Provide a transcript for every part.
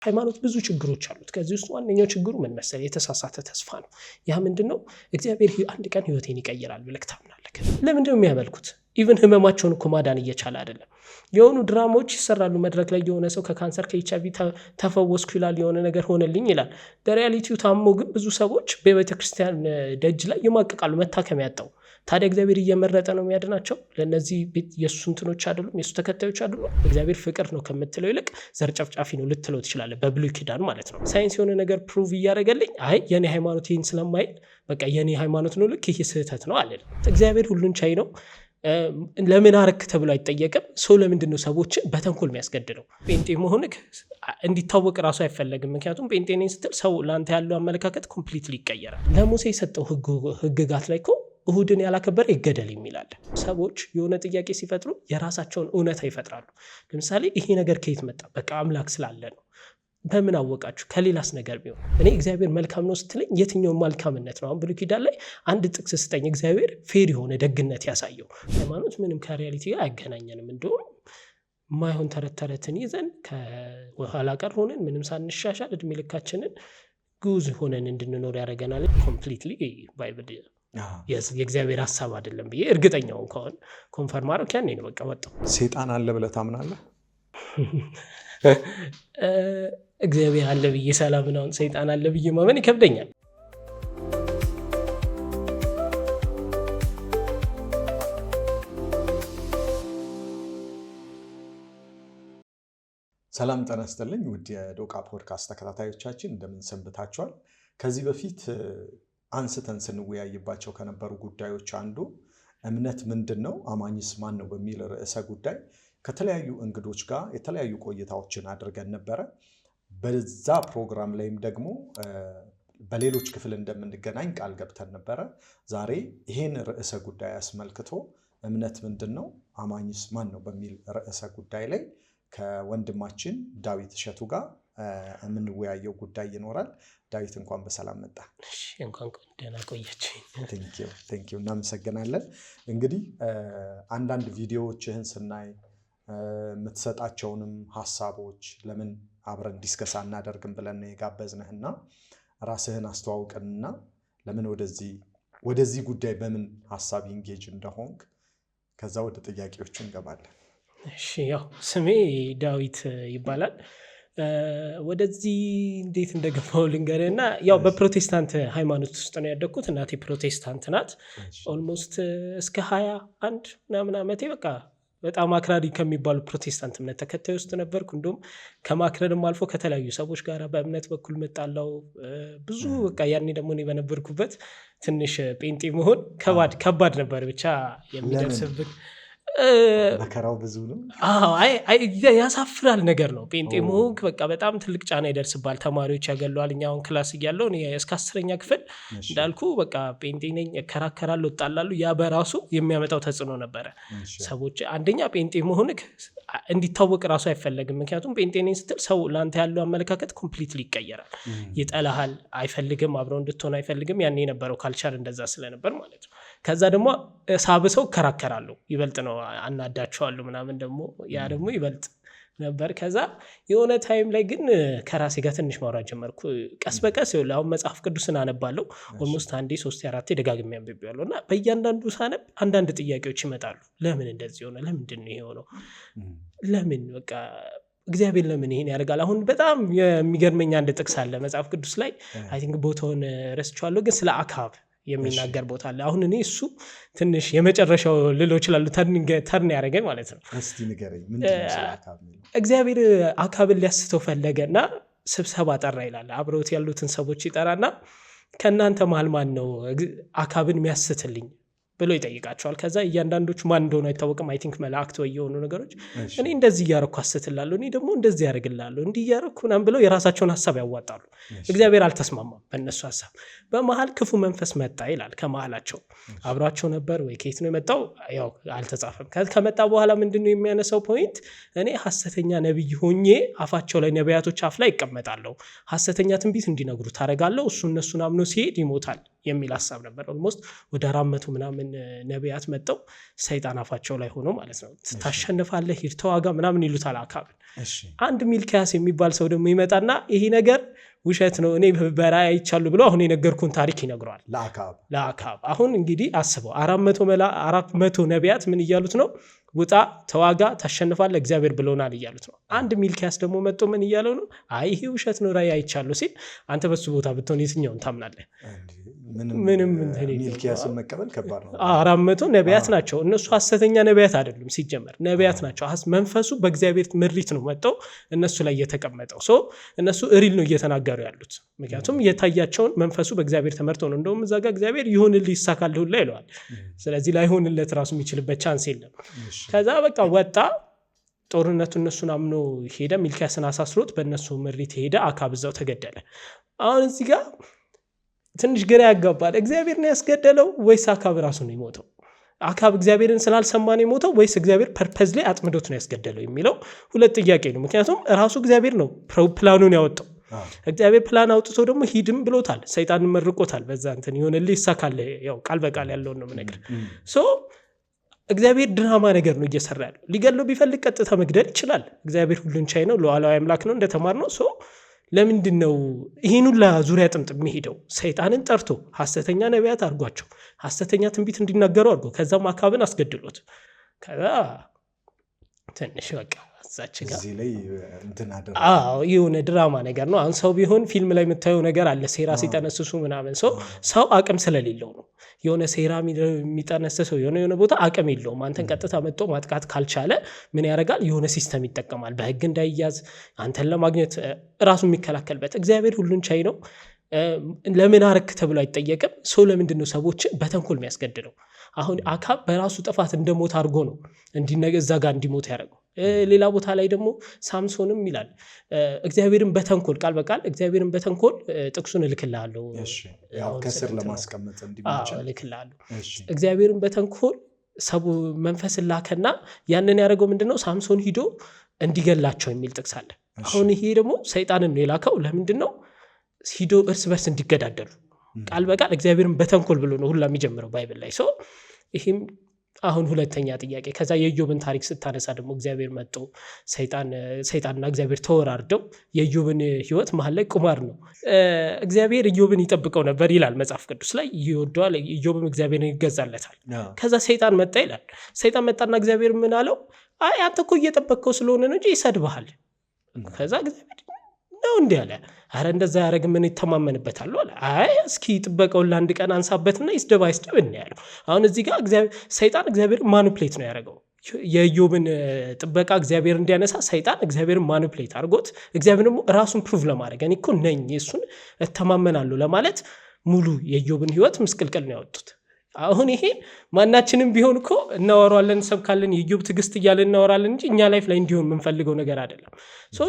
ሃይማኖት ብዙ ችግሮች አሉት። ከዚህ ውስጥ ዋነኛው ችግሩ ምን መሰለህ? የተሳሳተ ተስፋ ነው። ያ ምንድነው? እግዚአብሔር አንድ ቀን ህይወቴን ይቀይራል ብለህ ታምናለህ። ለምንድነው የሚያመልኩት? ኢቭን ህመማቸውን እኮ ማዳን እየቻለ አይደለም። የሆኑ ድራማዎች ይሰራሉ። መድረክ ላይ የሆነ ሰው ከካንሰር ከኤችአይቪ ተፈወስኩ ይላል፣ የሆነ ነገር ሆነልኝ ይላል። በሪያሊቲው ታሞ ግን ብዙ ሰዎች በቤተክርስቲያን ደጅ ላይ ይማቀቃሉ፣ መታከም ያጣው። ታዲያ እግዚአብሔር እየመረጠ ነው የሚያድናቸው? ለነዚህ የሱ እንትኖች አይደሉም? የሱ ተከታዮች አይደሉም? እግዚአብሔር ፍቅር ነው ከምትለው ይልቅ ዘር ጨፍጫፊ ነው ልትለው ትችላለህ። በብሉይ ኪዳን ማለት ነው። ሳይንስ የሆነ ነገር ፕሩቭ እያደረገልኝ አይ የኔ ሃይማኖት ይህን ስለማይል በቃ የኔ ሃይማኖት ነው ልክ፣ ይህ ስህተት ነው አለ። እግዚአብሔር ሁሉን ቻይ ነው። ለምን አረክ ተብሎ አይጠየቅም። ሰው ለምንድን ነው ሰዎችን በተንኮል የሚያስገድደው? ጴንጤ መሆንክ እንዲታወቅ ራሱ አይፈለግም። ምክንያቱም ጴንጤ ነኝ ስትል ሰው ለአንተ ያለው አመለካከት ኮምፕሊትሊ ይቀየራል። ለሙሴ የሰጠው ህግጋት ላይ እኮ እሁድን ያላከበረ ይገደል የሚላል። ሰዎች የሆነ ጥያቄ ሲፈጥሩ የራሳቸውን እውነታ ይፈጥራሉ። ለምሳሌ ይሄ ነገር ከየት መጣ? በቃ አምላክ ስላለ ነው። በምን አወቃችሁ? ከሌላስ ነገር ቢሆን እኔ እግዚአብሔር መልካም ነው ስትለኝ የትኛው መልካምነት ነው? አሁን ብሉይ ኪዳን ላይ አንድ ጥቅስ ስጠኝ እግዚአብሔር ፌር የሆነ ደግነት ያሳየው። ሃይማኖት ምንም ከሪያሊቲ ጋር አያገናኘንም። እንደውም ማይሆን ተረት ተረትን ይዘን ከኋላ ቀር ሆነን ምንም ሳንሻሻል እድሜ ልካችንን ጉዝ ሆነን እንድንኖር ያደርገናል። ኮምፕሊትሊ ባይብል የእግዚአብሔር ሐሳብ አይደለም ብዬ እርግጠኛውን ከሆነ ኮንፈርም አድርግ። ያኔ ነው በቃ ወጣው። ሰይጣን አለ ብለህ ታምናለህ? እግዚአብሔር አለ ብዬ ሰላም ነው፣ ሰይጣን አለ ብዬ ማመን ይከብደኛል። ሰላም ጤና ይስጥልኝ ውድ የዶቃ ፖድካስት ተከታታዮቻችን እንደምን ሰንብታችኋል? ከዚህ በፊት አንስተን ስንወያይባቸው ከነበሩ ጉዳዮች አንዱ እምነት ምንድን ነው፣ አማኝስ ማን ነው በሚል ርዕሰ ጉዳይ ከተለያዩ እንግዶች ጋር የተለያዩ ቆይታዎችን አድርገን ነበረ። በዛ ፕሮግራም ላይም ደግሞ በሌሎች ክፍል እንደምንገናኝ ቃል ገብተን ነበረ። ዛሬ ይሄን ርዕሰ ጉዳይ አስመልክቶ እምነት ምንድን ነው፣ አማኝስ ማን ነው በሚል ርዕሰ ጉዳይ ላይ ከወንድማችን ዳዊት እሸቱ ጋር የምንወያየው ጉዳይ ይኖራል። ዳዊት እንኳን በሰላም መጣ። እንኳን ደህና ቆያችሁኝ። ቴንኪው እናመሰግናለን። እንግዲህ አንዳንድ ቪዲዮዎችህን ስናይ የምትሰጣቸውንም ሀሳቦች ለምን አብረን ዲስከስ አናደርግም ብለን የጋበዝንህና ራስህን አስተዋውቅንና ለምን ወደዚህ ጉዳይ በምን ሀሳብ ኢንጌጅ እንደሆንክ ከዛ ወደ ጥያቄዎቹ እንገባለን። እሺ፣ ያው ስሜ ዳዊት ይባላል። ወደዚህ እንዴት እንደገባው ልንገርህና ያው በፕሮቴስታንት ሃይማኖት ውስጥ ነው ያደግኩት። እናቴ ፕሮቴስታንት ናት። ኦልሞስት እስከ 21 ምናምን ዓመቴ በቃ በጣም አክራሪ ከሚባሉ ፕሮቴስታንት እምነት ተከታይ ውስጥ ነበርኩ። እንደውም ከማክረርም አልፎ ከተለያዩ ሰዎች ጋር በእምነት በኩል መጣላው ብዙ በቃ ያኔ ደግሞ እኔ በነበርኩበት ትንሽ ጴንጤ መሆን ከባድ ነበር። ብቻ የሚደርስብን መከራው ብዙ ነው። ያሳፍራል ነገር ነው። ጴንጤ መሆን በቃ በጣም ትልቅ ጫና ይደርስባል። ተማሪዎች ያገለዋል። እኛ አሁን ክላስ እያለሁ እስከ 10ኛ ክፍል እንዳልኩ በቃ ጴንጤ ነኝ፣ እከራከራለሁ፣ እጣላለሁ። ያ በራሱ የሚያመጣው ተጽዕኖ ነበረ። ሰዎች አንደኛ ጴንጤ መሆንክ እንዲታወቅ ራሱ አይፈለግም። ምክንያቱም ጴንጤ ነኝ ስትል ሰው ለአንተ ያለው አመለካከት ኮምፕሊትሊ ይቀየራል። ይጠላሃል፣ አይፈልግም፣ አብረው እንድትሆን አይፈልግም። ያኔ የነበረው ካልቸር እንደዛ ስለነበር ማለት ነው። ከዛ ደግሞ ሳብሰው እከራከራለሁ፣ ይበልጥ ነው አናዳቸዋለሁ ምናምን፣ ደግሞ ያ ደግሞ ይበልጥ ነበር። ከዛ የሆነ ታይም ላይ ግን ከራሴ ጋር ትንሽ ማውራት ጀመርኩ። ቀስ በቀስ አሁን መጽሐፍ ቅዱስን አነባለሁ። ኦልሞስት 1 3 4 ደጋግሜ አንብቤዋለሁ እና በእያንዳንዱ ሳነብ አንዳንድ ጥያቄዎች ይመጣሉ። ለምን እንደዚህ ሆነ? ለምንድን ነው የሆነው? ለምን በቃ እግዚአብሔር ለምን ይሄን ያደርጋል? አሁን በጣም የሚገርመኝ አንድ ጥቅስ አለ መጽሐፍ ቅዱስ ላይ። አይ ቲንክ ቦታውን ረስቼዋለሁ፣ ግን ስለ አክዓብ የሚናገር ቦታ አለ። አሁን እኔ እሱ ትንሽ የመጨረሻው ልለው ይችላሉ ተርን ያደረገኝ ማለት ነው። እስቲ ንገረኝ፣ ምንድነው ስለ አክዓብ? እግዚአብሔር አክዓብን ሊያስተው ፈለገና ስብሰባ ጠራ ይላል። አብረውት ያሉትን ሰዎች ይጠራና ከእናንተ መሃል ማን ነው አክዓብን የሚያስትልኝ ብሎ ይጠይቃቸዋል። ከዛ እያንዳንዶቹ ማን እንደሆነ አይታወቅም። አይ ቲንክ መላእክት ወይ የሆኑ ነገሮች እኔ እንደዚህ እያረኩ አስትላለሁ፣ እኔ ደግሞ እንደዚህ ያደርግላለሁ፣ እንዲህ እያረኩ ምናምን ብለው የራሳቸውን ሀሳብ ያዋጣሉ። እግዚአብሔር አልተስማማም በእነሱ ሀሳብ። በመሀል ክፉ መንፈስ መጣ ይላል ከመሀላቸው። አብሯቸው ነበር ወይ ከየት ነው የመጣው? ያው አልተጻፈም። ከመጣ በኋላ ምንድነው የሚያነሳው ፖይንት? እኔ ሐሰተኛ ነብይ ሆኜ አፋቸው ላይ ነቢያቶች አፍ ላይ ይቀመጣለሁ፣ ሐሰተኛ ትንቢት እንዲነግሩ ታደርጋለሁ። እሱ እነሱን አምኖ ሲሄድ ይሞታል የሚል ሐሳብ ነበር። ኦልሞስት ወደ 400 ምናምን ነቢያት መጥተው ሰይጣን አፋቸው ላይ ሆኖ ማለት ነው ታሸንፋለህ ሂድ ተዋጋ ምናምን ይሉታል አካብን። አንድ ሚልኪያስ የሚባል ሰው ደግሞ ይመጣና ይሄ ነገር ውሸት ነው እኔ በራእይ አይቻለሁ ብሎ አሁን የነገርኩን ታሪክ ይነግረዋል ለአካብ። አሁን እንግዲህ አስበው 400 ነቢያት ምን እያሉት ነው? ውጣ ተዋጋ ታሸንፋለህ እግዚአብሔር ብሎናል እያሉት ነው። አንድ ሚልኪያስ ደግሞ መጥቶ ምን እያለው ነው? አይ ይሄ ውሸት ነው ራእይ አይቻለሁ ሲል አንተ በሱ ቦታ ብትሆን የትኛውን ታምናለህ? ምንም ሚልኪያስን መቀበል ከባድ ነው። 400 ነቢያት ናቸው እነሱ ሐሰተኛ ነቢያት አይደሉም ሲጀመር ነቢያት ናቸው። መንፈሱ በእግዚአብሔር ምሪት ነው መጥተው እነሱ ላይ የተቀመጠው። እነሱ ሪል ነው እየተናገሩ ያሉት ምክንያቱም የታያቸውን መንፈሱ በእግዚአብሔር ተመርቶ ነው። እንደውም እዛ ጋር እግዚአብሔር ይሁንልህ ይሳካልህ ሁላ ይለዋል። ስለዚህ ላይሆንለት ራሱ የሚችልበት ቻንስ የለም። ከዛ በቃ ወጣ ጦርነቱ እነሱን አምኖ ሄደ። ሚልኪያስን አሳስሮት በእነሱ ምሪት ሄደ። አካብ እዛው ተገደለ። አሁን እዚህ ጋር ትንሽ ግራ ያጋባል። እግዚአብሔር ነው ያስገደለው ወይስ አካብ ራሱ ነው የሞተው? አካብ እግዚአብሔርን ስላልሰማ ነው የሞተው ወይስ እግዚአብሔር ፐርፐዝ ላይ አጥምዶት ነው ያስገደለው የሚለው ሁለት ጥያቄ ነው። ምክንያቱም ራሱ እግዚአብሔር ነው ፕላኑን ያወጣው። እግዚአብሔር ፕላን አውጥቶ ደግሞ ሂድም ብሎታል። ሰይጣንን መርቆታል። በዛ እንትን ይሆንልህ ይሳካልህ ያው ቃል በቃል ያለውን ነው የምነግርህ። እግዚአብሔር ድራማ ነገር ነው እየሰራ ያለው። ሊገለው ቢፈልግ ቀጥታ መግደል ይችላል። እግዚአብሔር ሁሉን ቻይ ነው፣ ሉዓላዊ አምላክ ነው እንደተማርነው። ለምንድን ነው ይህን ሁላ ዙሪያ ጥምጥም የሚሄደው? ሰይጣንን ጠርቶ ሐሰተኛ ነቢያት አድርጓቸው ሐሰተኛ ትንቢት እንዲናገሩ አድርጎ ከዛም አካብን አስገድሎት ከዛ ትንሽ በቃ እዛች ጋር እዚህ ላይ እንትን አደረገ። የሆነ ድራማ ነገር ነው። አሁን ሰው ቢሆን ፊልም ላይ የምታየው ነገር አለ ሴራ ሲጠነስሱ ምናምን። ሰው አቅም ስለሌለው ነው የሆነ ሴራ የሚጠነስሰው የሆነ ቦታ አቅም የለውም። አንተን ቀጥታ መጥቶ ማጥቃት ካልቻለ ምን ያደርጋል? የሆነ ሲስተም ይጠቀማል በህግ እንዳይያዝ አንተን ለማግኘት ራሱ የሚከላከልበት። እግዚአብሔር ሁሉን ቻይ ነው። ለምን አረክ ተብሎ አይጠየቅም። ሰው ለምንድን ነው ሰዎችን በተንኮል የሚያስገድለው? አሁን አካብ በራሱ ጥፋት እንደሞት አድርጎ ነው እዛ ጋር እንዲሞት ያደረገው። ሌላ ቦታ ላይ ደግሞ ሳምሶንም ይላል እግዚአብሔርን በተንኮል ቃል በቃል እግዚአብሔርን በተንኮል ጥቅሱን እልክልሃለሁ ከስር ለማስቀመጥ እንዲመች እልክልሃለሁ። እግዚአብሔርን በተንኮል ሰው መንፈስን ላከና ያንን ያደረገው ምንድነው? ሳምሶን ሂዶ እንዲገላቸው የሚል ጥቅስ አለ። አሁን ይሄ ደግሞ ሰይጣንን ነው የላከው። ለምንድነው? ሂዶ እርስ በርስ እንዲገዳደሉ ቃል በቃል እግዚአብሔርን በተንኮል ብሎ ነው ሁላ የሚጀምረው ባይብል ላይ። ይህም አሁን ሁለተኛ ጥያቄ። ከዛ የኢዮብን ታሪክ ስታነሳ ደግሞ እግዚአብሔር መጥቶ ሰይጣንና እግዚአብሔር ተወራርደው የኢዮብን ህይወት መሀል ላይ ቁማር ነው። እግዚአብሔር ኢዮብን ይጠብቀው ነበር ይላል መጽሐፍ ቅዱስ ላይ ይወደዋል። ኢዮብም እግዚአብሔርን ይገዛለታል። ከዛ ሰይጣን መጣ ይላል። ሰይጣን መጣና እግዚአብሔር ምን አለው? አይ አንተ እኮ እየጠበቅከው ስለሆነ ነው እንጂ ይሰድብሃል። ከዛ እግዚአብሔር ነው እንዲህ አለ። አረ እንደዛ ያደረግ ምን ይተማመንበታል አለ። አይ እስኪ ጥበቀውን ለአንድ ቀን አንሳበትና ይስደብ አይስደብ እናያለው። አሁን እዚህ ጋር ሰይጣን እግዚአብሔር ማኒፕሌት ነው ያደረገው። የኢዮብን ጥበቃ እግዚአብሔር እንዲያነሳ ሰይጣን እግዚአብሔርን ማኒፕሌት አድርጎት እግዚአብሔር ደግሞ ራሱን ፕሩቭ ለማድረግ እኔ እኮ ነኝ እሱን እተማመናለሁ ለማለት ሙሉ የኢዮብን ህይወት ምስቅልቅል ነው ያወጡት። አሁን ይሄ ማናችንም ቢሆን እኮ እናወራለን ሰብካለን የኢዮብ ትዕግስት እያለን እናወራለን እንጂ እኛ ላይፍ ላይ እንዲሆን የምንፈልገው ነገር አይደለም።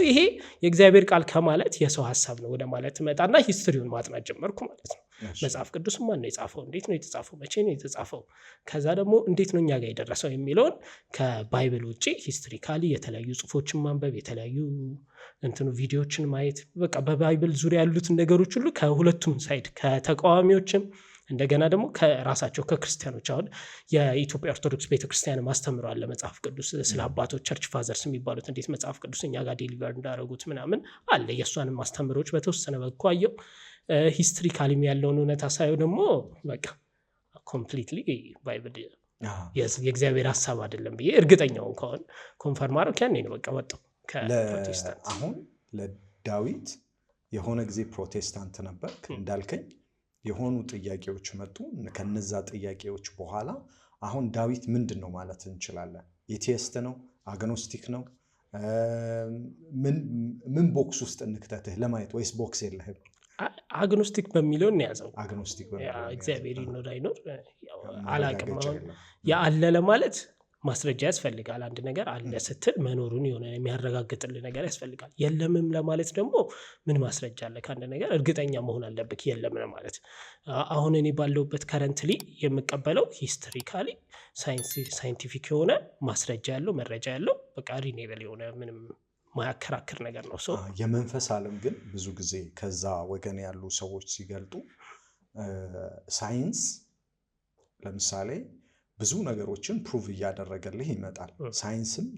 ይሄ የእግዚአብሔር ቃል ከማለት የሰው ሐሳብ ነው ወደ ማለት መጣና ሂስትሪውን ማጥናት ጀመርኩ ማለት ነው። መጽሐፍ ቅዱስ ማን ነው የጻፈው? እንዴት ነው የተጻፈው? መቼ ነው የተጻፈው? ከዛ ደግሞ እንዴት ነው እኛ ጋር የደረሰው የሚለውን ከባይብል ውጪ ሂስትሪካሊ የተለያዩ ጽሁፎችን ማንበብ፣ የተለያዩ ቪዲዮዎችን ማየት፣ በቃ በባይብል ዙሪያ ያሉትን ነገሮች ሁሉ ከሁለቱም ሳይድ ከተቃዋሚዎችም እንደገና ደግሞ ከራሳቸው ከክርስቲያኖች አሁን የኢትዮጵያ ኦርቶዶክስ ቤተክርስቲያን ማስተምሯል ለመጽሐፍ ቅዱስ ስለ አባቶች ቸርች ፋዘርስ የሚባሉት እንዴት መጽሐፍ ቅዱስ እኛ ጋር ዴሊቨር እንዳደረጉት ምናምን አለ። የእሷንም ማስተምሮች በተወሰነ በኩል አየው። ሂስትሪካሊም ያለውን እውነታ ሳየው ደግሞ በቃ ኮምፕሊትሊ ባይብል የእግዚአብሔር ሀሳብ አይደለም ብዬ እርግጠኛውን ከሆን ኮንፈርም አረው ያኔ ነው በቃ ወጣው ከፕሮቴስታንት። አሁን ለዳዊት የሆነ ጊዜ ፕሮቴስታንት ነበር እንዳልከኝ የሆኑ ጥያቄዎች መጡ። ከነዛ ጥያቄዎች በኋላ አሁን ዳዊት ምንድን ነው ማለት እንችላለን? ኤቲስት ነው? አግኖስቲክ ነው? ምን ቦክስ ውስጥ እንክተትህ ለማየት ወይስ ቦክስ የለህም? አግኖስቲክ በሚለው እንያዘው። አግኖስቲክ እግዚአብሔር ይኖር አይኖር አላቅም። አሁን ያለ ለማለት ማስረጃ ያስፈልጋል። አንድ ነገር አለ ስትል መኖሩን የሆነ የሚያረጋግጥልህ ነገር ያስፈልጋል። የለምም ለማለት ደግሞ ምን ማስረጃ አለ? ከአንድ ነገር እርግጠኛ መሆን አለብህ የለም ለማለት። አሁን እኔ ባለውበት ከረንትሊ የምቀበለው ሂስትሪካሊ ሳይንቲፊክ የሆነ ማስረጃ ያለው መረጃ ያለው በቃ ሪኔብል የሆነ ምንም ማያከራክር ነገር ነው። የመንፈስ ዓለም ግን ብዙ ጊዜ ከዛ ወገን ያሉ ሰዎች ሲገልጡ ሳይንስ ለምሳሌ ብዙ ነገሮችን ፕሩቭ እያደረገልህ ይመጣል።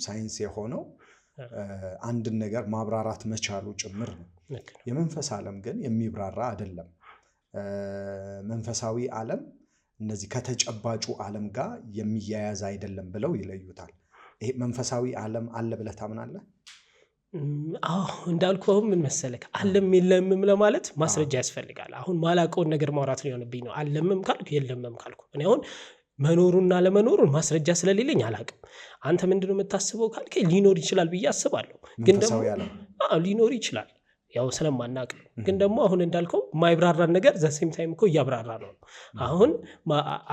ሳይንስ የሆነው አንድን ነገር ማብራራት መቻሉ ጭምር ነው። የመንፈስ ዓለም ግን የሚብራራ አይደለም። መንፈሳዊ ዓለም እነዚህ ከተጨባጩ ዓለም ጋር የሚያያዝ አይደለም ብለው ይለዩታል። ይሄ መንፈሳዊ ዓለም አለ ብለህ ታምናለህ? እንዳልኩ አሁን ምን መሰለህ አለም የለምም ለማለት ማስረጃ ያስፈልጋል። አሁን ማላውቀውን ነገር ማውራት ሊሆንብኝ ነው። አለምም ካልኩ የለምም ካልኩ እኔ አሁን መኖሩና ለመኖሩን ማስረጃ ስለሌለኝ አላውቅም። አንተ ምንድነው የምታስበው ካልከኝ ሊኖር ይችላል ብዬ አስባለሁ። ግን ደግሞ ሊኖር ይችላል ያው ስለማናውቅ ነው። ግን ደግሞ አሁን እንዳልከው ማይብራራን ነገር ዘሴም ታይም እኮ እያብራራ ነው። አሁን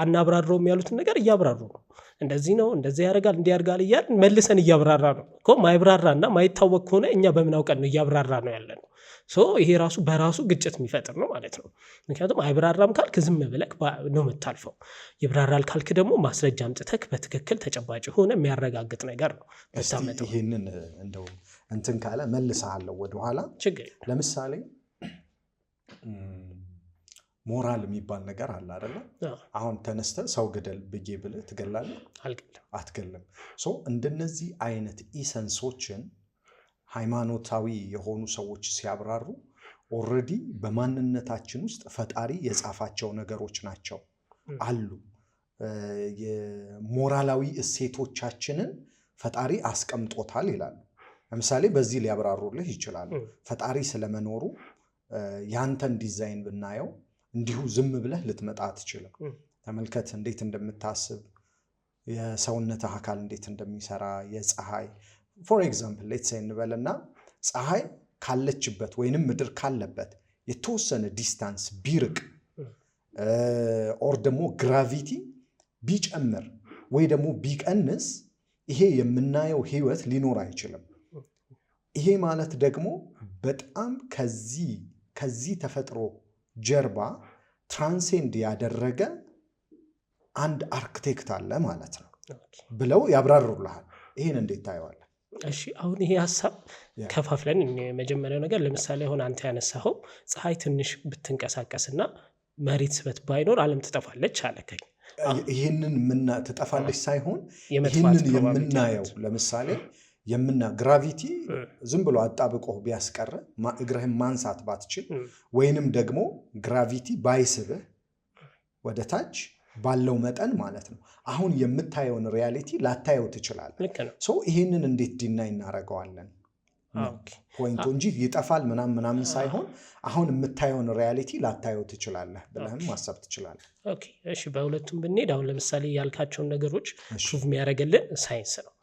አናብራራውም ያሉትን ነገር እያብራሩ ነው። እንደዚህ ነው እንደዚህ ያደርጋል እንዲህ ያደርጋል እያልን መልሰን እያብራራ ነው እኮ። ማይብራራና ማይታወቅ ከሆነ እኛ በምን አውቀን ነው እያብራራ ነው ያለ ነው። ይሄ ራሱ በራሱ ግጭት የሚፈጥር ነው ማለት ነው። ምክንያቱም አይብራራም ካልክ ዝም ብለህ ነው የምታልፈው። ይብራራል ካልክ ደግሞ ማስረጃ አምጥተህ በትክክል ተጨባጭ ሆነ የሚያረጋግጥ ነገር ነው የምታመጣው። ይህንን እንደው እንትን ካለ መልሰሃለሁ ወደኋላ። ለምሳሌ ሞራል የሚባል ነገር አለ አይደለ? አሁን ተነስተህ ሰው ግደል ብዬ ብለህ ትገላለህ? አትገልም። እንደነዚህ አይነት ኢሰንሶችን ሃይማኖታዊ የሆኑ ሰዎች ሲያብራሩ ኦልሬዲ በማንነታችን ውስጥ ፈጣሪ የጻፋቸው ነገሮች ናቸው አሉ። የሞራላዊ እሴቶቻችንን ፈጣሪ አስቀምጦታል ይላሉ። ለምሳሌ በዚህ ሊያብራሩልህ ይችላሉ። ፈጣሪ ስለመኖሩ ያንተን ዲዛይን ብናየው እንዲሁ ዝም ብለህ ልትመጣ አትችልም። ተመልከት እንዴት እንደምታስብ፣ የሰውነትህ አካል እንዴት እንደሚሰራ። የፀሐይ ፎር ኤግዛምፕል ሌትስ እንበልና ፀሐይ ካለችበት ወይንም ምድር ካለበት የተወሰነ ዲስታንስ ቢርቅ ኦር ደግሞ ግራቪቲ ቢጨምር ወይ ደግሞ ቢቀንስ ይሄ የምናየው ህይወት ሊኖር አይችልም። ይሄ ማለት ደግሞ በጣም ከዚህ ተፈጥሮ ጀርባ ትራንሴንድ ያደረገ አንድ አርክቴክት አለ ማለት ነው ብለው ያብራሩልሃል። ይሄን እንዴት ታየዋለህ? እሺ አሁን ይሄ ሀሳብ ከፋፍለን የመጀመሪያው ነገር ለምሳሌ አሁን አንተ ያነሳኸው ፀሐይ ትንሽ ብትንቀሳቀስና መሬት ስበት ባይኖር ዓለም ትጠፋለች አለከኝ። ይህንን ትጠፋለች ሳይሆን ይህንን የምናየው ለምሳሌ ግራቪቲ ዝም ብሎ አጣብቆ ቢያስቀር እግርህን ማንሳት ባትችል ወይንም ደግሞ ግራቪቲ ባይስብህ ወደ ታች ባለው መጠን ማለት ነው አሁን የምታየውን ሪያሊቲ ላታየው ትችላለህ። ይህንን እንዴት ዲናይ እናደርገዋለን? ፖይንቱ እንጂ ይጠፋል ምናምን ሳይሆን አሁን የምታየውን ሪያሊቲ ላታየው ትችላለህ ብለህም ማሰብ ትችላለህ። እሺ በሁለቱም ብንሄድ አሁን ለምሳሌ ያልካቸውን ነገሮች ፕሩቭ የሚያደርግልን ሳይንስ ነው።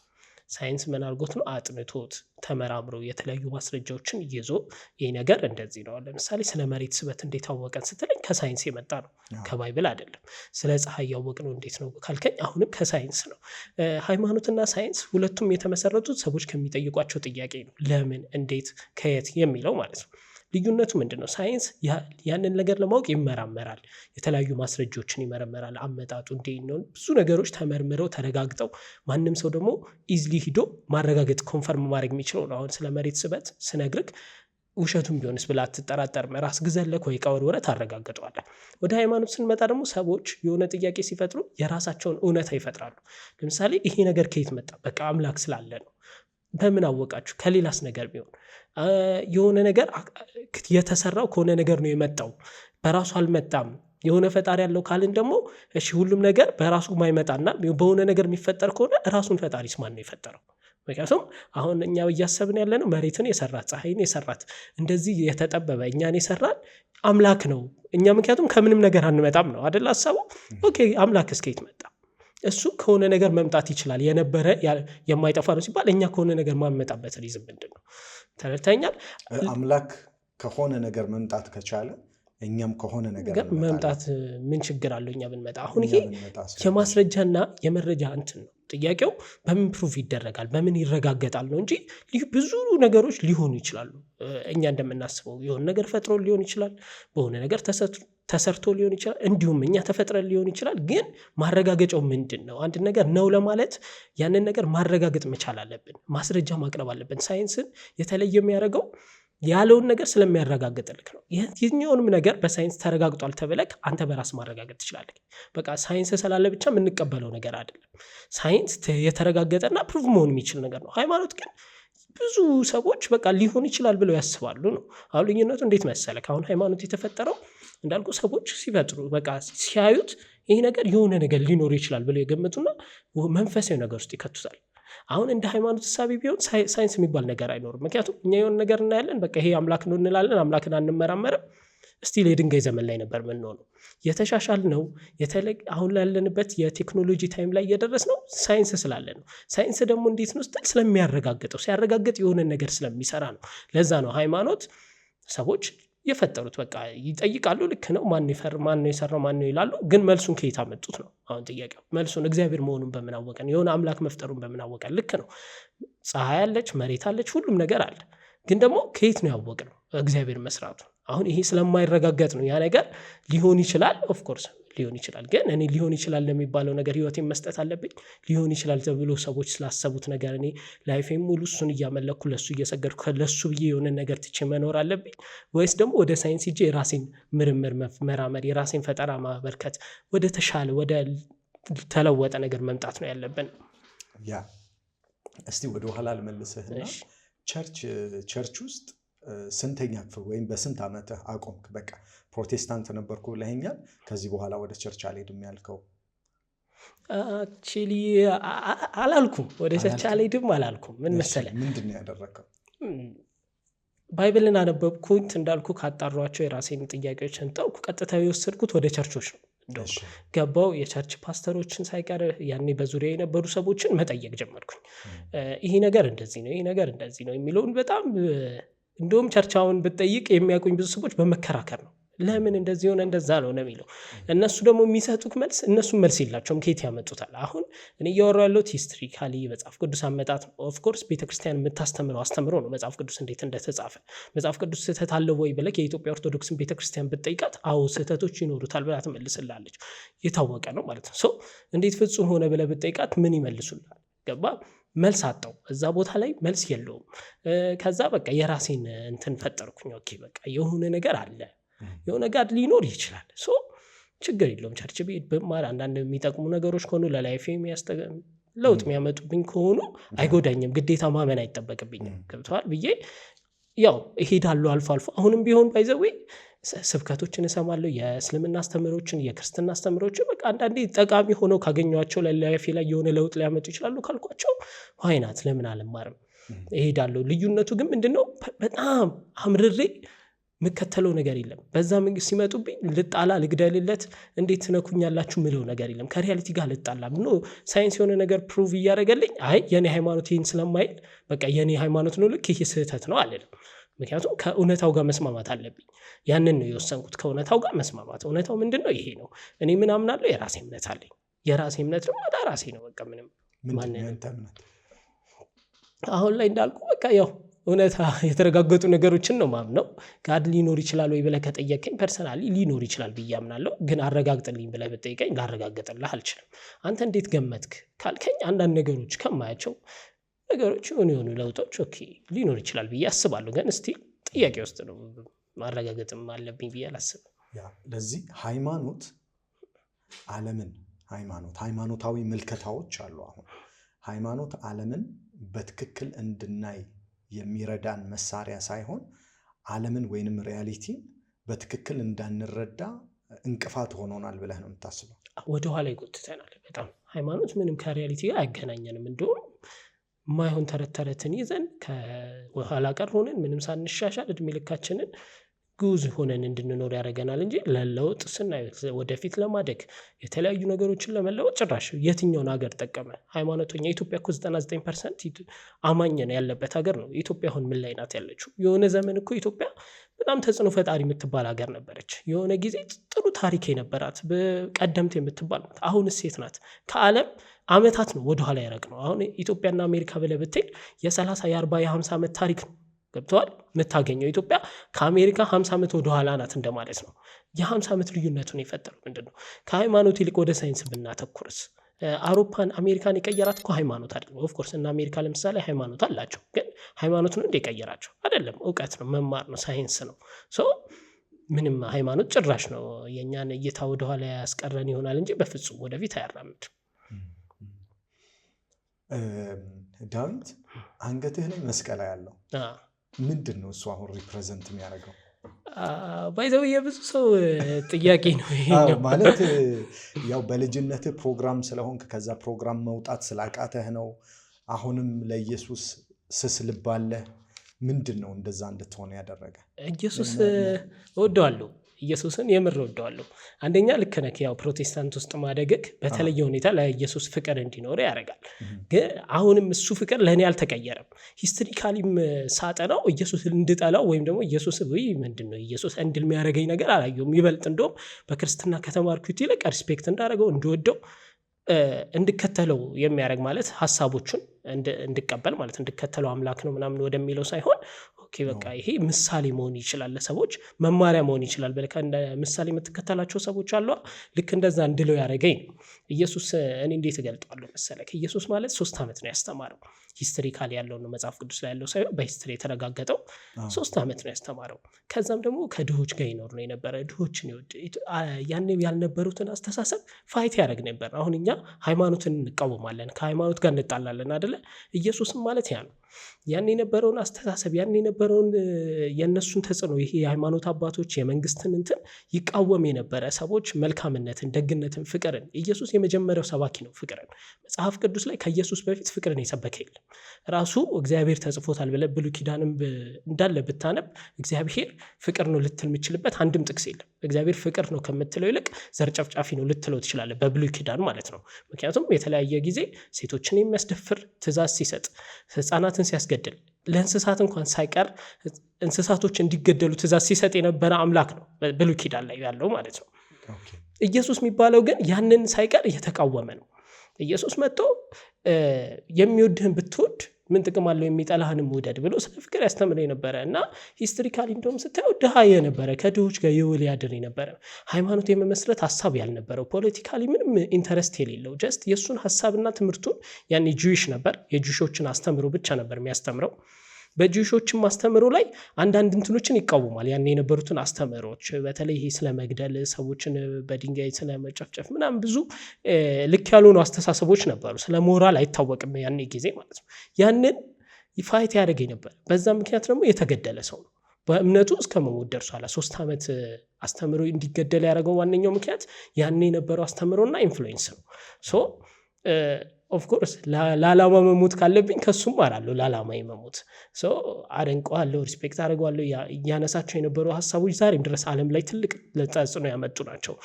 ሳይንስ ምን አድርጎት ነው አጥንቶት ተመራምሮ የተለያዩ ማስረጃዎችን ይዞ ይህ ነገር እንደዚህ ነው። ለምሳሌ ስለ መሬት ስበት እንዴት አወቀን ስትለኝ ከሳይንስ የመጣ ነው፣ ከባይብል አይደለም። ስለ ፀሐይ ያወቅነው እንዴት ነው ካልከኝ አሁንም ከሳይንስ ነው። ሃይማኖትና ሳይንስ ሁለቱም የተመሰረቱት ሰዎች ከሚጠይቋቸው ጥያቄ ነው። ለምን፣ እንዴት፣ ከየት የሚለው ማለት ነው። ልዩነቱ ምንድን ነው? ሳይንስ ያንን ነገር ለማወቅ ይመራመራል፣ የተለያዩ ማስረጃዎችን ይመረመራል። አመጣጡ እንዴት ነው? ብዙ ነገሮች ተመርምረው ተረጋግጠው ማንም ሰው ደግሞ ኢዝሊ ሂዶ ማረጋገጥ ኮንፈርም ማድረግ የሚችለው ነው። አሁን ስለ መሬት ስበት ስነግርህ ውሸቱም ቢሆንስ ብላ አትጠራጠርም። ራስ ግዘለክ ወይ ቀወር ወረት ታረጋግጠዋለህ። ወደ ሃይማኖት ስንመጣ ደግሞ ሰዎች የሆነ ጥያቄ ሲፈጥሩ የራሳቸውን እውነታ ይፈጥራሉ። ለምሳሌ ይሄ ነገር ከየት መጣ? በቃ አምላክ ስላለ ነው። በምን አወቃችሁ? ከሌላስ ነገር ቢሆን የሆነ ነገር የተሰራው ከሆነ ነገር ነው የመጣው፣ በራሱ አልመጣም። የሆነ ፈጣሪ ያለው ካልን ደግሞ እሺ ሁሉም ነገር በራሱ ማይመጣና በሆነ ነገር የሚፈጠር ከሆነ ራሱን ፈጣሪስ ማን ነው የፈጠረው? ምክንያቱም አሁን እኛ እያሰብን ያለ ነው መሬትን የሰራት ፀሐይን የሰራት እንደዚህ የተጠበበ እኛን የሰራን አምላክ ነው እኛ። ምክንያቱም ከምንም ነገር አንመጣም ነው አይደል ሀሳቡ። ኦኬ አምላክ እስከየት መጣ? እሱ ከሆነ ነገር መምጣት ይችላል። የነበረ የማይጠፋ ነው ሲባል እኛ ከሆነ ነገር ማመጣበት ሪዝም ምንድን ነው? ተረድተኛል? አምላክ ከሆነ ነገር መምጣት ከቻለ እኛም ከሆነ ነገር መምጣት ምን ችግር አለው እኛ ብንመጣ? አሁን ይሄ የማስረጃና የመረጃ እንትን ነው። ጥያቄው በምን ፕሩፍ ይደረጋል፣ በምን ይረጋገጣል ነው እንጂ ብዙ ነገሮች ሊሆኑ ይችላሉ። እኛ እንደምናስበው የሆነ ነገር ፈጥሮ ሊሆን ይችላል፣ በሆነ ነገር ተሰርቶ ሊሆን ይችላል፣ እንዲሁም እኛ ተፈጥረን ሊሆን ይችላል። ግን ማረጋገጫው ምንድን ነው? አንድ ነገር ነው ለማለት ያንን ነገር ማረጋገጥ መቻል አለብን፣ ማስረጃ ማቅረብ አለብን። ሳይንስን የተለየ የሚያደርገው ያለውን ነገር ስለሚያረጋግጥልክ ነው። የትኛውንም ነገር በሳይንስ ተረጋግጧል ተብለክ አንተ በራስ ማረጋገጥ ትችላለህ። በቃ ሳይንስ ስላለ ብቻ የምንቀበለው ነገር አይደለም። ሳይንስ የተረጋገጠና ፕሩቭ መሆን የሚችል ነገር ነው። ሃይማኖት ግን ብዙ ሰዎች በቃ ሊሆን ይችላል ብለው ያስባሉ ነው። አሁን ልዩነቱ እንዴት መሰለክ? አሁን ሃይማኖት የተፈጠረው እንዳልኩ ሰዎች ሲፈጥሩ በቃ ሲያዩት ይህ ነገር የሆነ ነገር ሊኖር ይችላል ብለው የገመቱና መንፈሳዊ ነገር ውስጥ ይከቱታል። አሁን እንደ ሃይማኖት ሳቢ ቢሆን ሳይንስ የሚባል ነገር አይኖርም። ምክንያቱም እኛ የሆነ ነገር እናያለን፣ በቃ ይሄ አምላክ ነው እንላለን፣ አምላክን አንመራመርም። ስቲል የድንጋይ ዘመን ላይ ነበር ምንሆነው። የተሻሻል ነው አሁን ላለንበት የቴክኖሎጂ ታይም ላይ እየደረስ ነው ሳይንስ ስላለ ነው። ሳይንስ ደግሞ እንዴት ነው ስትል ስለሚያረጋግጠው፣ ሲያረጋግጥ የሆነ ነገር ስለሚሰራ ነው። ለዛ ነው ሃይማኖት ሰዎች የፈጠሩት። በቃ ይጠይቃሉ፣ ልክ ነው፣ ማን ነው የሰራው ማን ነው ይላሉ። ግን መልሱን ከየት አመጡት ነው አሁን ጥያቄው። መልሱን እግዚአብሔር መሆኑን በምን አወቀን? የሆነ አምላክ መፍጠሩን በምን አወቀን? ልክ ነው፣ ፀሐይ አለች፣ መሬት አለች፣ ሁሉም ነገር አለ። ግን ደግሞ ከየት ነው ያወቅነው እግዚአብሔር መስራቱ? አሁን ይሄ ስለማይረጋገጥ ነው። ያ ነገር ሊሆን ይችላል፣ ኦፍ ኮርስ ሊሆን ይችላል። ግን እኔ ሊሆን ይችላል ለሚባለው ነገር ህይወቴን መስጠት አለብኝ? ሊሆን ይችላል ተብሎ ሰዎች ስላሰቡት ነገር እኔ ላይፌን ሙሉ እሱን እያመለኩ ለሱ እየሰገድኩ ለሱ ብዬ የሆነ ነገር ትቼ መኖር አለብኝ? ወይስ ደግሞ ወደ ሳይንስ ሂጄ የራሴን ምርምር መራመድ፣ የራሴን ፈጠራ ማበርከት፣ ወደ ተሻለ ወደ ተለወጠ ነገር መምጣት ነው ያለብን? ያ እስቲ ወደ ኋላ ልመልስህና ቸርች ውስጥ ስንተኛ ክፍል ወይም በስንት ዓመትህ አቆምክ? በቃ ፕሮቴስታንት ነበርኩ ብለኸኛል። ከዚህ በኋላ ወደ ቸርች አልሄድም ያልከው? አክቹዋሊ አላልኩም፣ ወደ ቸርች አልሄድም አላልኩም። ምን መሰለህ፣ ምንድን ነው ያደረከው? ባይብልን አነበብኩኝ እንዳልኩ፣ ካጣሯቸው የራሴን ጥያቄዎችን ጠውኩ። ቀጥታ የወሰድኩት ወደ ቸርቾች ነው። ገባው የቸርች ፓስተሮችን ሳይቀር ያኔ በዙሪያ የነበሩ ሰዎችን መጠየቅ ጀመርኩኝ። ይሄ ነገር እንደዚህ ነው፣ ይሄ ነገር እንደዚህ ነው የሚለውን በጣም እንደውም ቸርቻውን ብትጠይቅ የሚያውቁኝ ብዙ ሰዎች በመከራከር ነው። ለምን እንደዚህ ሆነ እንደዛ ነው ነው የሚለው። እነሱ ደግሞ የሚሰጡት መልስ እነሱም መልስ የላቸውም፣ ከየት ያመጡታል? አሁን እኔ እያወራሁ ያለሁት ሂስትሪካሊ መጽሐፍ ቅዱስ አመጣጥ ነው። ኦፍኮርስ ቤተክርስቲያን የምታስተምረው አስተምሮ ነው መጽሐፍ ቅዱስ እንዴት እንደተጻፈ። መጽሐፍ ቅዱስ ስህተት አለው ወይ ብለህ የኢትዮጵያ ኦርቶዶክስን ቤተክርስቲያን ብትጠይቃት አዎ ስህተቶች ይኖሩታል ብላ ትመልስላለች። የታወቀ ነው ማለት ነው። ሰው እንዴት ፍጹም ሆነ ብለህ ብትጠይቃት ምን ይመልሱላል? ገባ መልስ አጣው። እዛ ቦታ ላይ መልስ የለውም። ከዛ በቃ የራሴን እንትን ፈጠርኩኝ። ኦኬ በቃ የሆነ ነገር አለ፣ የሆነ ጋር ሊኖር ይችላል። ሶ ችግር የለውም ቸርች ቤት ብማር፣ አንዳንድ የሚጠቅሙ ነገሮች ከሆኑ ለላይፌ ለውጥ የሚያመጡብኝ ከሆኑ አይጎዳኝም፣ ግዴታ ማመን አይጠበቅብኝም። ገብተዋል ብዬ ያው እሄዳለሁ አልፎ አልፎ። አሁንም ቢሆን ባይዘዌ ስብከቶችን እሰማለሁ፣ የእስልምና አስተምሮችን፣ የክርስትና አስተምሮችን። በቃ አንዳንዴ ጠቃሚ ሆነው ካገኟቸው ለላይፌ ላይ የሆነ ለውጥ ሊያመጡ ይችላሉ ካልኳቸው ዋይናት ለምን አልማርም እሄዳለሁ። ልዩነቱ ግን ምንድነው? በጣም አምርሬ የምከተለው ነገር የለም። በዛ መንግስት ሲመጡብኝ ልጣላ፣ ልግደልለት፣ እንዴት ትነኩኛላችሁ ምለው ነገር የለም። ከሪያሊቲ ጋር ልጣላም ነው። ሳይንስ የሆነ ነገር ፕሩቭ እያደረገልኝ አይ የኔ ሃይማኖት ይህን ስለማይል በቃ የኔ ሃይማኖት ነው ልክ፣ ይህ ስህተት ነው አልልም። ምክንያቱም ከእውነታው ጋር መስማማት አለብኝ። ያንን ነው የወሰንኩት፣ ከእውነታው ጋር መስማማት። እውነታው ምንድን ነው? ይሄ ነው። እኔ ምን አምናለሁ? የራሴ እምነት አለኝ። የራሴ እምነት ነው ራሴ ነው። በቃ ምንም አሁን ላይ እንዳልኩ በቃ ያው እውነታ የተረጋገጡ ነገሮችን ነው ማምነው። ጋድ ሊኖር ይችላል ወይ ብለህ ከጠየቀኝ ፐርሰናሊ ሊኖር ይችላል ብዬ አምናለሁ። ግን አረጋግጥልኝ ብለህ ብጠይቀኝ ላረጋግጥልህ አልችልም። አንተ እንዴት ገመትክ ካልከኝ አንዳንድ ነገሮች ከማያቸው ነገሮች የሆኑ ለውጦች ኦኬ ሊኖር ይችላል ብዬ አስባለሁ። ግን እስቲ ጥያቄ ውስጥ ነው፣ ማረጋገጥም አለብኝ ብዬ አላስብም። ለዚህ ሃይማኖት ዓለምን ሃይማኖታዊ ምልከታዎች አሉ። አሁን ሃይማኖት ዓለምን በትክክል እንድናይ የሚረዳን መሳሪያ ሳይሆን ዓለምን ወይንም ሪያሊቲን በትክክል እንዳንረዳ እንቅፋት ሆኖናል ብለህ ነው የምታስበው? ወደኋላ ይጎትተናል በጣም። ሃይማኖት ምንም ከሪያሊቲ ጋር አያገናኘንም። እንደውም ማይሆን ተረተረትን ይዘን ከኋላ ቀር ሆነን ምንም ሳንሻሻል እድሜ ልካችንን ጉዝ ሆነን እንድንኖር ያደርገናል እንጂ ለለውጥ ስናየው ወደፊት ለማደግ የተለያዩ ነገሮችን ለመለወጥ ጭራሽ የትኛውን ሀገር ጠቀመ? ሃይማኖተኛ ኢትዮጵያ እኮ 99% አማኝ ነው ያለበት ሀገር ነው። ኢትዮጵያ አሁን ምን ላይ ናት ያለችው? የሆነ ዘመን እኮ ኢትዮጵያ በጣም ተጽዕኖ ፈጣሪ የምትባል ሀገር ነበረች። የሆነ ጊዜ ጥሩ ታሪክ የነበራት በቀደምት የምትባል ናት። አሁን ሴት ናት። ከዓለም አመታት ነው ወደኋላ ያረግ ነው። አሁን ኢትዮጵያና አሜሪካ ብለህ ብትሄድ የ30 የ40 የ50 ዓመት ታሪክ ነው ገብተዋል የምታገኘው። ኢትዮጵያ ከአሜሪካ 50 ዓመት ወደ ኋላ ናት እንደማለት ነው። የ50 ዓመት ልዩነቱን የፈጠረው ምንድነው? ከሃይማኖት ይልቅ ወደ ሳይንስ ብናተኩርስ? አውሮፓን አሜሪካን የቀየራት እኮ ሃይማኖት አይደለም። ኦፍኮርስ እና አሜሪካ ለምሳሌ ሃይማኖት አላቸው፣ ግን ሃይማኖት ነው እንደ የቀየራቸው አይደለም። እውቀት ነው፣ መማር ነው፣ ሳይንስ ነው። ሶ ምንም ሃይማኖት ጭራሽ ነው የእኛን እይታ ወደኋላ ያስቀረን ይሆናል እንጂ በፍጹም ወደፊት አያራምድም። ዳዊት አንገትህ ላይ መስቀል ያለው ምንድን ነው? እሱ አሁን ሪፕሬዘንት የሚያደርገው ባይዘው የብዙ ሰው ጥያቄ ነው ይሄ ማለት ያው በልጅነትህ ፕሮግራም ስለሆንክ ከዛ ፕሮግራም መውጣት ስላቃተህ ነው። አሁንም ለኢየሱስ ስስ ልብ አለህ። ምንድን ነው እንደዛ እንድትሆን ያደረገ? ኢየሱስ እወደዋለሁ፣ ኢየሱስን የምር እወደዋለሁ። አንደኛ ልክ ነህ፣ ያው ፕሮቴስታንት ውስጥ ማደግክ በተለየ ሁኔታ ለኢየሱስ ፍቅር እንዲኖር ያደርጋል። ግን አሁንም እሱ ፍቅር ለእኔ አልተቀየረም። ሂስትሪካሊም ሳጠናው ኢየሱስ እንድጠላው ወይም ደግሞ ኢየሱስ ምንድን ነው ኢየሱስ እንድል የሚያደርገኝ ነገር አላየሁም። ይበልጥ እንደውም በክርስትና ከተማርኩት ይልቅ ሪስፔክት እንዳደረገው እንድወደው እንድከተለው የሚያደርግ ማለት ሀሳቦቹን እንድቀበል ማለት እንድከተለው አምላክ ነው ምናምን ወደሚለው ሳይሆን ኦኬ በቃ ይሄ ምሳሌ መሆን ይችላል፣ ለሰዎች መማሪያ መሆን ይችላል ብለህ እንደ ምሳሌ የምትከተላቸው ሰዎች አሉ። ልክ እንደዛ እንድለው ያደረገኝ ኢየሱስ። እኔ እንዴት እገልጠዋለሁ መሰለህ? ኢየሱስ ማለት 3 ዓመት ነው ያስተማረው። ሂስትሪካል ያለው ነው መጽሐፍ ቅዱስ ላይ ያለው ሳይሆን በሂስትሪ የተረጋገጠው 3 ዓመት ነው ያስተማረው። ከዛም ደግሞ ከድሆች ጋር ይኖር ነው የነበረ። ድሆችን ይወድ ያኔ ያልነበሩትን አስተሳሰብ ፋይት ያደርግ ነበር። አሁን እኛ ሃይማኖትን እንቃወማለን፣ ከሃይማኖት ጋር እንጣላለን አይደለ? ኢየሱስም ማለት ያ ነው። ያን የነበረውን አስተሳሰብ ያን የነበረውን የነሱን ተጽዕኖ ይሄ የሃይማኖት አባቶች የመንግስትን እንትን ይቃወም የነበረ ሰዎች መልካምነትን፣ ደግነትን፣ ፍቅርን ኢየሱስ የመጀመሪያው ሰባኪ ነው። ፍቅርን መጽሐፍ ቅዱስ ላይ ከኢየሱስ በፊት ፍቅርን የሰበከ የለም። ራሱ እግዚአብሔር ተጽፎታል ብለህ ብሉይ ኪዳንም እንዳለ ብታነብ እግዚአብሔር ፍቅር ነው ልትል የምችልበት አንድም ጥቅስ የለም። እግዚአብሔር ፍቅር ነው ከምትለው ይልቅ ዘር ጨፍጫፊ ነው ልትለው ትችላለህ፣ በብሉይ ኪዳን ማለት ነው። ምክንያቱም የተለያየ ጊዜ ሴቶችን የሚያስደፍር ትእዛዝ ሲሰጥ፣ ህፃናትን ሲያስገድል፣ ለእንስሳት እንኳን ሳይቀር እንስሳቶች እንዲገደሉ ትእዛዝ ሲሰጥ የነበረ አምላክ ነው ብሉይ ኪዳን ላይ ያለው ማለት ነው። ኢየሱስ የሚባለው ግን ያንን ሳይቀር እየተቃወመ ነው። ኢየሱስ መጥቶ የሚወድህን ብትወድ ምን ጥቅም አለው የሚጠላህንም ውደድ ብሎ ስለ ፍቅር ያስተምር የነበረ እና ሂስትሪካሊ እንደውም ስታየው ድሃ የነበረ ከድሆች ጋር ይውል ያድር የነበረ ሃይማኖት የመመስረት ሀሳብ ያልነበረው ፖለቲካሊ ምንም ኢንተረስት የሌለው ጀስት የእሱን ሀሳብና ትምህርቱን ያኔ ጁዊሽ ነበር። የጁሾችን አስተምሮ ብቻ ነበር የሚያስተምረው። በጁሾችም አስተምሮ ላይ አንዳንድ እንትኖችን ይቃወማል። ያን የነበሩትን አስተምሮች በተለይ ይሄ ስለ መግደል፣ ሰዎችን በድንጋይ ስለ መጨፍጨፍ ምናምን ብዙ ልክ ያልሆኑ አስተሳሰቦች ነበሩ። ስለ ሞራል አይታወቅም ያኔ ጊዜ ማለት ነው። ያንን ፋይት ያደረገ ነበር። በዛ ምክንያት ደግሞ የተገደለ ሰው ነው። በእምነቱ እስከ መሞት ደርሷል። 3 ዓመት አስተምሮ እንዲገደል ያደረገው ዋነኛው ምክንያት ያን የነበረው አስተምሮና ኢንፍሉዌንስ ነው። ሶ ኦፍኮርስ ለዓላማ መሞት ካለብኝ ከሱም አራለሁ። ለዓላማ መሞት አደንቀዋለሁ፣ ሪስፔክት አደርገዋለሁ። እያነሳቸው የነበሩ ሀሳቦች ዛሬም ድረስ ዓለም ላይ ትልቅ ተጽዕኖ ያመጡ ናቸው።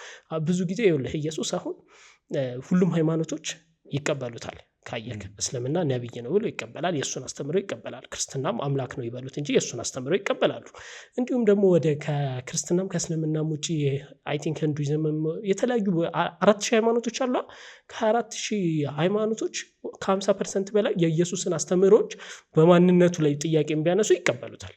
ብዙ ጊዜ ይኸውልህ ኢየሱስ አሁን ሁሉም ሃይማኖቶች ይቀበሉታል። ካየክ እስልምና ነብይ ነው ብሎ ይቀበላል፣ የእሱን አስተምሮ ይቀበላል። ክርስትናም አምላክ ነው ይበሉት እንጂ የእሱን አስተምሮ ይቀበላሉ። እንዲሁም ደግሞ ወደ ከክርስትናም ከእስልምናም ውጭ አይ ቲንክ hinduism የተለያዩ 4000 ሃይማኖቶች አሉ። ከ4000 ሃይማኖቶች ከ50% በላይ የኢየሱስን አስተምሮች በማንነቱ ላይ ጥያቄ ቢያነሱ ይቀበሉታል።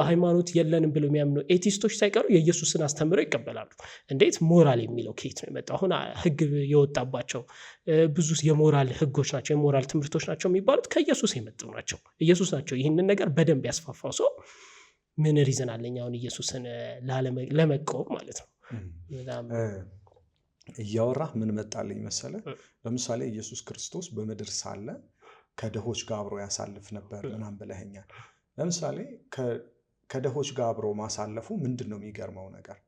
ሃይማኖት የለንም ብለው የሚያምኑ ኤቲስቶች ሳይቀሩ የኢየሱስን አስተምሮ ይቀበላሉ። እንዴት? ሞራል የሚለው ከየት ነው የመጣው? አሁን ህግ የወጣባቸው ብዙ የሞራል ህጎች ናቸው፣ የሞራል ትምህርቶች ናቸው የሚባሉት ከኢየሱስ የመጡ ናቸው። ኢየሱስ ናቸው ይህንን ነገር በደንብ ያስፋፋው። ሰው ምን ሪዝን አለኝ አሁን ኢየሱስን ለመቃወም ማለት ነው? እያወራህ ምን መጣልኝ መሰለ? ለምሳሌ ኢየሱስ ክርስቶስ በምድር ሳለ ከድሆች ጋር አብሮ ያሳልፍ ነበር ምናምን ብለኸኛል። ለምሳሌ ከድሆች ጋር አብሮ ማሳለፉ ምንድን ነው የሚገርመው ነገር?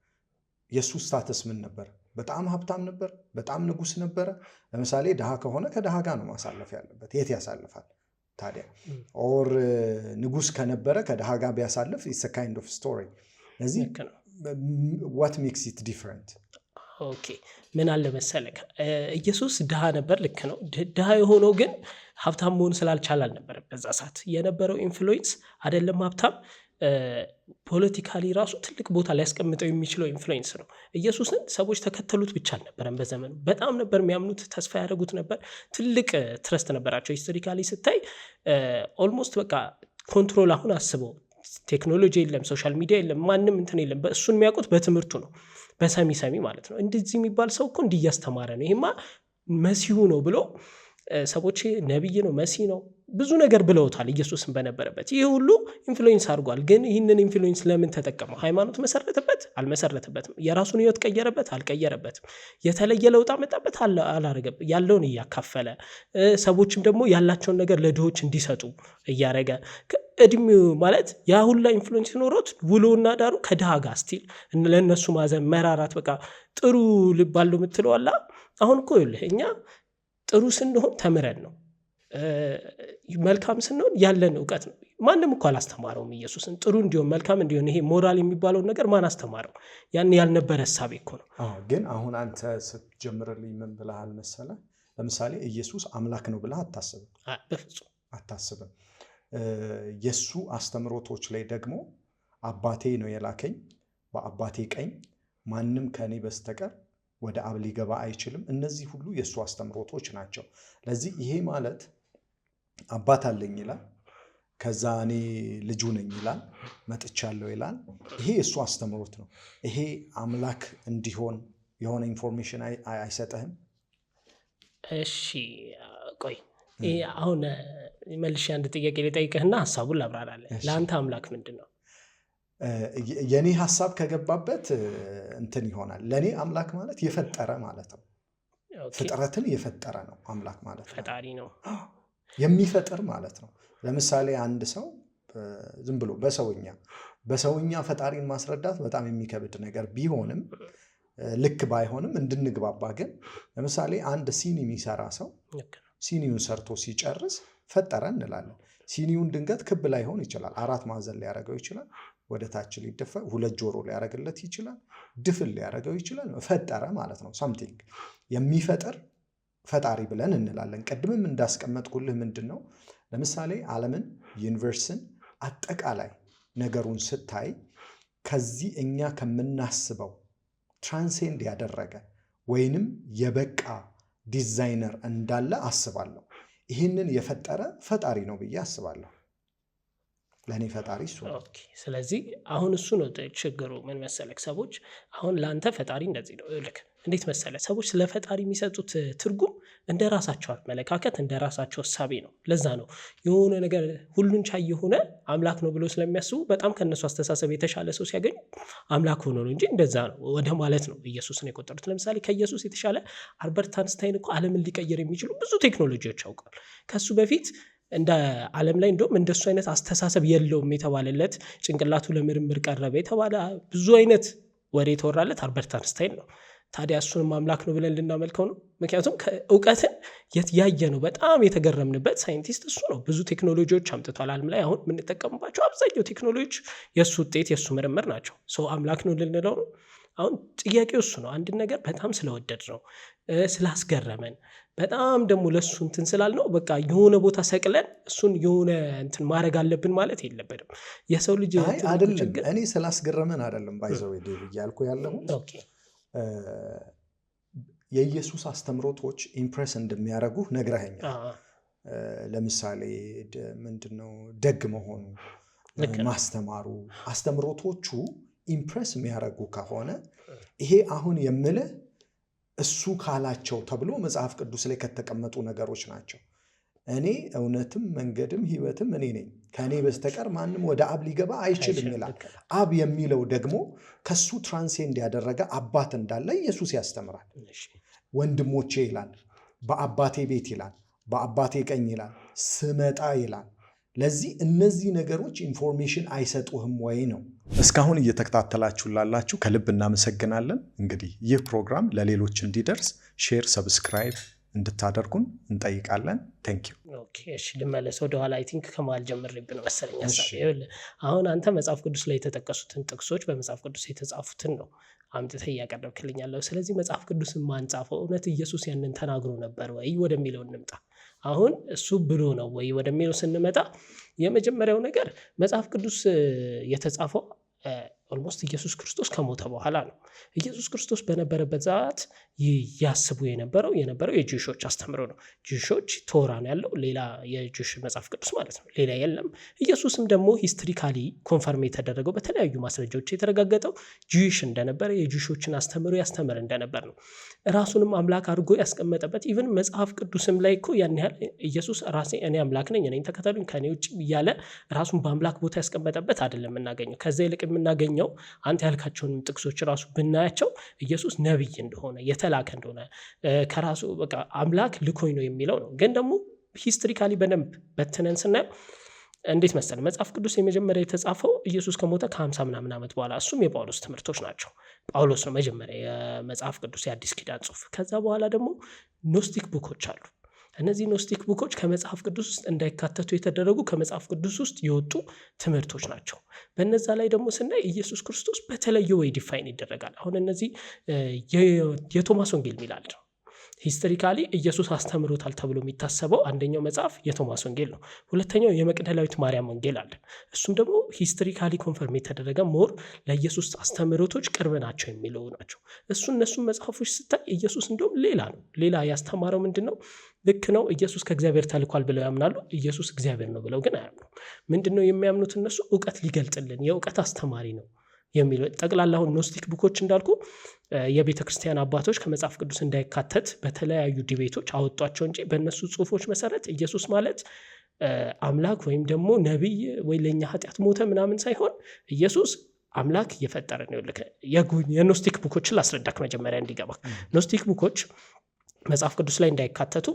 የእሱ ስታተስ ምን ነበር? በጣም ሀብታም ነበር? በጣም ንጉስ ነበረ? ለምሳሌ ድሃ ከሆነ ከድሃ ጋር ነው ማሳለፍ ያለበት። የት ያሳልፋል ታዲያ? ኦር ንጉስ ከነበረ ከድሃ ጋር ቢያሳልፍ ኢትስ አ ካይንድ ኦፍ ስቶሪ። ስለዚህ what makes it different? ኦኬ ምን አለ መሰለህ፣ ኢየሱስ ድሃ ነበር፣ ልክ ነው። ድሃ የሆነው ግን ሀብታም መሆን ስላልቻለ አልነበረም። በዛ ሰዓት የነበረው ኢንፍሉዌንስ አይደለም ሀብታም፣ ፖለቲካሊ ራሱ ትልቅ ቦታ ሊያስቀምጠው የሚችለው ኢንፍሉዌንስ ነው። ኢየሱስን ሰዎች ተከተሉት ብቻ አልነበረም፣ በዘመኑ በጣም ነበር የሚያምኑት፣ ተስፋ ያደረጉት ነበር፣ ትልቅ ትረስት ነበራቸው። ሂስቶሪካሊ ስታይ ኦልሞስት በቃ ኮንትሮል። አሁን አስበው፣ ቴክኖሎጂ የለም፣ ሶሻል ሚዲያ የለም፣ ማንም እንትን የለም። እሱን የሚያውቁት በትምህርቱ ነው፣ በሰሚ ማለት ነው። እንደዚህ የሚባል ሰው እኮ እንዲህ እያስተማረ ነው፣ ይሄማ መሲሁ ነው ብሎ ሰዎች ነቢይ ነው መሲህ ነው ብዙ ነገር ብለውታል ኢየሱስን በነበረበት። ይህ ሁሉ ኢንፍሉዌንስ አድርጓል። ግን ይህንን ኢንፍሉዌንስ ለምን ተጠቀመው? ሃይማኖት መሰረተበት? አልመሰረተበትም። የራሱን ህይወት ቀየረበት? አልቀየረበትም። የተለየ ለውጥ አመጣበት? አላረገም። ያለውን እያካፈለ ሰዎችም ደግሞ ያላቸውን ነገር ለድሆች እንዲሰጡ እያረገ እድሜው ማለት ያ ሁላ ኢንፍሉዌንስ ኖሮት ውሎና ዳሩ ከድሃ ጋር ስቲል ለእነሱ ማዘን መራራት በቃ ጥሩ ልብ አለው የምትለው አላ። አሁን እኮ ይኸውልህ እኛ ጥሩ ስንሆን ተምረን ነው፣ መልካም ስንሆን ያለን እውቀት ነው። ማንም እኮ አላስተማረውም ኢየሱስን ጥሩ እንዲሆን መልካም እንዲሆን። ይሄ ሞራል የሚባለውን ነገር ማን አስተማረው? ያን ያልነበረ ሐሳቤ እኮ ነው። ግን አሁን አንተ ስትጀምርልኝ ምን ብለሃል መሰለህ? ለምሳሌ ኢየሱስ አምላክ ነው ብለህ አታስብም። በፍጹም አታስብም። የሱ አስተምሮቶች ላይ ደግሞ አባቴ ነው የላከኝ፣ በአባቴ ቀኝ ማንም ከኔ በስተቀር ወደ አብ ሊገባ አይችልም። እነዚህ ሁሉ የእሱ አስተምሮቶች ናቸው። ለዚህ ይሄ ማለት አባት አለኝ ይላል፣ ከዛ እኔ ልጁ ነኝ ይላል፣ መጥቻለሁ ይላል። ይሄ የእሱ አስተምሮት ነው። ይሄ አምላክ እንዲሆን የሆነ ኢንፎርሜሽን አይሰጥህም? እሺ ቆይ አሁን መልሼ አንድ ጥያቄ ልጠይቅህና ሀሳቡን ላብራራለህ። ለአንተ አምላክ ምንድን ነው? የኔ ሀሳብ ከገባበት እንትን ይሆናል። ለእኔ አምላክ ማለት የፈጠረ ማለት ነው። ፍጥረትን የፈጠረ ነው አምላክ ማለት ነው። ፈጣሪ ነው፣ የሚፈጥር ማለት ነው። ለምሳሌ አንድ ሰው ዝም ብሎ በሰውኛ ፈጣሪን ማስረዳት በጣም የሚከብድ ነገር ቢሆንም ልክ ባይሆንም እንድንግባባ ግን ለምሳሌ አንድ ሲኒ የሚሰራ ሰው ሲኒውን ሰርቶ ሲጨርስ ፈጠረ እንላለን። ሲኒውን ድንገት ክብ ላይሆን ይችላል፣ 4 ማዕዘን ሊያደርገው ይችላል፣ ወደ ታች ሊደፋ 2 ጆሮ ሊያደርግለት ይችላል፣ ድፍን ሊያደርገው ይችላል። ፈጠረ ማለት ነው። ሳምቲንግ የሚፈጥር ፈጣሪ ብለን እንላለን። ቅድምም እንዳስቀመጥኩልህ ምንድን ነው ለምሳሌ ዓለምን፣ ዩኒቨርስን፣ አጠቃላይ ነገሩን ስታይ ከዚህ እኛ ከምናስበው ትራንሴንድ ያደረገ ወይንም የበቃ ዲዛይነር እንዳለ አስባለሁ። ይህንን የፈጠረ ፈጣሪ ነው ብዬ አስባለሁ። ለእኔ ፈጣሪ እሱ ነው። ስለዚህ አሁን እሱ ነው ችግሩ። ምን መሰለክ፣ ሰዎች አሁን ለአንተ ፈጣሪ እንደዚህ ነው ልክ እንዴት መሰለ፣ ሰዎች ስለ ፈጣሪ የሚሰጡት ትርጉም እንደ ራሳቸው አመለካከት እንደ ራሳቸው እሳቤ ነው። ለዛ ነው የሆነ ነገር ሁሉን ቻይ የሆነ አምላክ ነው ብሎ ስለሚያስቡ በጣም ከነሱ አስተሳሰብ የተሻለ ሰው ሲያገኙ አምላክ ሆኖ ነው እንጂ እንደዛ ነው ወደ ማለት ነው ኢየሱስን የቆጠሩት። ለምሳሌ ከኢየሱስ የተሻለ አልበርት አንስታይን እኮ ዓለምን ሊቀይር የሚችሉ ብዙ ቴክኖሎጂዎች ያውቃል። ከሱ በፊት እንደ ዓለም ላይ እንደውም እንደሱ አይነት አስተሳሰብ የለውም የተባለለት ጭንቅላቱ ለምርምር ቀረበ የተባለ ብዙ አይነት ወሬ የተወራለት አልበርት አንስታይን ነው። ታዲያ እሱንም አምላክ ነው ብለን ልናመልከው ነው? ምክንያቱም እውቀትን ያየ ነው በጣም የተገረምንበት ሳይንቲስት እሱ ነው። ብዙ ቴክኖሎጂዎች አምጥቷል ዓለም ላይ። አሁን የምንጠቀምባቸው አብዛኛው ቴክኖሎጂዎች የእሱ ውጤት የእሱ ምርምር ናቸው። ሰው አምላክ ነው ልንለው ነው? አሁን ጥያቄው እሱ ነው። አንድን ነገር በጣም ስለወደድ ነው ስላስገረመን በጣም ደግሞ ለእሱ እንትን ስላልነው በቃ የሆነ ቦታ ሰቅለን እሱን የሆነ እንትን ማድረግ አለብን ማለት የለብንም። የሰው ልጅ አይደለም እኔ ስላስገረመን አይደለም ባይዘው ዴቭ እያልኩ ያለሁት የኢየሱስ አስተምሮቶች ኢምፕሬስ እንደሚያደርጉ ነግረኸኛል። ለምሳሌ ምንድነው ደግ መሆኑ፣ ማስተማሩ፣ አስተምሮቶቹ ኢምፕሬስ የሚያደርጉ ከሆነ ይሄ አሁን የምልህ እሱ ካላቸው ተብሎ መጽሐፍ ቅዱስ ላይ ከተቀመጡ ነገሮች ናቸው። እኔ እውነትም መንገድም ሕይወትም እኔ ነኝ፣ ከእኔ በስተቀር ማንም ወደ አብ ሊገባ አይችልም ይላል። አብ የሚለው ደግሞ ከሱ ትራንሴንድ ያደረገ አባት እንዳለ ኢየሱስ ያስተምራል። ወንድሞቼ ይላል፣ በአባቴ ቤት ይላል፣ በአባቴ ቀኝ ይላል፣ ስመጣ ይላል። ለዚህ እነዚህ ነገሮች ኢንፎርሜሽን አይሰጡህም ወይ ነው። እስካሁን እየተከታተላችሁ ላላችሁ ከልብ እናመሰግናለን። እንግዲህ ይህ ፕሮግራም ለሌሎች እንዲደርስ ሼር፣ ሰብስክራይብ እንድታደርጉን እንጠይቃለን። ቴንክ ዩ። ኦኬ እሺ፣ ልመለስ ወደኋላ። አይ ቲንክ ከመሀል ጀምሬብን መሰለኝ ሀሳብ። አሁን አንተ መጽሐፍ ቅዱስ ላይ የተጠቀሱትን ጥቅሶች በመጽሐፍ ቅዱስ የተጻፉትን ነው አምጥተህ እያቀረብክልኛለሁ። ስለዚህ መጽሐፍ ቅዱስን ማን ጻፈው? እውነት ኢየሱስ ያንን ተናግሮ ነበር ወይ ወደሚለው እንምጣ። አሁን እሱ ብሎ ነው ወይ ወደሚለው ስንመጣ የመጀመሪያው ነገር መጽሐፍ ቅዱስ የተጻፈው ኦልሞስት ኢየሱስ ክርስቶስ ከሞተ በኋላ ነው። ኢየሱስ ክርስቶስ በነበረበት ሰዓት ያስቡ የነበረው የጂውሾች አስተምሮ ነው። ጂውሾች ቶራ ነው ያለው፣ ሌላ የጂውሽ መጽሐፍ ቅዱስ ማለት ነው፣ ሌላ የለም። ኢየሱስም ደግሞ ሂስትሪካሊ ኮንፈርም የተደረገው በተለያዩ ማስረጃዎች የተረጋገጠው ጂውሽ እንደነበረ፣ የጂውሾችን አስተምሮ ያስተምር እንደነበር ነው። ራሱንም አምላክ አድርጎ ያስቀመጠበት ኢቭን መጽሐፍ ቅዱስም ላይ እኮ ያን ያህል ኢየሱስ ራሴ እኔ አምላክ ነኝ እኔን ተከተሉኝ ከኔ ውጭ እያለ ራሱን በአምላክ ቦታ ያስቀመጠበት አይደለም የምናገኘው። ከዛ ይልቅ የምናገኘው አንተ ያልካቸውንም ጥቅሶች ራሱ ብናያቸው ኢየሱስ ነብይ እንደሆነ የተላከ እንደሆነ ከራሱ በቃ አምላክ ልኮኝ ነው የሚለው ነው። ግን ደግሞ ሂስትሪካሊ በደንብ በትነን ስናየው እንዴት መሰለ መጽሐፍ ቅዱስ የመጀመሪያ የተጻፈው ኢየሱስ ከሞተ ከ50 ምናምን ዓመት በኋላ፣ እሱም የጳውሎስ ትምህርቶች ናቸው። ጳውሎስ ነው መጀመሪያ የመጽሐፍ ቅዱስ የአዲስ ኪዳን ጽሑፍ። ከዛ በኋላ ደግሞ ኖስቲክ ቡኮች አሉ። እነዚህ ኖስቲክ ቡኮች ከመጽሐፍ ቅዱስ ውስጥ እንዳይካተቱ የተደረጉ ከመጽሐፍ ቅዱስ ውስጥ የወጡ ትምህርቶች ናቸው። በነዛ ላይ ደግሞ ስናይ ኢየሱስ ክርስቶስ በተለየ ወይ ዲፋይን ይደረጋል። አሁን እነዚህ የቶማስ ወንጌል ሚላል ነው። ሂስቶሪካሊ ኢየሱስ አስተምሮታል ተብሎ የሚታሰበው አንደኛው መጽሐፍ የቶማስ ወንጌል ነው። ሁለተኛው የመቅደላዊት ማርያም ወንጌል አለ። እሱም ደግሞ ሂስቶሪካሊ ኮንፈርም የተደረገ ሞር ለኢየሱስ አስተምሮቶች ቅርብ ናቸው የሚለው ናቸው። እነሱም መጽሐፎች ስታይ ኢየሱስ እንደውም ሌላ ነው። ሌላ ያስተማረው ምንድን ነው? ልክ ነው ኢየሱስ ከእግዚአብሔር ተልኳል ብለው ያምናሉ። ኢየሱስ እግዚአብሔር ነው ብለው ግን አያምኑ። ምንድን ነው የሚያምኑት እነሱ? እውቀት ሊገልጥልን የእውቀት አስተማሪ ነው የሚለው ጠቅላላውን ኖስቲክ ቡኮች እንዳልኩ የቤተ ክርስቲያን አባቶች ከመጽሐፍ ቅዱስ እንዳይካተት በተለያዩ ዲቤቶች አወጧቸው እንጂ በእነሱ ጽሁፎች መሰረት ኢየሱስ ማለት አምላክ ወይም ደግሞ ነቢይ ወይ ለእኛ ኃጢአት ሞተ ምናምን ሳይሆን ኢየሱስ አምላክ እየፈጠረ ነው። የኖስቲክ ቡኮችን ላስረዳክ መጀመሪያ እንዲገባ። ኖስቲክ ቡኮች መጽሐፍ ቅዱስ ላይ እንዳይካተቱ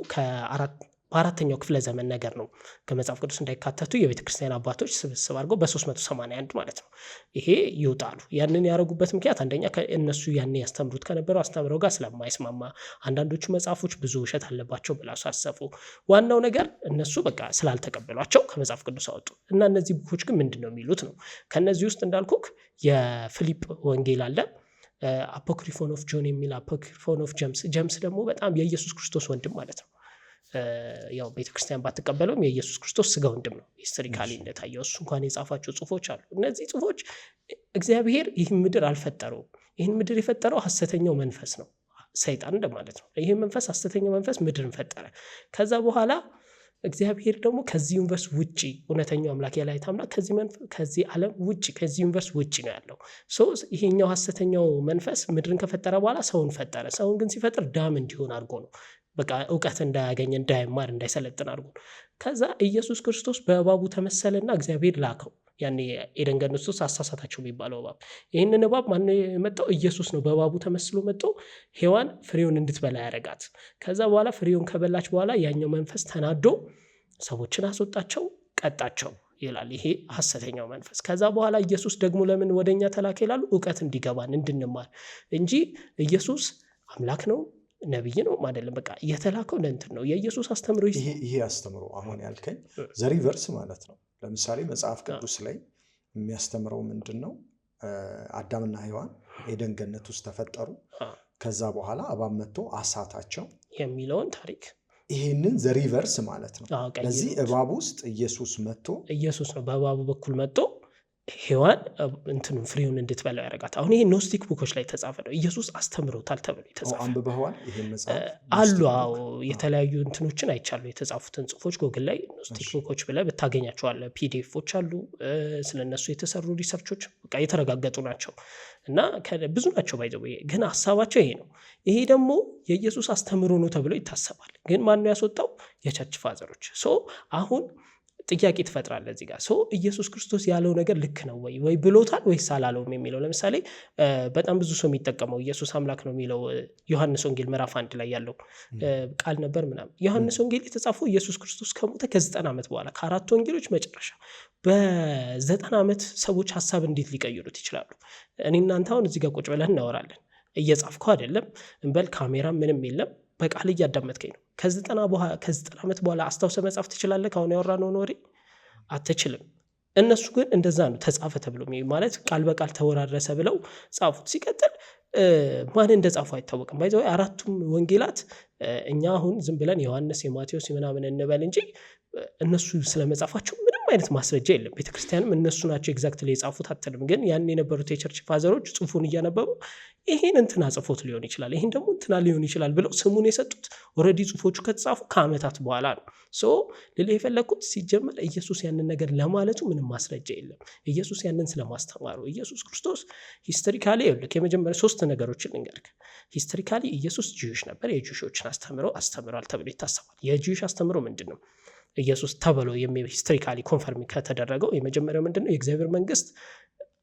በአራተኛው ክፍለ ዘመን ነገር ነው ከመጽሐፍ ቅዱስ እንዳይካተቱ የቤተ ክርስቲያን አባቶች ስብስብ አድርገው በ381 ማለት ነው ይሄ ይውጣሉ። ያንን ያደረጉበት ምክንያት አንደኛ እነሱ ያን ያስተምሩት ከነበረው አስተምረው ጋር ስለማይስማማ፣ አንዳንዶቹ መጽሐፎች ብዙ ውሸት አለባቸው ብላ ሳሰፉ፣ ዋናው ነገር እነሱ በቃ ስላልተቀበሏቸው ከመጽሐፍ ቅዱስ አወጡ እና እነዚህ ቡኮች ግን ምንድን ነው የሚሉት ነው። ከነዚህ ውስጥ እንዳልኩክ የፊሊፕ ወንጌል አለ፣ አፖክሪፎን ኦፍ ጆን የሚል፣ አፖክሪፎን ኦፍ ጀምስ ደግሞ በጣም የኢየሱስ ክርስቶስ ወንድም ማለት ነው። ያው ቤተክርስቲያን ባትቀበለውም የኢየሱስ ክርስቶስ ስጋ ወንድም ነው ሂስቶሪካሊ እንደታየው። እሱ እንኳን የጻፋቸው ጽሁፎች አሉ። እነዚህ ጽሁፎች እግዚአብሔር ይህን ምድር አልፈጠረውም። ይህን ምድር የፈጠረው ሐሰተኛው መንፈስ ነው፣ ሰይጣን እንደማለት ነው። ይህ መንፈስ ሐሰተኛው መንፈስ ምድርን ፈጠረ። ከዛ በኋላ እግዚአብሔር ደግሞ ከዚህ ዩኒቨርስ ውጪ እውነተኛው አምላክ የላይት አምላክ ከዚህ ዓለም ውጪ ከዚህ ዩኒቨርስ ውጪ ነው ያለው። ይሄኛው ሐሰተኛው መንፈስ ምድርን ከፈጠረ በኋላ ሰውን ፈጠረ። ሰውን ግን ሲፈጥር ዳም እንዲሆን አድርጎ ነው። በቃ እውቀት እንዳያገኝ እንዳይማር እንዳይሰለጥን አድርጎ። ከዛ ኢየሱስ ክርስቶስ በእባቡ ተመሰለና እግዚአብሔር ላከው። ያኔ ኤደን ገነት ውስጥ አሳሳታቸው የሚባለው እባብ። ይህንን እባብ ማነው የመጣው? ኢየሱስ ነው። በእባቡ ተመስሎ መጥቶ ሔዋን ፍሬውን እንድትበላ ያደረጋት። ከዛ በኋላ ፍሬውን ከበላች በኋላ ያኛው መንፈስ ተናዶ ሰዎችን አስወጣቸው፣ ቀጣቸው ይላል። ይሄ ሐሰተኛው መንፈስ። ከዛ በኋላ ኢየሱስ ደግሞ ለምን ወደኛ ተላከ ይላሉ? እውቀት እንዲገባን እንድንማር እንጂ ኢየሱስ አምላክ ነው ነብይ ነው አይደለም። በቃ የተላከው ለእንትን ነው። የኢየሱስ አስተምሮ ይሄ አስተምሮ አሁን ያልከኝ ዘሪቨርስ ማለት ነው። ለምሳሌ መጽሐፍ ቅዱስ ላይ የሚያስተምረው ምንድን ነው? አዳምና ሔዋን ኤደን ገነት ውስጥ ተፈጠሩ። ከዛ በኋላ እባብ መጥቶ አሳታቸው የሚለውን ታሪክ ይሄንን ዘሪቨርስ ማለት ነው። ለዚህ እባብ ውስጥ ኢየሱስ ነው በእባቡ በኩል መጥቶ ሔዋን እንትኑን ፍሬውን እንድትበላው ያደረጋት። አሁን ይሄ ኖስቲክ ቡኮች ላይ የተጻፈ ነው። ኢየሱስ አስተምሮታል ተብሎ የተጻፈ አንብበዋል። ይሄን መጽሐፍ አሉ። አዎ የተለያዩ እንትኖችን አይቻሉ። የተጻፉትን ጽሁፎች ጎግል ላይ ኖስቲክ ቡኮች ብለህ ብታገኛቸዋለህ። ፒዲኤፎች አሉ ስለነሱ የተሰሩ ሪሰርቾች በቃ የተረጋገጡ ናቸው እና ብዙ ናቸው። ባይዘው ግን ሐሳባቸው ይሄ ነው። ይሄ ደግሞ የኢየሱስ አስተምሮ ነው ተብሎ ይታሰባል። ግን ማን ነው ያስወጣው? የቸርች ፋዘሮች። አሁን ጥያቄ ትፈጥራለህ እዚህ ጋር። ኢየሱስ ክርስቶስ ያለው ነገር ልክ ነው ወይ ብሎታል ወይስ አላለውም የሚለው ለምሳሌ በጣም ብዙ ሰው የሚጠቀመው ኢየሱስ አምላክ ነው የሚለው ዮሐንስ ወንጌል ምዕራፍ 1 ላይ ያለው ቃል ነበር ምናምን። ዮሐንስ ወንጌል የተጻፈው ኢየሱስ ክርስቶስ ከሞተ ከ90 ዓመት በኋላ ከአራቱ ወንጌሎች መጨረሻ በ90 ዓመት ሰዎች ሀሳብ እንዴት ሊቀይሩት ይችላሉ? እኔ እናንተ አሁን እዚህ ጋር ቁጭ ብለን እናወራለን። እየጻፍከው አይደለም እንበል፣ ካሜራ ምንም የለም፣ በቃል እያዳመጥከኝ ነው። ከ90 ዓመት በኋላ አስታውሰ መጻፍ ትችላለህ? ካሁን ያወራነውን ወሬ አትችልም። እነሱ ግን እንደዛ ነው ተጻፈ ተብሎ ማለት ቃል በቃል ተወራረሰ ብለው ጻፉት። ሲቀጥል ማን እንደጻፉ አይታወቅም። ባይዘው አራቱም ወንጌላት እኛ አሁን ዝም ብለን ዮሐንስ የማቴዎስ ምናምን እንበል እንጂ እነሱ ስለመጻፋቸው ምንም አይነት ማስረጃ የለም። ቤተክርስቲያንም እነሱ ናቸው ኤግዛክትሊ የጻፉት አትልም። ግን ያን የነበሩት የቸርች ፋዘሮች ጽሁፉን እያነበቡ ይሄን እንትና ጽፎት ሊሆን ይችላል፣ ይሄን ደግሞ እንትና ሊሆን ይችላል ብለው ስሙን የሰጡት ኦልሬዲ ጽሁፎቹ ከተጻፉ ከዓመታት በኋላ ነው። ልል የፈለኩት ሲጀመር ኢየሱስ ያንን ነገር ለማለቱ ምንም ማስረጃ የለም። ኢየሱስ ያንን ስለማስተማሩ ኢየሱስ ክርስቶስ ሂስቶሪካሊ ይልክ የመጀመሪያ 3 ነገሮችን ልንገርክ። ሂስቶሪካሊ ኢየሱስ ጂውሽ ነበር። የጂውሾችን አስተምሯል ተብሎ ይታሰባል። የጂውሽ አስተምሮ ምንድነው? ኢየሱስ ተብሎ ሂስቶሪካሊ ኮንፈርም ከተደረገው የመጀመሪያው ምንድነው? የእግዚአብሔር መንግስት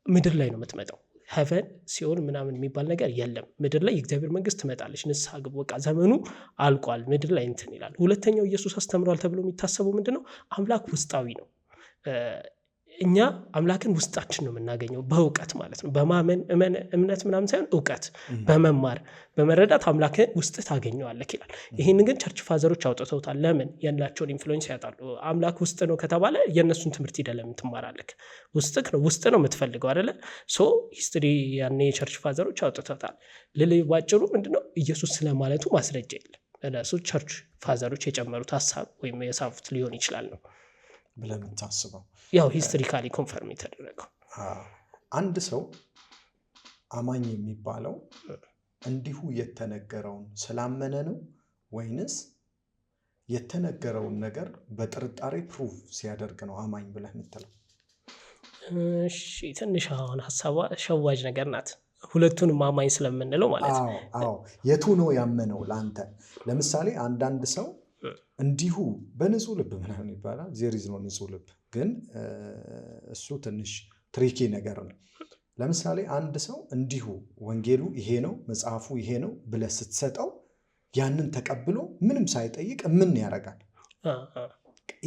ምድር ላይ ነው የምትመጣው። ሄቨን ሲኦል ምናምን የሚባል ነገር የለም። ምድር ላይ የእግዚአብሔር መንግስት ትመጣለች። ንስሐ ግቡ፣ በቃ ዘመኑ አልቋል፣ ምድር ላይ እንትን ይላል። ሁለተኛው ኢየሱስ አስተምሯል ተብሎ የሚታሰበው ምንድነው? አምላክ ውስጣዊ ነው። እኛ አምላክን ውስጣችን ነው የምናገኘው በእውቀት ማለት ነው። በማመን እምነት ምናምን ሳይሆን እውቀት በመማር በመረዳት አምላክን ውስጥ ታገኘዋለህ ይላል። ይህን ግን ቸርች ፋዘሮች አውጥተውታል። ለምን? ያላቸውን ኢንፍሉዌንስ ያጣሉ። አምላክ ውስጥ ነው ከተባለ የእነሱን ትምህርት ሂደህ ለምን ትማራለህ? ውስጥ ነው የምትፈልገው አይደለ? ሂስትሪ ያኔ የቸርች ፋዘሮች አውጥተውታል። ባጭሩ ምንድነው? ኢየሱስ ስለማለቱ ማስረጃ የለም። እነሱ ቸርች ፋዘሮች የጨመሩት ሀሳብ ወይም የሳፉት ሊሆን ይችላል ነው ብለን ታስበው ያው ሂስቶሪካሊ ኮንፈርም የተደረገው። አንድ ሰው አማኝ የሚባለው እንዲሁ የተነገረውን ስላመነ ነው ወይንስ የተነገረውን ነገር በጥርጣሬ ፕሩቭ ሲያደርግ ነው አማኝ ብለህ የምትለው? እሺ ትንሽ አሁን ሀሳቧ ሸዋጅ ነገር ናት። ሁለቱንም አማኝ ስለምንለው ማለት ነው። አዎ የቱ ነው ያመነው ለአንተ? ለምሳሌ አንዳንድ ሰው እንዲሁ በንጹህ ልብ ምናምን ይባላል። ዜሪዝ ነው ንጹህ ልብ ግን እሱ ትንሽ ትሪኪ ነገር ነው። ለምሳሌ አንድ ሰው እንዲሁ ወንጌሉ ይሄ ነው መጽሐፉ ይሄ ነው ብለህ ስትሰጠው ያንን ተቀብሎ ምንም ሳይጠይቅ ምን ያደርጋል?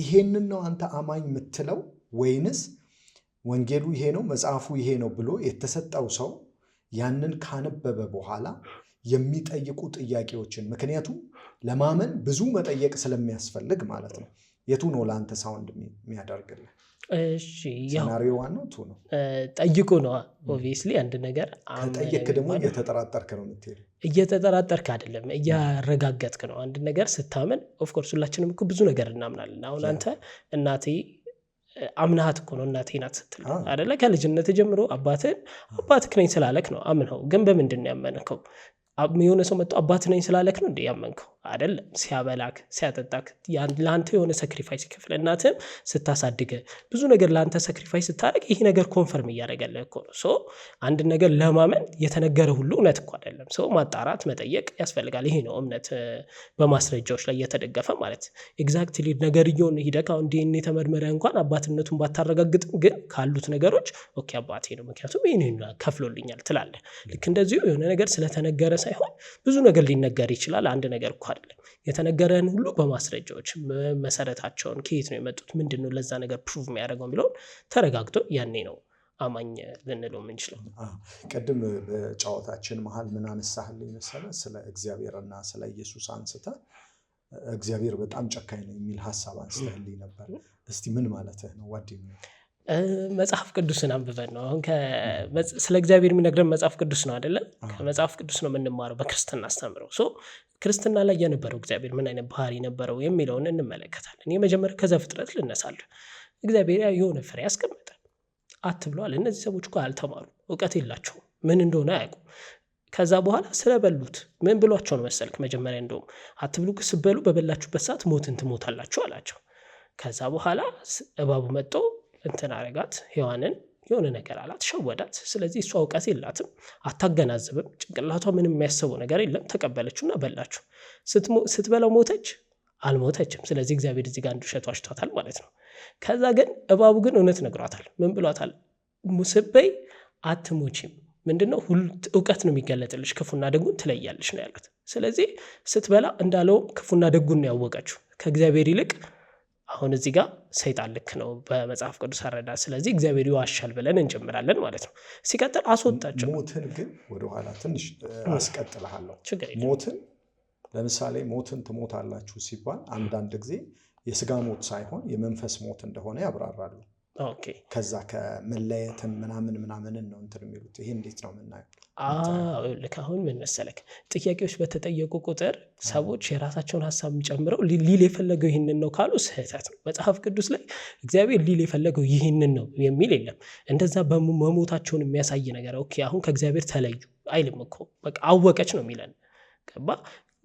ይሄንን ነው አንተ አማኝ የምትለው ወይንስ ወንጌሉ ይሄ ነው መጽሐፉ ይሄ ነው ብሎ የተሰጠው ሰው ያንን ካነበበ በኋላ የሚጠይቁ ጥያቄዎችን፣ ምክንያቱም ለማመን ብዙ መጠየቅ ስለሚያስፈልግ ማለት ነው። የቱ ነው ለአንተ ሳውንድ የሚያደርግልህ? ሴናሪዮ ዋናው ቱ ነው ጠይቁ ነው። ኦብቪየስሊ አንድ ነገር ከጠየቅ ደግሞ እየተጠራጠርክ ነው የምትሄደው። እየተጠራጠርክ አይደለም እያረጋገጥክ ነው። አንድ ነገር ስታምን ኦፍኮርስ ሁላችንም እኮ ብዙ ነገር እናምናለን። አሁን አንተ እናቴ አምናሃት እኮ ነው እናቴ ናት ስትል አይደለ? ከልጅነት ጀምሮ አባትህ ነኝ ስላለክ ነው አምነው። ግን በምንድን ነው ያመንከው? የሆነ ሰው መጥቶ አባት ነኝ ስላለክ ነው እንዴ ያመንከው? አይደለም። ሲያበላክ ሲያጠጣክ ለአንተ የሆነ ሰክሪፋይስ ይከፍል። እናትም ስታሳድገ ብዙ ነገር ለአንተ ሰክሪፋይስ ስታደርግ ይህ ነገር ኮንፈርም እያደረገልህ እኮ ነው። አንድ ነገር ለማመን የተነገረ ሁሉ እውነት እኮ አይደለም። ማጣራት መጠየቅ ያስፈልጋል። ይሄ ነው እምነት በማስረጃዎች ላይ እየተደገፈ ማለት። ኤግዛክትሊ ነገርየውን ሂደህ አሁን ዲኤንኤ ተመርመረ እንኳን አባትነቱን ባታረጋግጥም ግን ካሉት ነገሮች ኦኬ አባቴ ነው ምክንያቱም ይሄን ከፍሎልኛል ትላለህ። ልክ እንደዚሁ የሆነ ነገር ስለተነገረ ሳይሆን ብዙ ነገር ሊነገር ይችላል። አንድ ነገር እኮ አይደለም የተነገረን ሁሉ በማስረጃዎች መሰረታቸውን ከየት ነው የመጡት ምንድነው ለዛ ነገር ፕሩቭ የሚያደርገው የሚለውን ተረጋግጦ ያኔ ነው አማኝ ልንለው የምንችለው። ቅድም በጨዋታችን መሀል ምን አነሳህልኝ መሰለህ? ስለ እግዚአብሔርና ስለ ኢየሱስ አንስተህ እግዚአብሔር በጣም ጨካኝ ነው የሚል ሀሳብ አንስተህልኝ ነበር። እስቲ ምን ማለትህ ነው? ዋዴም መጽሐፍ ቅዱስን አንብበን ነው አሁን ስለ እግዚአብሔር የሚነግረን መጽሐፍ ቅዱስ ነው አይደለም? ከመጽሐፍ ቅዱስ ነው የምንማረው በክርስትና አስተምረው። ክርስትና ላይ የነበረው እግዚአብሔር ምን አይነት ባህሪ ነበረው የሚለውን እንመለከታለን። የመጀመሪያ ከዘፍጥረት ልነሳለሁ። እግዚአብሔር የሆነ ፍሬ ያስቀመጠ አትብለዋል። እነዚህ ሰዎች እኮ አልተማሩ፣ እውቀት የላቸውም፣ ምን እንደሆነ አያውቁም። ከዛ በኋላ ስለበሉት ምን ብሏቸው ነው መሰልክ? መጀመሪያ እንደውም አትብሉ፣ ስበሉ በበላችሁበት ሰዓት ሞትን ትሞታላችሁ አላቸው። ከዛ በኋላ እባቡ መጥቶ እንትን አረጋት፣ ሔዋንን የሆነ ነገር አላት፣ ሸወዳት። ስለዚህ እሷ እውቀት የላትም፣ አታገናዝብም፣ ጭንቅላቷ ምንም የሚያስበው ነገር የለም። ተቀበለችውና በላችሁ። ስትበላው ሞተች? አልሞተችም። ስለዚህ እግዚአብሔር እዚህ ጋር አንድ ውሸት ዋሽቷታል ማለት ነው። ከዛ ግን እባቡ ግን እውነት ነግሯታል። ምን ብሏታል? ስበይ አትሞቺም፣ ምንድነው እውቀት ነው የሚገለጥልሽ፣ ክፉና ደጉን ትለያለሽ ነው ያሉት። ስለዚህ ስትበላ እንዳለው ክፉና ደጉን ነው ያወቀችው ከእግዚአብሔር ይልቅ። አሁን እዚህ ጋር ሰይጣን ልክ ነው በመጽሐፍ ቅዱስ አረዳ። ስለዚህ እግዚአብሔር ይዋሻል ብለን እንጀምራለን ማለት ነው። ሲቀጥል አስወጣቸው። ሞትን ግን ወደኋላ ትንሽ አስቀጥልሃለሁ። ሞትን ለምሳሌ ሞትን ትሞታላችሁ ሲባል አንዳንድ ጊዜ የስጋ ሞት ሳይሆን የመንፈስ ሞት እንደሆነ ያብራራሉ። ኦኬ ከዛ ከመለየትም ምናምንን ነው እንትን የሚሉት። ይሄ እንዴት ነው የምናየው? ልክ አሁን ምን መሰለክ ጥያቄዎች በተጠየቁ ቁጥር ሰዎች የራሳቸውን ሀሳብ ጨምረው ሊል የፈለገው ይህንን ነው ካሉ ስህተት ነው። መጽሐፍ ቅዱስ ላይ እግዚአብሔር ሊል የፈለገው ይህንን ነው የሚል የለም። እንደዛ በመሞታቸውን የሚያሳይ ነገር ኦኬ አሁን ከእግዚአብሔር ተለዩ አይልም እኮ በቃ አወቀች ነው የሚለን። ገባ?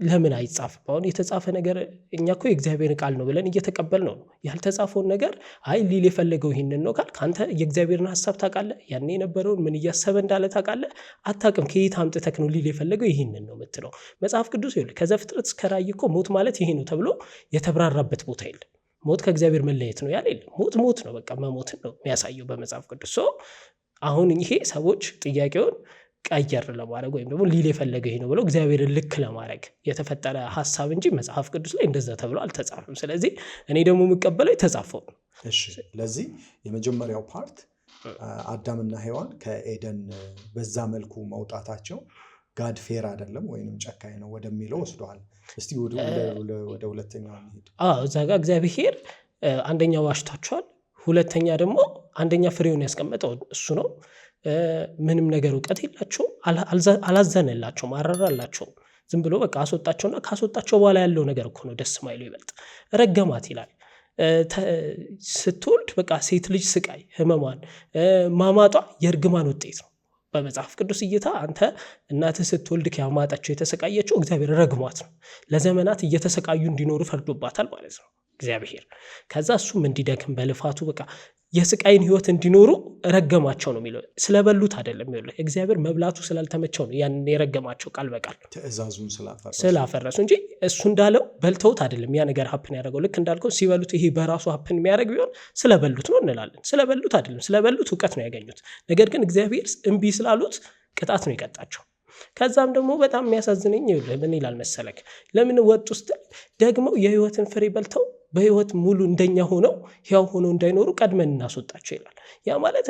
ለምን አይጻፍም? አሁን የተጻፈ ነገር እኛ እኮ የእግዚአብሔር ቃል ነው ብለን እየተቀበል ነው። ያልተጻፈውን ነገር አይ ሊል የፈለገው ይህንን ነው ካል ከአንተ የእግዚአብሔርን ሀሳብ ታውቃለህ? ያኔ የነበረውን ምን እያሰበ እንዳለ ታውቃለህ? አታውቅም። ከየት አምጥተህ ነው ሊል የፈለገው ይህንን ነው የምትለው? መጽሐፍ ቅዱስ ይኸውልህ ከዘፍጥረት እስከ ራእይ እኮ ሞት ማለት ይሄ ነው ተብሎ የተብራራበት ቦታ የለም። ሞት ከእግዚአብሔር መለየት ነው ያለ የለም። ሞት ነው በቃ መሞትን ነው የሚያሳየው በመጽሐፍ ቅዱስ። አሁን ይሄ ሰዎች ጥያቄውን ቀየር ለማድረግ ወይም ደግሞ ሊል የፈለገው ይሄ ነው ብለው እግዚአብሔርን ልክ ለማድረግ የተፈጠረ ሀሳብ እንጂ መጽሐፍ ቅዱስ ላይ እንደዛ ተብሎ አልተጻፈም። ስለዚህ እኔ ደግሞ የምቀበለው የተጻፈው ነው። እሺ ለዚህ የመጀመሪያው ፓርት አዳምና ሔዋን ከኤደን በዛ መልኩ መውጣታቸው ጋድ ፌር አይደለም ወይንም ጨካኝ ነው ወደሚለው ወስደዋል። እስቲ ወደ ሁለተኛው እንሂድ። እዛ ጋር እግዚአብሔር አንደኛ ዋሽቷቸዋል፣ ሁለተኛ ደግሞ አንደኛ ፍሬውን ያስቀመጠው እሱ ነው። ምንም ነገር እውቀት የላቸውም፣ አላዘነላቸውም፣ አራራላቸውም። ዝም ብሎ በቃ አስወጣቸውና ካስወጣቸው በኋላ ያለው ነገር እኮ ነው ደስ ማይሉ ይበልጥ ረገማት ይላል። ስትወልድ በቃ ሴት ልጅ ስቃይ ህመሟን ማማጧ የእርግማን ውጤት ነው። በመጽሐፍ ቅዱስ እይታ አንተ እናትህ ስትወልድ ያማጣቸው የተሰቃየችው እግዚአብሔር ረግሟት ነው። ለዘመናት እየተሰቃዩ እንዲኖሩ ፈርዶባታል ማለት ነው እግዚአብሔር። ከዛ እሱም እንዲደክም በልፋቱ በቃ የስቃይን ህይወት እንዲኖሩ ረገማቸው ነው የሚለው። ስለበሉት አይደለም ይኸውልህ እግዚአብሔር መብላቱ ስላልተመቸው ነው ያን የረገማቸው ቃል በቃል ትእዛዙን ስላፈረሱ እንጂ እሱ እንዳለው በልተውት አይደለም ያ ነገር ሀፕን ያደረገው። ልክ እንዳልከው ሲበሉት ይሄ በራሱ ሀፕን የሚያደርግ ቢሆን ስለበሉት ነው እንላለን። ስለበሉት አይደለም፣ ስለበሉት እውቀት ነው ያገኙት። ነገር ግን እግዚአብሔር እምቢ ስላሉት ቅጣት ነው ይቀጣቸው። ከዛም ደግሞ በጣም የሚያሳዝነኝ ምን ይላል መሰለክ ለምን ወጥ ውስጥ ደግሞ የህይወትን ፍሬ በልተው በህይወት ሙሉ እንደኛ ሆነው ያው ሆነው እንዳይኖሩ ቀድመን እናስወጣቸው ይላል። ያ ማለት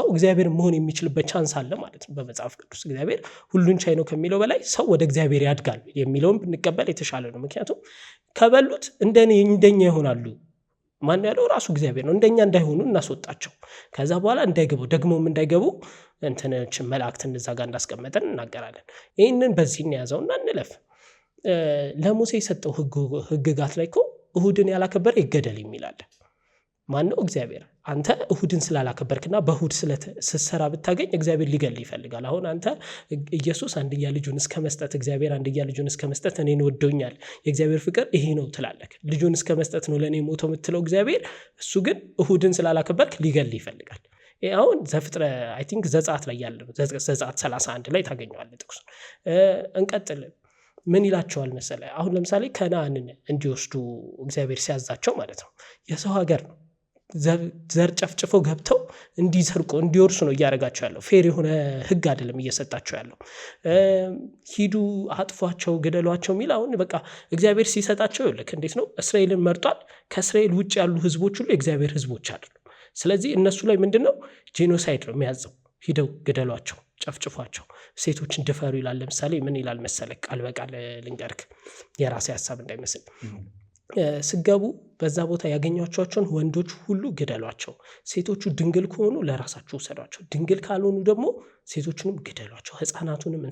እግዚአብሔር መሆን የሚችልበት ቻንስ አለ ማለት ነው በመጽሐፍ ቅዱስ። እግዚአብሔር ሁሉን ቻይ ነው ከሚለው በላይ ሰው ወደ እግዚአብሔር ያድጋል የሚለውን ብንቀበል የተሻለ ነው። ምክንያቱም ከበሉት እንደኛ ይሆናሉ። ማን ያለው? ራሱ እግዚአብሔር ነው። እንደኛ እንዳይሆኑ እናስወጣቸው። ከዛ በኋላ ደግሞም እንዳይገቡ እንትነችን መላእክትን እዛ ጋር እንዳስቀመጠን እናገራለን። ይህንን በዚህ እንያዘውና እንለፍ። ለሙሴ የሰጠው ህግጋት ላይ እኮ እሁድን ያላከበረ ይገደል የሚላል ማን ነው? እግዚአብሔር። አንተ እሁድን ስላላከበርክና በእሁድ ስትሰራ ብታገኝ እግዚአብሔር ሊገል ይፈልጋል። አሁን አንተ ኢየሱስ አንድያ ልጁን እስከ መስጠት እግዚአብሔር አንድያ ልጁን እስከ መስጠት እኔን ወዶኛል የእግዚአብሔር ፍቅር ይሄ ነው ትላለህ። ልጁን እስከ መስጠት ነው ለእኔ ሞተው የምትለው እግዚአብሔር። እሱ ግን እሁድን ስላላከበርክ ሊገል ይፈልጋል። አሁን ዘጸአት ላይ ያለው ዘጸአት 31 ላይ ታገኘዋለህ ጥቅሱ። እንቀጥል። ምን ይላቸዋል መሰለ? አሁን ለምሳሌ ከነዓንን እንዲወስዱ እግዚአብሔር ሲያዛቸው ማለት ነው የሰው ሀገር ነው ዘር ጨፍጭፈው ገብተው እንዲሰርቁ እንዲወርሱ ነው እያደረጋቸው ያለው። ፌር የሆነ ህግ አይደለም እየሰጣቸው ያለው። ሂዱ አጥፏቸው፣ ግደሏቸው የሚል አሁን በቃ እግዚአብሔር ሲሰጣቸው ልክ እንዴት ነው እስራኤልን መርጧል። ከእስራኤል ውጭ ያሉ ህዝቦች ሁሉ የእግዚአብሔር ህዝቦች አይደሉም። ስለዚህ እነሱ ላይ ምንድነው ጄኖሳይድ ነው የሚያዘው። ሂደው ግደሏቸው፣ ጨፍጭፏቸው፣ ሴቶችን ድፈሩ ይላል። ለምሳሌ ምን ይላል መሰለክ? ቃል በቃል ልንገርክ የራሴ ሀሳብ እንዳይመስል። ስገቡ በዛ ቦታ ያገኟቸውን ወንዶች ሁሉ ግደሏቸው፣ ሴቶቹ ድንግል ከሆኑ ለራሳችሁ ውሰዷቸው፣ ድንግል ካልሆኑ ደግሞ ሴቶቹንም ግደሏቸው፣ ህፃናቱንም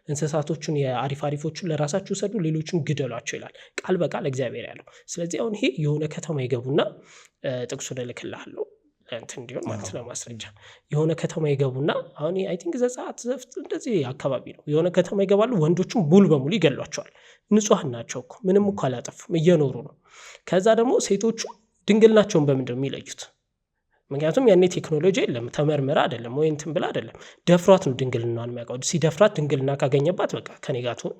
እንስሳቶቹን የአሪፎቹን ለራሳችሁ ውሰዱ፣ ሌሎችን ግደሏቸው ይላል ቃል በቃል እግዚአብሔር ያለው። ስለዚህ አሁን ይሄ የሆነ ከተማ ይገቡና ጥቅሱን እልክልሃለሁ እንትን እንዲሆን ማለት ነው ማስረጃ። የሆነ ከተማ ይገቡና አሁን አይ ቲንክ ዘጸአት እንደዚህ አካባቢ ነው። የሆነ ከተማ ይገባሉ፣ ወንዶቹም ሙሉ በሙሉ ይገሏቸዋል። ንጹሐን ናቸው እኮ ምንም እኮ አላጠፉም፣ እየኖሩ ነው። ከዛ ደግሞ ሴቶቹ ድንግል ናቸውን በምንድን ነው የሚለዩት? ምክንያቱም ያኔ ቴክኖሎጂ የለም፣ ተመርምራ አይደለም ወይ እንትን ብላ አይደለም፣ ደፍሯት ነው ድንግልናን የሚያውቀው። ሲደፍራት ድንግልና ካገኘባት በቃ ከኔ ጋር ትሆን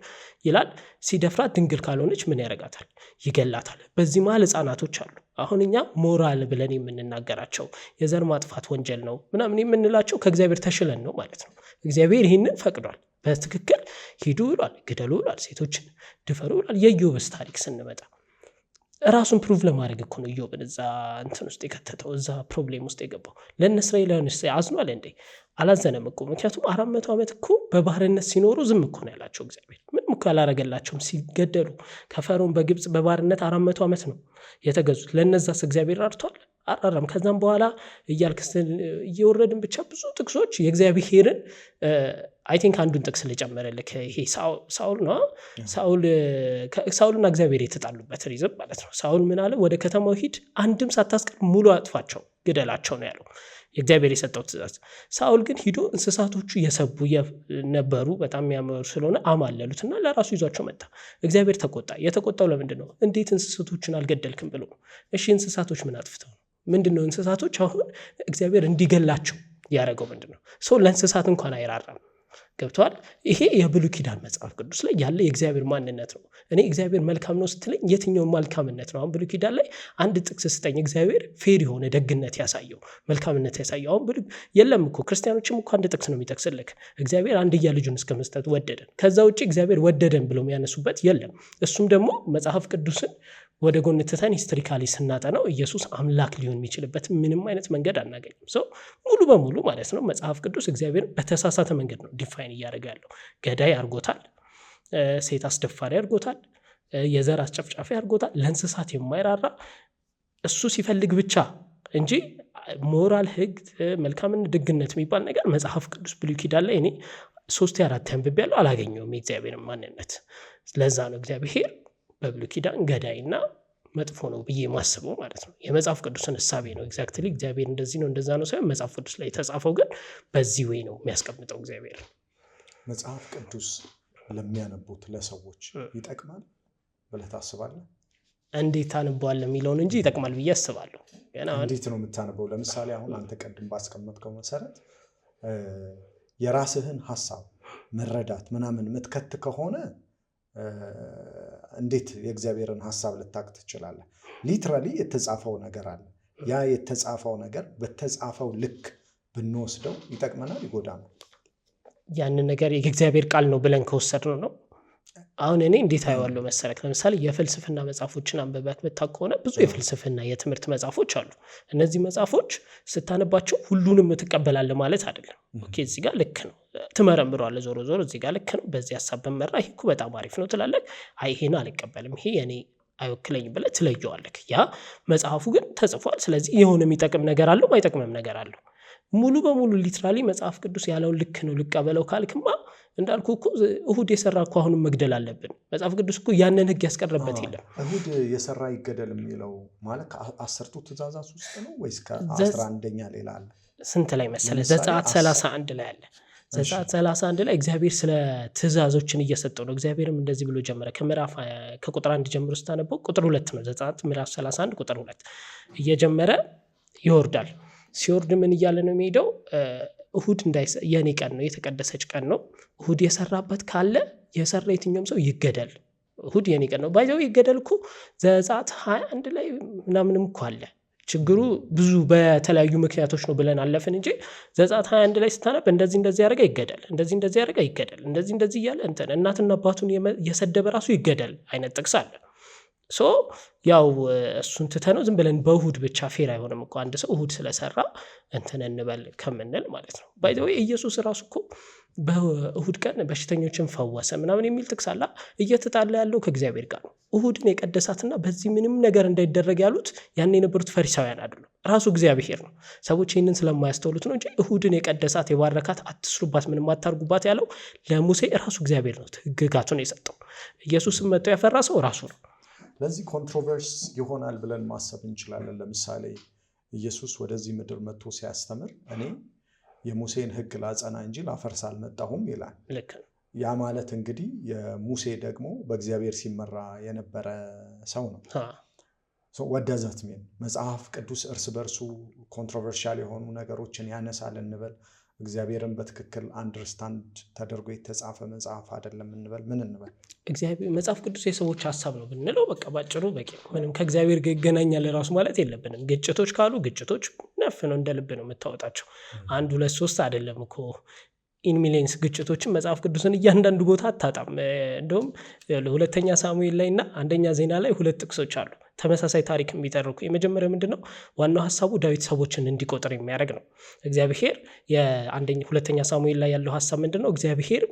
ይላል። ሲደፍራት ድንግል ካልሆነች ምን ያደርጋታል? ይገላታል። በዚህ መሀል ህፃናቶች አሉ። አሁን እኛ ሞራል ብለን የምንናገራቸው የዘር ማጥፋት ወንጀል ነው ምናምን የምንላቸው ከእግዚአብሔር ተሽለን ነው ማለት ነው። እግዚአብሔር ይህንን ፈቅዷል። በትክክል ሂዱ ብሏል፣ ግደሉ ብሏል፣ ሴቶችን ድፈሩ ብሏል። የኢዮብስ ታሪክ ስንመጣ ራሱን ፕሩቭ ለማድረግ እኮ ነው ኢዮብን እዛ እንትን ውስጥ የከተተው፣ እዛ ፕሮብሌም ውስጥ የገባው። ለእነ እስራኤላውያንስ አዝኗል እንዴ? አላዘነም እኮ። ምክንያቱም 400 ዓመት እኮ በባርነት ሲኖሩ ዝም እኮ ነው ያላቸው እግዚአብሔር። ምንም እኮ ያላረገላቸውም። ሲገደሉ ከፈርዖን በግብፅ በባርነት 400 ዓመት ነው የተገዙት። ለነዛስ እግዚአብሔር አርቷል? አራራም። ከዛም በኋላ እያልክስን እየወረድን ብቻ ብዙ ጥቅሶች የእግዚአብሔርን አይ ቲንክ አንዱን ጥቅስ ልጨምርልህ። ይሄ ሳውል ነው። ሳውልና እግዚአብሔር የተጣሉበት ሪዝም ማለት ነው። ሳውል ምን አለ? ወደ ከተማው ሂድ፣ አንድም ሳታስቀር ሙሉ አጥፋቸው፣ ግደላቸው ነው ያለው የእግዚአብሔር የሰጠው ትእዛዝ። ሳውል ግን ሂዶ እንስሳቶቹ የሰቡ ነበሩ፣ በጣም የሚያምሩ ስለሆነ አማለሉትና ለራሱ ይዟቸው መጣ። እግዚአብሔር ተቆጣ። የተቆጣው ለምንድን ነው? እንዴት እንስሳቶችን አልገደልክም ብሎ። እሺ እንስሳቶች ምን አጥፍተው ነው? ምንድን ነው እንስሳቶች? አሁን እግዚአብሔር እንዲገላቸው ያደረገው ምንድን ነው? ሰው ለእንስሳት እንኳን አይራራም። ገብተዋል። ይሄ የብሉይ ኪዳን መጽሐፍ ቅዱስ ላይ ያለ የእግዚአብሔር ማንነት ነው። እኔ እግዚአብሔር መልካም ነው ስትለኝ የትኛው መልካምነት ነው? አሁን ብሉይ ኪዳን ላይ አንድ ጥቅስ ስጠኝ እግዚአብሔር ፌር የሆነ ደግነት ያሳየው መልካምነት ያሳየው። አሁን የለም እኮ ክርስቲያኖችም እኮ አንድ ጥቅስ ነው የሚጠቅስልክ። እግዚአብሔር አንድያ ልጁን እስከ መስጠት ወደደን። ከዛ ውጭ እግዚአብሔር ወደደን ብለው የሚያነሱበት የለም። እሱም ደግሞ መጽሐፍ ቅዱስን ወደ ጎን ትተን ሂስትሪካሊ ስናጠናው ኢየሱስ አምላክ ሊሆን የሚችልበት ምንም አይነት መንገድ አናገኝም። ሰው ሙሉ በሙሉ ማለት ነው መጽሐፍ ቅዱስ እግዚአብሔር በተሳሳተ መንገድ ነው ዲፋይን እያደረገ ያለው። ገዳይ አድርጎታል፣ ሴት አስደፋሪ አድርጎታል፣ የዘር አስጨፍጫፊ አድርጎታል፣ ለእንስሳት የማይራራ እሱ ሲፈልግ ብቻ እንጂ ሞራል፣ ህግ፣ መልካምነት፣ ደግነት የሚባል ነገር መጽሐፍ ቅዱስ ብሉይ ኪዳን ላይ እኔ 3-4 አንብቤያለሁ፣ አላገኘውም የእግዚአብሔርን ማንነት። ለዛ ነው እግዚአብሔር በብሉይ ኪዳን ገዳይና መጥፎ ነው ብዬ ማስበው ማለት ነው። የመጽሐፍ ቅዱስን እሳቤ ነው ኤግዛክትሊ እግዚአብሔር እንደዚህ ነው እንደዛ ነው ሳይሆን መጽሐፍ ቅዱስ ላይ የተጻፈው ግን በዚህ ወይ ነው የሚያስቀምጠው እግዚአብሔር። መጽሐፍ ቅዱስ ለሚያነቡት ለሰዎች ይጠቅማል ብለህ ታስባለህ? እንዴት ታነበዋለህ የሚለውን እንጂ ይጠቅማል ብዬ አስባለሁ። እንዴት ነው የምታነበው? ለምሳሌ አሁን አንተ ቀድም ባስቀመጥከው መሰረት የራስህን ሀሳብ መረዳት ምናምን ምትከት ከሆነ እንዴት የእግዚአብሔርን ሀሳብ ልታቅ ትችላለህ? ሊትራሊ የተጻፈው ነገር አለ። ያ የተጻፈው ነገር በተጻፈው ልክ ብንወስደው ይጠቅመናል ይጎዳናል? ያንን ነገር የእግዚአብሔር ቃል ነው ብለን ከወሰድነው ነው። አሁን እኔ እንዴት አየዋለሁ መሰለክ? ለምሳሌ የፍልስፍና መጽሐፎችን አንብበህ ብታውቅ ከሆነ ብዙ የፍልስፍና የትምህርት መጽሐፎች አሉ። እነዚህ መጽሐፎች ስታነባቸው ሁሉንም ትቀበላለህ ማለት አይደለም። ኦኬ እዚህ ጋር ልክ ነው ትመረምረዋለህ፣ ዞሮ ዞሮ እዚህ ጋር ልክ ነው፣ በዚህ ሀሳብ በመራ ይሄ እኮ በጣም አሪፍ ነው ትላለህ። አይ ይሄን አልቀበልም፣ ይሄ የኔ አይወክለኝም ብለህ ትለየዋለህ። ያ መጽሐፉ ግን ተጽፏል። ስለዚህ የሆነ የሚጠቅም ነገር አለው፣ ማይጠቅምም ነገር አለው። ሙሉ በሙሉ ሊትራሊ መጽሐፍ ቅዱስ ያለውን ልክ ነው ልቀበለው ካልክማ እንዳልኩ እኮ እሁድ የሰራ እኮ አሁንም መግደል አለብን። መጽሐፍ ቅዱስ እኮ ያንን ህግ ያስቀረበት የለም። እሁድ የሰራ ይገደል የሚለው ማለት ከ10ቱ ትእዛዛት ውስጥ ነው ወይስ ከ11ኛ ሌላ አለ? ስንት ላይ መሰለህ? ዘጸአት 31 ላይ አለ። ዘጸአት 31 ላይ እግዚአብሔር ስለ ትእዛዞችን እየሰጠው ነው። እግዚአብሔርም እንደዚህ ብሎ ጀመረ። ከቁጥር 1 ጀምሮ ስታነበው ቁጥር 2 ነው። ዘጸአት ምዕራፍ 31 ቁጥር 2 እየጀመረ ይወርዳል። ሲወርድ ምን እያለ ነው የሚሄደው? እሁድ የኔ ቀን ነው፣ የተቀደሰች ቀን ነው። እሁድ የሰራበት ካለ የሰራ የትኛውም ሰው ይገደል። እሁድ የኔ ቀን ነው ባይዘው ይገደል እኮ ዘጸአት 21 ላይ ምናምንም እኮ አለ። ችግሩ ብዙ በተለያዩ ምክንያቶች ነው ብለን አለፍን እንጂ ዘጸአት 21 ላይ ስታነብ እንደዚህ ያደረገ ይገደል፣ እንደዚህ ያደረገ ይገደል፣ እንደዚህ እያለ እናትና አባቱን የሰደበ ራሱ ይገደል አይነት ጥቅስ አለ። ሶ ያው እሱን ትተነው ዝም ብለን በእሁድ ብቻ ፌር አይሆንም እኮ አንድ ሰው እሁድ ስለሰራ እንበል ከምንል ማለት ነው። ባይ ዘ ወይ ኢየሱስ ራሱ እኮ በእሁድ ቀን በሽተኞችን ፈወሰ ምናምን የሚል ጥቅስ አለ። እየተጣላ ያለው ከእግዚአብሔር ጋር ነው። እሁድን የቀደሳትና በዚህ ምንም ነገር እንዳይደረግ ያሉት ያን የነበሩት ፈሪሳውያን አይደሉም፣ ራሱ እግዚአብሔር ነው። ሰዎች ይህንን ስለማያስተውሉት ነው እንጂ እሁድን የቀደሳት የባረካት፣ አትስሩባት፣ ምንም አታርጉባት ያለው ለሙሴ ራሱ እግዚአብሔር ነው ሕግጋቱን የሰጠው። ኢየሱስም መጥቶ ያፈራ ሰው ራሱ ነው። ለዚህ ኮንትሮቨርስ ይሆናል ብለን ማሰብ እንችላለን። ለምሳሌ ኢየሱስ ወደዚህ ምድር መጥቶ ሲያስተምር እኔ የሙሴን ሕግ ላጸና እንጂ ላፈርስ አልመጣሁም ይላል። ያ ማለት እንግዲህ የሙሴ ደግሞ በእግዚአብሔር ሲመራ የነበረ ሰው ነው። ወደዛት መጽሐፍ ቅዱስ እርስ በርሱ ኮንትሮቨርሻል የሆኑ ነገሮችን ያነሳል እንበል። እግዚአብሔርን በትክክል አንደርስታንድ ተደርጎ የተጻፈ መጽሐፍ አይደለም እንበል። ምን እንበል? እግዚአብሔር መጽሐፍ ቅዱስ የሰዎች ሀሳብ ነው ብንለው በቃ ባጭሩ በቂ ነው። ምንም ከእግዚአብሔር ጋር ይገናኛል ራሱ ማለት የለብንም። ግጭቶች ካሉ ግጭቶች ነፍ ነው እንደ ልብ ነው የምታወጣቸው። 1 2 3 አይደለም እኮ ኢን ሚሊየንስ ግጭቶችን መጽሐፍ ቅዱስን እያንዳንዱ ቦታ አታጣም። እንደውም ሁለተኛ ሳሙኤል ላይ እና አንደኛ ዜና ላይ 2 ጥቅሶች አሉ ተመሳሳይ ታሪክ የሚተርኩ። የመጀመሪያው ምንድነው? ዋናው ሀሳቡ ዳዊት ሰዎችን እንዲቆጥር የሚያደርግ ነው። እግዚአብሔር ሁለተኛ ሳሙኤል ላይ ያለው ሀሳብ ምንድነው? እግዚአብሔር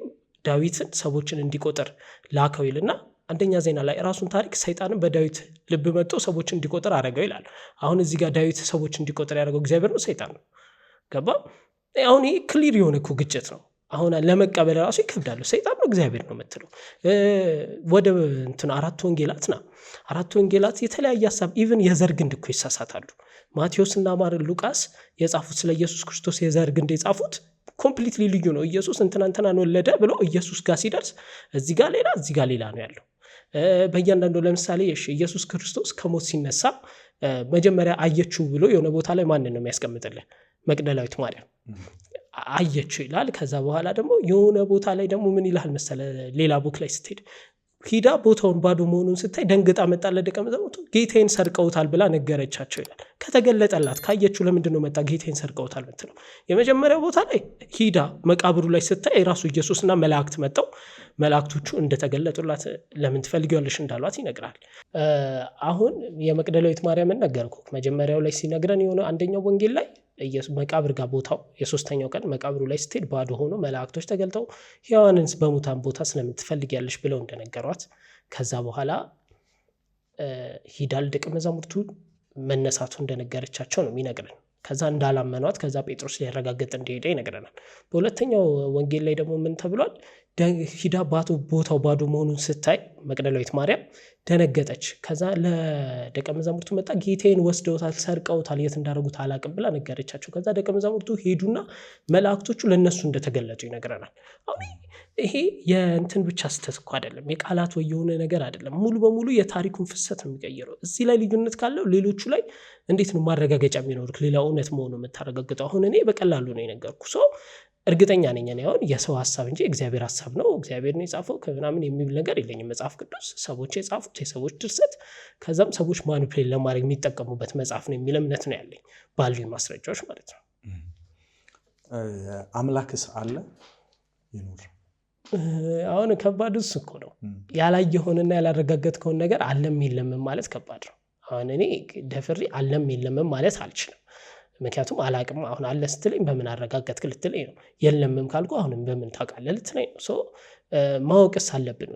ዳዊትን ሰዎችን እንዲቆጥር ላከው ይልና አንደኛ ዜና ላይ ራሱን ታሪክ ሰይጣንን በዳዊት ልብ መጥቶ ሰዎች እንዲቆጥር አደረገው ይላል። አሁን እዚህ ጋር ዳዊት ሰዎች እንዲቆጥር ያደረገው እግዚአብሔር ነው ሰይጣን ነው? ገባ? አሁን ይህ ክሊር የሆነ እኮ ግጭት ነው። አሁን ለመቀበል ራሱ ይከብዳሉ። ሰይጣን ነው እግዚአብሔር ነው የምትለው? ወደ እንትን አራት ወንጌላት የተለያየ ሀሳብ ኢቭን የዘር ግንድ እኮ ይሳሳታሉ። ማቴዎስ እና ሉቃስ የጻፉት ስለ ኢየሱስ ክርስቶስ የዘር ግንድ የጻፉት ኮምፕሊትሊ ልዩ ነው። ኢየሱስ እንትናን ወለደ ብሎ ኢየሱስ ጋር ሲደርስ እዚህ ጋር ሌላ ነው ያለው። በእያንዳንዱ ለምሳሌ ኢየሱስ ክርስቶስ ከሞት ሲነሳ መጀመሪያ አየችው ብሎ የሆነ ቦታ ላይ ማንን ነው የሚያስቀምጥልን? መቅደላዊት ማርያም አየችው ይላል። ከዛ በኋላ ደግሞ የሆነ ቦታ ላይ ደግሞ ምን ይላል መሰለ? ሌላ ቡክ ላይ ስትሄድ ሂዳ ቦታውን ባዶ መሆኑን ስታይ ደንግጣ መጣ ለደቀ መዛሙርቱ ጌታዬን ሰርቀውታል ብላ ነገረቻቸው ይላል። ከተገለጠላት ካየችው ለምንድን ነው መጣ ጌታዬን ሰርቀውታል ምትለው? የመጀመሪያው ቦታ ላይ ሂዳ መቃብሩ ላይ ስታይ ራሱ ኢየሱስና መላእክት መጣው መላእክቶቹ እንደተገለጡላት ለምን ትፈልጊዋለሽ እንዳሏት ይነግራል። አሁን የመቅደላዊት ማርያምን ነገርኩ። መጀመሪያው ላይ ሲነግረን የሆነ አንደኛው ወንጌል ላይ መቃብር ጋር ቦታው የሶስተኛው ቀን መቃብሩ ላይ ስትሄድ ባዶ ሆኖ መላእክቶች ተገልጠው ሕያዋንን በሙታን ቦታ ስለምን ትፈልጊያለሽ ብለው እንደነገሯት ከዛ በኋላ ሂዳል ደቀ መዛሙርቱ መነሳቱ እንደነገረቻቸው ነው የሚነግረን። ከዛ እንዳላመኗት ከዛ ጴጥሮስ ሊያረጋግጥ እንደሄደ ይነግረናል። በሁለተኛው ወንጌል ላይ ደግሞ ምን ተብሏል? ሂዳ ቦታው ባዶ መሆኑን ስታይ መቅደላዊት ማርያም ደነገጠች። ከዛ ለደቀ መዛሙርቱ መጣ ጌታዬን ወስደውታል፣ ሰርቀውታል፣ የት እንዳደረጉት አላቅም ብላ ነገረቻቸው። ከዛ ደቀ መዛሙርቱ ሄዱና መላእክቶቹ ለነሱ እንደተገለጡ ይነግረናል። አሁን ይሄ የእንትን ብቻ ስተት እኮ አይደለም፣ የቃላት ወይ የሆነ ነገር አይደለም። ሙሉ በሙሉ የታሪኩን ፍሰት ነው የሚቀይረው። እዚህ ላይ ልዩነት ካለው ሌሎቹ ላይ እንዴት ነው ማረጋገጫ የሚኖርክ? ሌላ እውነት መሆኑ የምታረጋግጠው? አሁን እኔ በቀላሉ ነው የነገርኩ ሰው እርግጠኛ ነኝ እኔ አሁን የሰው ሀሳብ እንጂ እግዚአብሔር ሀሳብ ነው እግዚአብሔር ነው የጻፈው ከምናምን የሚል ነገር የለኝም። መጽሐፍ ቅዱስ ሰዎች የጻፉት የሰዎች ድርሰት ከዛም ሰዎች ማኒፕሌት ለማድረግ የሚጠቀሙበት መጽሐፍ ነው የሚል እምነት ነው ያለኝ ባሉኝ ማስረጃዎች ማለት ነው። አምላክስ አለ ይኖር? አሁን ከባድ እሱ እኮ ነው። ያላየሆንና ያላረጋገጥከውን ነገር አለም የለም ማለት ከባድ ነው። አሁን እኔ ደፍሬ አለም የለም ማለት አልችልም። ምክንያቱም አላቅም። አሁን አለ ስትለኝ በምን አረጋገጥክ ልትለኝ ነው። የለምም ካልኩ አሁንም በምን ታውቃለህ ልትለኝ ነው። ሶ ማወቅስ አለብን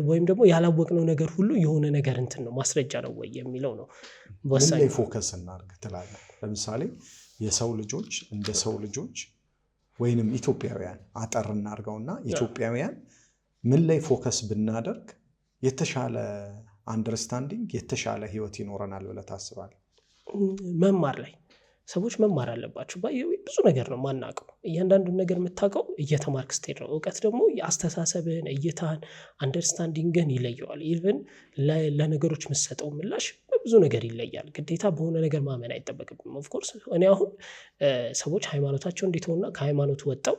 ወይም ደግሞ ያላወቅነው ነገር ሁሉ የሆነ ነገር እንትን ነው ማስረጃ ነው ወይ የሚለው ነው ወሳኝ። ላይ ፎከስ እናድርግ ትላለህ? ለምሳሌ የሰው ልጆች እንደ ሰው ልጆች ወይንም ኢትዮጵያውያን አጠር እናድርገውና ኢትዮጵያውያን ምን ላይ ፎከስ ብናደርግ የተሻለ አንደርስታንዲንግ የተሻለ ህይወት ይኖረናል ብለህ ታስባለህ? መማር ላይ ሰዎች መማር አለባቸው። ብዙ ነገር ነው ማናውቀው። እያንዳንዱን ነገር የምታውቀው እየተማርክ ስትሄድ ነው። እውቀት ደግሞ የአስተሳሰብህን እይታህን አንደርስታንዲንግህን ይለየዋል። ኢቭን ለነገሮች የምትሰጠው ምላሽ በብዙ ነገር ይለያል። ግዴታ በሆነ ነገር ማመን አይጠበቅብም። ኦፍኮርስ እኔ አሁን ሰዎች ሃይማኖታቸው እንዲተውና ከሃይማኖት ወጣው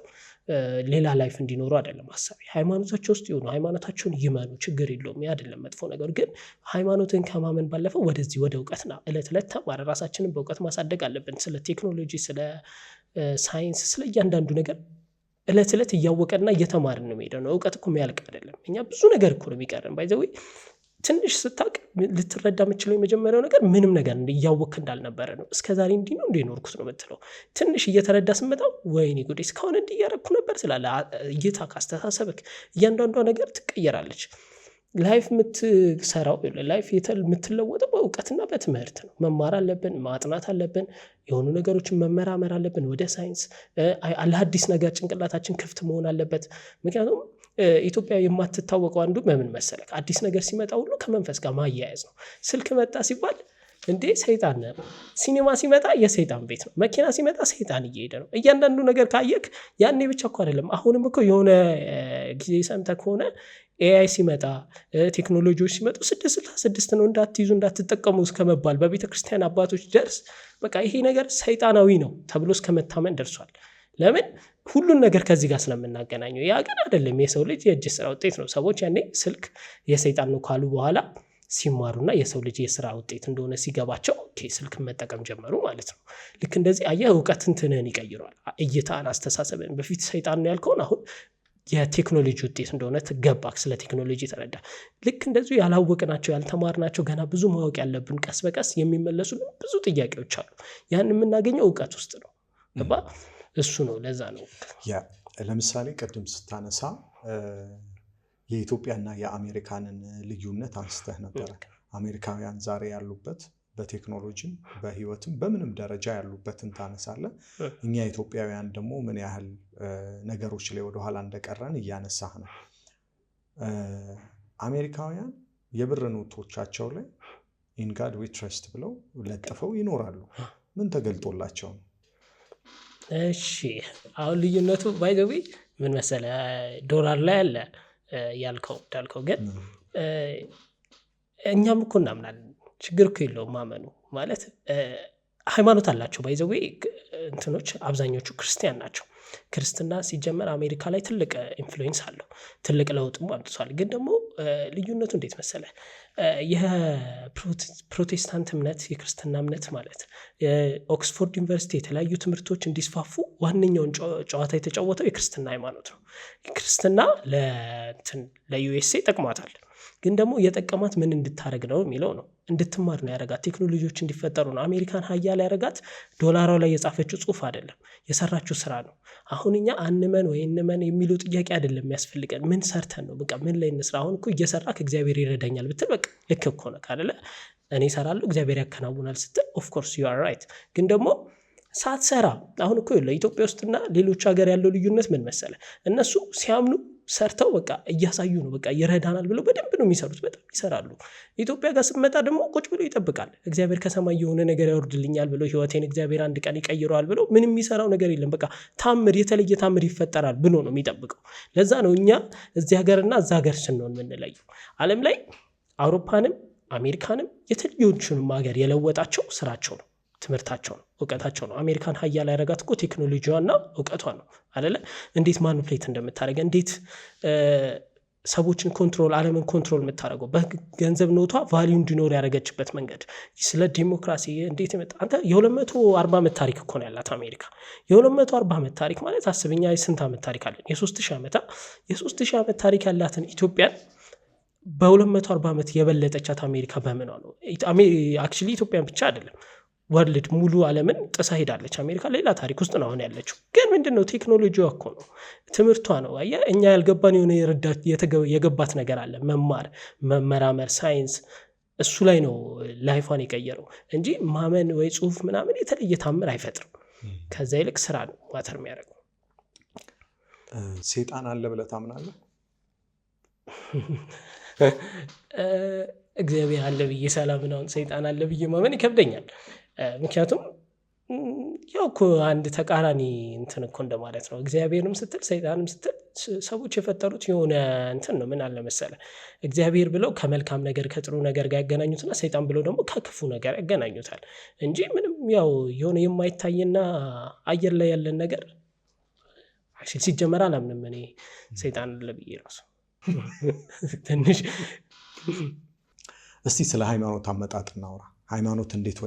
ሌላ ላይፍ እንዲኖሩ አይደለም ሀሳቤ። ሃይማኖታቸው ውስጥ ይሁኑ፣ ሃይማኖታቸውን ይመኑ፣ ችግር የለውም። ያ አይደለም መጥፎ ነገር። ግን ሃይማኖትን ከማመን ባለፈው ወደዚህ ወደ እውቀትና እለት ዕለት ተማር። ራሳችንን በእውቀት ማሳደግ አለብን። ስለ ቴክኖሎጂ፣ ስለ ሳይንስ፣ ስለ እያንዳንዱ ነገር እለት ዕለት እያወቀና እየተማርን ነው የሚሄደው ነው። እውቀት እኮ የሚያልቅ አይደለም። እኛ ብዙ ነገር እኮ ነው የሚቀረን። ባይ ዘ ዌይ ትንሽ ስታውቅ ልትረዳ የምችለው የመጀመሪያው ነገር ምንም ነገር እያወቅክ እንዳልነበረ ነው። እስከዛሬ እንዲህ ነው እንዲኖርኩት ነው የምትለው። ትንሽ እየተረዳ ስመጣው ወይኔ ጉዴ እስካሁን እንዲህ እያደረኩ ነበር ትላለህ። እይታ ካስተሳሰብክ እያንዳንዷ ነገር ትቀየራለች። ላይፍ የምትሰራው ላይፍ የምትለወጠው በእውቀትና በትምህርት ነው። መማር አለብን፣ ማጥናት አለብን፣ የሆኑ ነገሮችን መመራመር አለብን። ወደ ሳይንስ ለአዲስ ነገር ጭንቅላታችን ክፍት መሆን አለበት። ምክንያቱም ኢትዮጵያ የማትታወቀው አንዱ በምን መሰለክ? አዲስ ነገር ሲመጣ ሁሉ ከመንፈስ ጋር ማያያዝ ነው። ስልክ መጣ ሲባል እንዴ ሰይጣን ነው። ሲኒማ ሲመጣ የሰይጣን ቤት ነው። መኪና ሲመጣ ሰይጣን እየሄደ ነው። እያንዳንዱ ነገር ካየክ ያኔ ብቻ እኮ አይደለም። አሁንም እኮ የሆነ ጊዜ ሰምተህ ከሆነ ኤአይ ሲመጣ ቴክኖሎጂዎች ሲመጡ 666 ነው እንዳትይዙ እንዳትጠቀሙ እስከመባል በቤተ ክርስቲያን አባቶች ደርስ በቃ ይሄ ነገር ሰይጣናዊ ነው ተብሎ እስከመታመን ደርሷል። ለምን? ሁሉን ነገር ከዚህ ጋር ስለምናገናኘው። ያ ግን አይደለም፣ የሰው ልጅ የእጅ ስራ ውጤት ነው። ሰዎች ያኔ ስልክ የሰይጣን ነው ካሉ በኋላ ሲማሩና የሰው ልጅ የስራ ውጤት እንደሆነ ሲገባቸው ስልክን መጠቀም ጀመሩ ማለት ነው። ልክ እንደዚህ አየህ፣ እውቀት እንትንህን ይቀይረዋል፣ እይታን፣ አስተሳሰብን። በፊት ሰይጣን ነው ያልከውን አሁን የቴክኖሎጂ ውጤት እንደሆነ ትገባክ፣ ስለ ቴክኖሎጂ ተረዳ። ልክ እንደዚሁ ያላወቅናቸው ያልተማርናቸው ገና ብዙ ማወቅ ያለብን ቀስ በቀስ የሚመለሱ ብዙ ጥያቄዎች አሉ። ያን የምናገኘው እውቀት ውስጥ ነው። ገባ? እሱ ነው። ለዛ ነው ለምሳሌ ቅድም ስታነሳ የኢትዮጵያና የአሜሪካንን ልዩነት አንስተህ ነበረ። አሜሪካውያን ዛሬ ያሉበት በቴክኖሎጂም በህይወትም በምንም ደረጃ ያሉበትን ታነሳለህ። እኛ ኢትዮጵያውያን ደግሞ ምን ያህል ነገሮች ላይ ወደኋላ እንደቀረን እያነሳህ ነው። አሜሪካውያን የብር ኖቶቻቸው ላይ ኢን ጋድ ዊ ትረስት ብለው ለጥፈው ይኖራሉ። ምን ተገልጦላቸው ነው? እሺ አሁን ልዩነቱ ባይ ዘ ዌይ ምን መሰለህ፣ ዶላር ላይ አለ ያልከው እንዳልከው፣ ግን እኛም እኮ እናምናለን። ችግር እኮ የለውም ማመኑ ማለት ሃይማኖት አላቸው። ባይ ዘ ዌይ እንትኖች አብዛኞቹ ክርስቲያን ናቸው። ክርስትና ሲጀመር አሜሪካ ላይ ትልቅ ኢንፍሉዌንስ አለው፣ ትልቅ ለውጥም አምጥቷል። ግን ደግሞ ልዩነቱ እንዴት መሰለህ፣ የፕሮቴስታንት እምነት የክርስትና እምነት ማለት ኦክስፎርድ ዩኒቨርሲቲ የተለያዩ ትምህርቶች እንዲስፋፉ ዋነኛውን ጨዋታ የተጫወተው የክርስትና ሃይማኖት ነው። ክርስትና ለዩኤስኤ ጠቅሟታል። ግን ደግሞ የጠቀማት ምን እንድታረግ ነው የሚለው ነው። እንድትማር ነው ያረጋት፣ ቴክኖሎጂዎች እንዲፈጠሩ ነው። አሜሪካን ሀያል ያረጋት ዶላሯ ላይ የጻፈችው ጽሁፍ አይደለም፣ የሰራችው ስራ ነው። አሁን እኛ አንመን ወይ እንመን የሚለው ጥያቄ አይደለም የሚያስፈልገን፣ ምን ሰርተን ነው፣ በቃ ምን ላይ እንስራ። አሁን እኮ እየሰራ ከእግዚአብሔር ይረዳኛል ብትል በቃ ልክ እኮ ነው አይደለ? እኔ እሰራለሁ እግዚአብሔር ያከናውናል ስትል ኦፍ ኮርስ ዩ አር ራይት። ግን ደግሞ ሳትሰራ አሁን እኮ ኢትዮጵያ ውስጥና ሌሎች ሀገር ያለው ልዩነት ምን መሰለ፣ እነሱ ሲያምኑ ሰርተው በቃ እያሳዩ ነው፣ በቃ ይረዳናል ብለው በደንብ ነው የሚሰሩት፣ በጣም ይሰራሉ። ኢትዮጵያ ጋር ስትመጣ ደግሞ ቁጭ ብሎ ይጠብቃል። እግዚአብሔር ከሰማይ የሆነ ነገር ያወርድልኛል ብሎ ህይወቴን እግዚአብሔር አንድ ቀን ይቀይረዋል ብሎ ምንም የሚሰራው ነገር የለም። በቃ ታምር፣ የተለየ ታምር ይፈጠራል ብሎ ነው የሚጠብቀው። ለዛ ነው እኛ እዚህ ሀገርና እዛ ሀገር ስንሆን የምንለየው። ዓለም ላይ አውሮፓንም አሜሪካንም የተለያዩንም ሀገር የለወጣቸው ስራቸው ነው፣ ትምህርታቸው ነው፣ እውቀታቸው ነው። አሜሪካን ሀያል ያረጋት እኮ ቴክኖሎጂዋና እውቀቷ ነው አይደለ? እንዴት ማኒፕሌት እንደምታደርገ፣ እንዴት ሰዎችን ኮንትሮል፣ ዓለምን ኮንትሮል የምታደርገው በገንዘብ ኖቷ ቫሊዩ እንዲኖር ያደረገችበት መንገድ፣ ስለ ዲሞክራሲ እንዴት ይመጣ። አንተ የ240 ዓመት ታሪክ እኮ ነው ያላት አሜሪካ። የ240 ዓመት ታሪክ ማለት አስበኛ፣ የስንት ዓመት ታሪክ አለን? የ3000 ዓመት። የ3000 ዓመት ታሪክ ያላትን ኢትዮጵያን በ240 ዓመት የበለጠቻት አሜሪካ በምኗ ነው? አክቹዋሊ ኢትዮጵያን ብቻ አይደለም ወርልድ ሙሉ ዓለምን ጥሳ ሄዳለች አሜሪካ። ሌላ ታሪክ ውስጥ ነው አሁን ያለችው። ግን ምንድነው? ቴክኖሎጂዋ እኮ ነው፣ ትምህርቷ ነው። አየህ፣ እኛ ያልገባን የሆነ የገባት ነገር አለ። መማር፣ መመራመር፣ ሳይንስ፣ እሱ ላይ ነው ላይፏን የቀየረው እንጂ ማመን ወይ ጽሁፍ ምናምን የተለየ ታምር አይፈጥርም። ከዛ ይልቅ ስራ ነው ማተር የሚያደርገው። ሴጣን አለ ብለህ ታምናለህ? እግዚአብሔር አለ ብዬ ሰላምን፣ አሁን ሰይጣን አለ ብዬ ማመን ይከብደኛል። ምክንያቱም ያው እኮ አንድ ተቃራኒ እንትን እኮ እንደማለት ነው። እግዚአብሔርም ስትል ሰይጣንም ስትል ሰዎች የፈጠሩት የሆነ እንትን ነው። ምን አለ መሰለ፣ እግዚአብሔር ብለው ከመልካም ነገር ከጥሩ ነገር ጋር ያገናኙትና ሰይጣን ብለው ደግሞ ከክፉ ነገር ያገናኙታል እንጂ ምንም ያው የሆነ የማይታይና አየር ላይ ያለን ነገር ሲጀመር አላምንም እኔ ሰይጣን አለ ብዬ ራሱ ትንሽ። እስቲ ስለ ሃይማኖት አመጣጥ እናውራ። ሃይማኖት እንዴት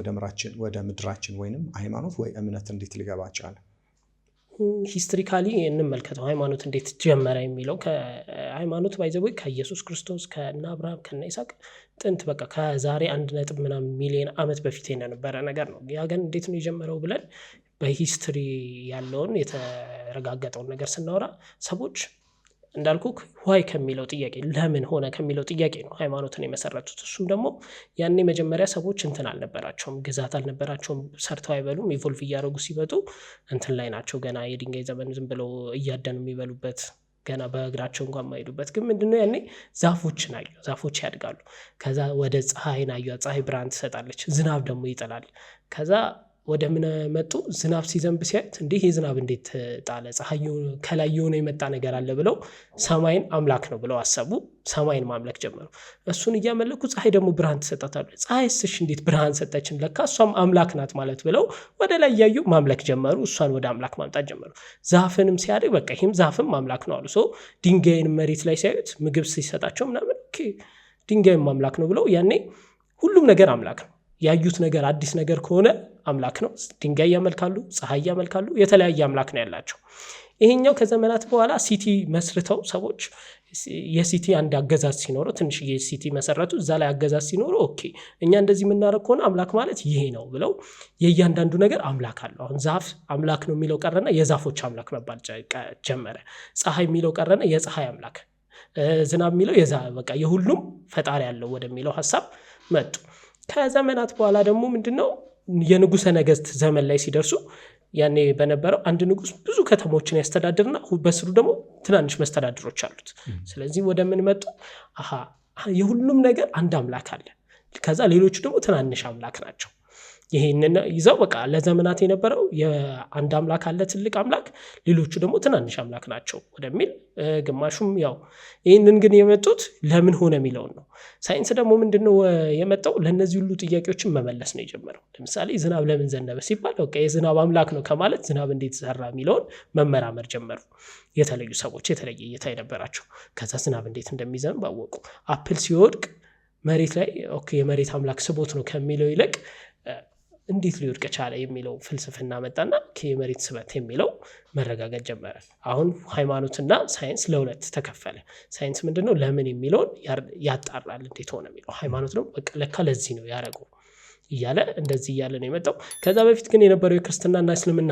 ወደ ምድራችን ወይንም ሃይማኖት ወይ እምነት እንዴት ሊገባ ቻለ? ሂስትሪካሊ እንመልከተው። ሃይማኖት እንዴት ጀመረ የሚለው ከሃይማኖት ባይዘው ከኢየሱስ ክርስቶስ ከእነ አብርሃም ከእነ ይስሐቅ ጥንት በቃ ከዛሬ 1 ምናምን ሚሊዮን ዓመት በፊት የነበረ ነገር ነው። ያ ግን እንዴት ነው የጀመረው ብለን በሂስትሪ ያለውን የተረጋገጠውን ነገር ስናወራ ሰዎች እንዳልኩክ ዋይ ከሚለው ጥያቄ ለምን ሆነ ከሚለው ጥያቄ ነው ሃይማኖትን የመሰረቱት። እሱም ደግሞ ያኔ መጀመሪያ ሰዎች እንትን አልነበራቸውም፣ ግዛት አልነበራቸውም፣ ሰርተው አይበሉም። ኢቮልቭ እያደረጉ ሲመጡ እንትን ላይ ናቸው። ገና የድንጋይ ዘመን ዝም ብለው እያደኑ የሚበሉበት፣ ገና በእግራቸው እንኳን ማይሄዱበት። ግን ምንድነው ያኔ ዛፎችን አዩ፣ ዛፎች ያድጋሉ። ከዛ ወደ ፀሐይን አዩ፣ ፀሐይ ብርሃን ትሰጣለች፣ ዝናብ ደግሞ ይጥላል። ከዛ ወደ ምን መጡ? ዝናብ ሲዘንብ ሲያዩት እንዲህ የዝናብ እንዴት ጣለ? ፀሐይ ከላይ የሆነ የመጣ ነገር አለ ብለው ሰማይን አምላክ ነው ብለው አሰቡ። ሰማይን ማምለክ ጀመሩ። እሱን እያመለኩ ፀሐይ ደግሞ ብርሃን ትሰጣታለች። ፀሐይስ እንዴት ብርሃን ሰጠችን? ለካ እሷም አምላክ ናት ማለት ብለው ወደ ላይ እያዩ ማምለክ ጀመሩ። እሷን ወደ አምላክ ማምጣት ጀመሩ። ዛፍንም ሲያድግ በቃ ይህም ዛፍም አምላክ ነው አሉ። ሰው ድንጋይን መሬት ላይ ሲያዩት ምግብ ሲሰጣቸው ምናምን ድንጋይም አምላክ ነው ብለው ያኔ ሁሉም ነገር አምላክ ነው። ያዩት ነገር አዲስ ነገር ከሆነ አምላክ ነው። ድንጋይ ያመልካሉ፣ ፀሐይ ያመልካሉ፣ የተለያየ አምላክ ነው ያላቸው። ይሄኛው ከዘመናት በኋላ ሲቲ መስርተው ሰዎች የሲቲ አንድ አገዛዝ ሲኖረው ትንሽ የሲቲ መሰረቱ። እዛ ላይ አገዛዝ ሲኖረው ኦኬ እኛ እንደዚህ የምናደርግ ከሆነ አምላክ ማለት ይሄ ነው ብለው የእያንዳንዱ ነገር አምላክ አለው። አሁን ዛፍ አምላክ ነው የሚለው ቀረና የዛፎች አምላክ መባል ጀመረ። ፀሐይ የሚለው ቀረና የፀሐይ አምላክ ዝናብ የሚለው በቃ የሁሉም ፈጣሪ ያለው ወደሚለው ሀሳብ መጡ። ከዘመናት በኋላ ደግሞ ምንድነው የንጉሠ ነገሥት ዘመን ላይ ሲደርሱ ያኔ በነበረው አንድ ንጉስ ብዙ ከተሞችን ያስተዳድርና በስሩ ደግሞ ትናንሽ መስተዳድሮች አሉት። ስለዚህ ወደ ምን መጡ? የሁሉም ነገር አንድ አምላክ አለ፣ ከዛ ሌሎቹ ደግሞ ትናንሽ አምላክ ናቸው። ይሄንን ይዘው በቃ ለዘመናት የነበረው የአንድ አምላክ አለ ትልቅ አምላክ፣ ሌሎቹ ደግሞ ትናንሽ አምላክ ናቸው ወደሚል ግማሹም ያው ይሄንን ግን የመጡት ለምን ሆነ የሚለውን ነው። ሳይንስ ደግሞ ምንድነው የመጣው? ለነዚህ ሁሉ ጥያቄዎችን መመለስ ነው የጀመረው። ለምሳሌ ዝናብ ለምን ዘነበ ሲባል በቃ የዝናብ አምላክ ነው ከማለት ዝናብ እንዴት ሰራ የሚለውን መመራመር ጀመሩ። የተለዩ ሰዎች የተለየ እይታ የነበራቸው ከዛ ዝናብ እንዴት እንደሚዘንብ አወቁ። አፕል ሲወድቅ መሬት ላይ ኦኬ የመሬት አምላክ ስቦት ነው ከሚለው ይልቅ እንዴት ሊወድቅ ቻለ የሚለው ፍልስፍና መጣና ከመሬት ስበት የሚለው መረጋገጥ ጀመረ። አሁን ሃይማኖትና ሳይንስ ለሁለት ተከፈለ። ሳይንስ ምንድነው ለምን የሚለውን ያጣራል እንዴት ሆነ የሚለው፣ ሃይማኖት ነው በቃ ለካ ለዚህ ነው ያደረገው እያለ እንደዚህ እያለ ነው የመጣው። ከዛ በፊት ግን የነበረው የክርስትናና እስልምና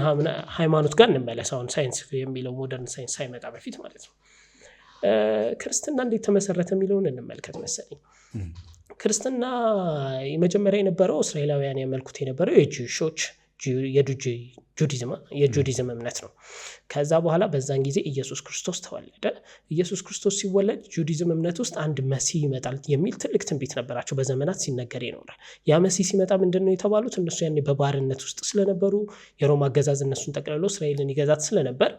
ሃይማኖት ጋር እንመለስ። አሁን ሳይንስ የሚለው ሞደርን ሳይንስ ሳይመጣ በፊት ማለት ነው። ክርስትና እንዴት ተመሰረተ የሚለውን እንመልከት መሰለኝ። ክርስትና የመጀመሪያ የነበረው እስራኤላውያን ያመልኩት የነበረው የጁዲዝም እምነት ነው። ከዛ በኋላ በዛን ጊዜ ኢየሱስ ክርስቶስ ተወለደ። ኢየሱስ ክርስቶስ ሲወለድ ጁዲዝም እምነት ውስጥ አንድ መሲህ ይመጣል የሚል ትልቅ ትንቢት ነበራቸው፣ በዘመናት ሲነገር ይኖራል። ያ መሲህ ሲመጣ ምንድነው የተባሉት? እነሱ ያኔ በባርነት ውስጥ ስለነበሩ የሮማ አገዛዝ እነሱን ጠቅልሎ እስራኤልን ይገዛት ስለነበር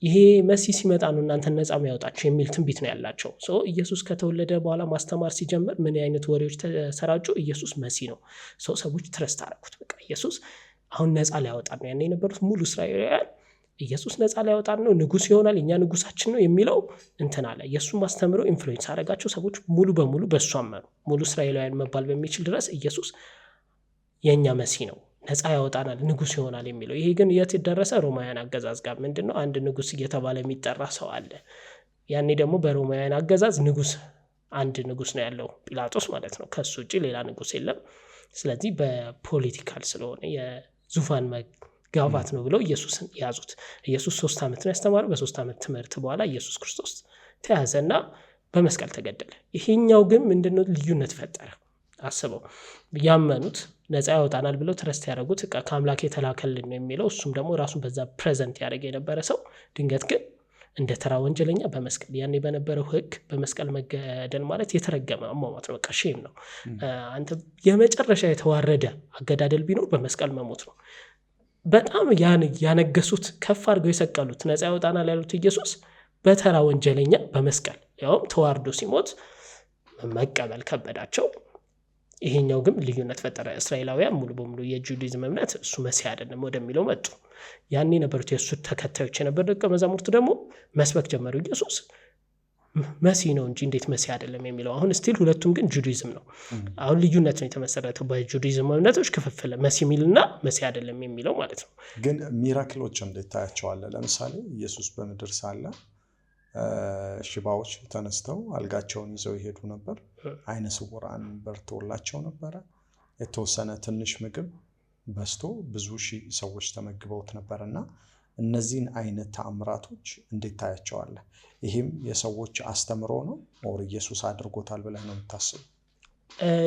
ይሄ መሲህ ሲመጣ ነው እናንተን ነፃ የሚያወጣቸው የሚል ትንቢት ነው ያላቸው። ኢየሱስ ከተወለደ በኋላ ማስተማር ሲጀምር ምን አይነት ወሬዎች ተሰራጩ? ኢየሱስ መሲህ ነው። ሰዎች ትረስት አደረጉት። በቃ ኢየሱስ አሁን ነፃ ሊያወጣን ነው። ያኔ የነበሩት ሙሉ እስራኤላውያን ኢየሱስ ነፃ ሊያወጣን ነው፣ ንጉስ ይሆናል፣ እኛ ንጉሳችን ነው የሚለው እንትን አለ። ኢየሱስ ማስተምረው ኢንፍሉዌንስ አደረጋቸው። ሰዎች ሙሉ በሙሉ በእሱ አመኑ። ሙሉ እስራኤላውያን መባል በሚችል ድረስ ኢየሱስ የእኛ መሲህ ነው፣ ነፃ ያወጣናል፣ ንጉስ ይሆናል የሚለው። ይሄ ግን የት ደረሰ? ሮማውያን አገዛዝ ጋር። ምንድነው አንድ ንጉስ እየተባለ የሚጠራ ሰው አለ። ያኔ ደግሞ በሮማውያን አገዛዝ አንድ ንጉስ ነው ያለው፣ ጲላጦስ ማለት ነው። ከሱ ውጪ ሌላ ንጉስ የለም። ስለዚህ በፖለቲካል ስለሆነ የዙፋን መጋፋት ነው ብለው ኢየሱስን ያዙት። ኢየሱስ 3 ዓመት ነው ያስተማረው። በ3 ዓመት ትምህርት በኋላ ኢየሱስ ክርስቶስ ተያዘና በመስቀል ተገደለ። ይሄኛው ግን ምንድነው ልዩነት ፈጠረ? አስበው፣ ያመኑት ነፃ ያወጣናል ብለው ትረስት ያደረጉት ከአምላክ የተላከልን ነው የሚለው፣ እሱም ደግሞ ራሱን በዛ ፕሬዘንት ያደረገ የነበረ ሰው ድንገት ግን እንደ ተራ ወንጀለኛ በመስቀል፣ ያኔ በነበረው ሕግ በመስቀል መገደል ማለት የተረገመ አሟሟት ነው። በቃ ሼም ነው። አንተ የመጨረሻ የተዋረደ አገዳደል ቢኖር በመስቀል መሞት ነው። በጣም ያነገሱት ከፍ አድርገው የሰቀሉት ነፃ ያወጣናል ያሉት ኢየሱስ በተራ ወንጀለኛ በመስቀል ያውም ተዋርዶ ሲሞት መቀበል ከበዳቸው። ይሄኛው ግን ልዩነት ፈጠረ። እስራኤላውያን ሙሉ በሙሉ የጁዲዝም እምነት እሱ መሲህ አይደለም ወደሚለው መጡ። ያኔ ነበሩት የእሱ ተከታዮች የነበሩ ደቀ መዛሙርቱ ደግሞ መስበክ ጀመሩ። ኢየሱስ መሲህ ነው እንጂ እንዴት መሲህ አይደለም የሚለው። አሁን ስቲል ሁለቱም ግን ጁዲዝም ነው። አሁን ልዩነት ነው የተመሰረተው በጁዲዝም እምነቶች ክፍፍል፣ መሲህ የሚልና መሲህ አይደለም የሚለው ማለት ነው። ግን ሚራክሎች እንዴት ታያቸዋለህ? ለምሳሌ ኢየሱስ በምድር ሳለ ሽባዎች ተነስተው አልጋቸውን ይዘው ይሄዱ ነበር። አይነ ስውራን በርቶላቸው ነበረ። የተወሰነ ትንሽ ምግብ በስቶ ብዙ ሺህ ሰዎች ተመግበውት ነበርና እነዚህን አይነት ተአምራቶች እንዴት ታያቸዋለህ? ይህም የሰዎች አስተምሮ ነው ወር ኢየሱስ አድርጎታል ብለህ ነው የምታስበው?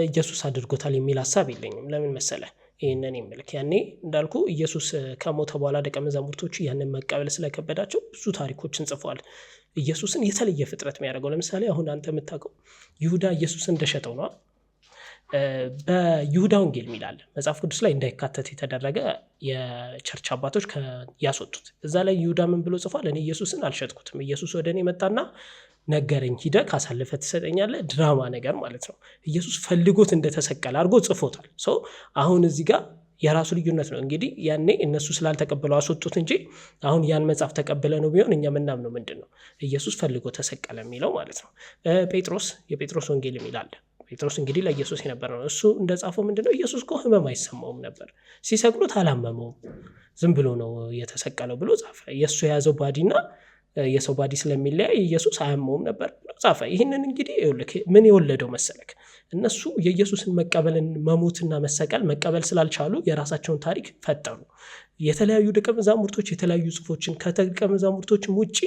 ኢየሱስ አድርጎታል የሚል ሐሳብ የለኝም። ለምን መሰለህ? ይሄንን የሚልክ ያኔ እንዳልኩ ኢየሱስ ከሞተ በኋላ ደቀ መዛሙርቶቹ ያንን መቀበል ስለከበዳቸው ብዙ ታሪኮችን ጽፈዋል። ኢየሱስን የተለየ ፍጥረት የሚያደርገው ለምሳሌ አሁን አንተ የምታውቀው ይሁዳ ኢየሱስን እንደሸጠው ነው። በይሁዳ ወንጌል የሚላል መጽሐፍ ቅዱስ ላይ እንዳይካተት የተደረገ የቸርች አባቶች ያስወጡት። እዛ ላይ ይሁዳ ምን ብሎ ጽፏል? እኔ ኢየሱስን አልሸጥኩትም፣ ኢየሱስ ወደ እኔ መጣና ነገረኝ፣ ሂደህ ካሳልፈ ትሰጠኛለህ። ድራማ ነገር ማለት ነው። ኢየሱስ ፈልጎት እንደተሰቀለ አድርጎ ጽፎታል። አሁን እዚህ ጋር የራሱ ልዩነት ነው። እንግዲህ ያኔ እነሱ ስላልተቀበለው አስወጡት እንጂ አሁን ያን መጽሐፍ ተቀበለ ነው ቢሆን እኛ ምናምነው ምንድን ነው? ኢየሱስ ፈልጎ ተሰቀለ የሚለው ማለት ነው። የጴጥሮስ ወንጌል የሚላል ጴጥሮስ እንግዲህ ለኢየሱስ የነበረ ነው። እሱ እንደጻፈው ምንድነው? ኢየሱስ እኮ ህመም አይሰማውም ነበር፣ ሲሰቅሉት አላመመውም፣ ዝም ብሎ ነው የተሰቀለው ብሎ ጻፈ። ኢየሱስ የያዘው ባዲና የሰው ባዲ ስለሚለያይ ኢየሱስ አያመውም ነበር ጻፈ። ይህንን እንግዲህ ምን የወለደው መሰለክ እነሱ የኢየሱስን መቀበልን መሞትና መሰቀል መቀበል ስላልቻሉ የራሳቸውን ታሪክ ፈጠሩ። የተለያዩ ደቀ መዛሙርቶች የተለያዩ ጽፎችን ከደቀ መዛሙርቶችም ውጪ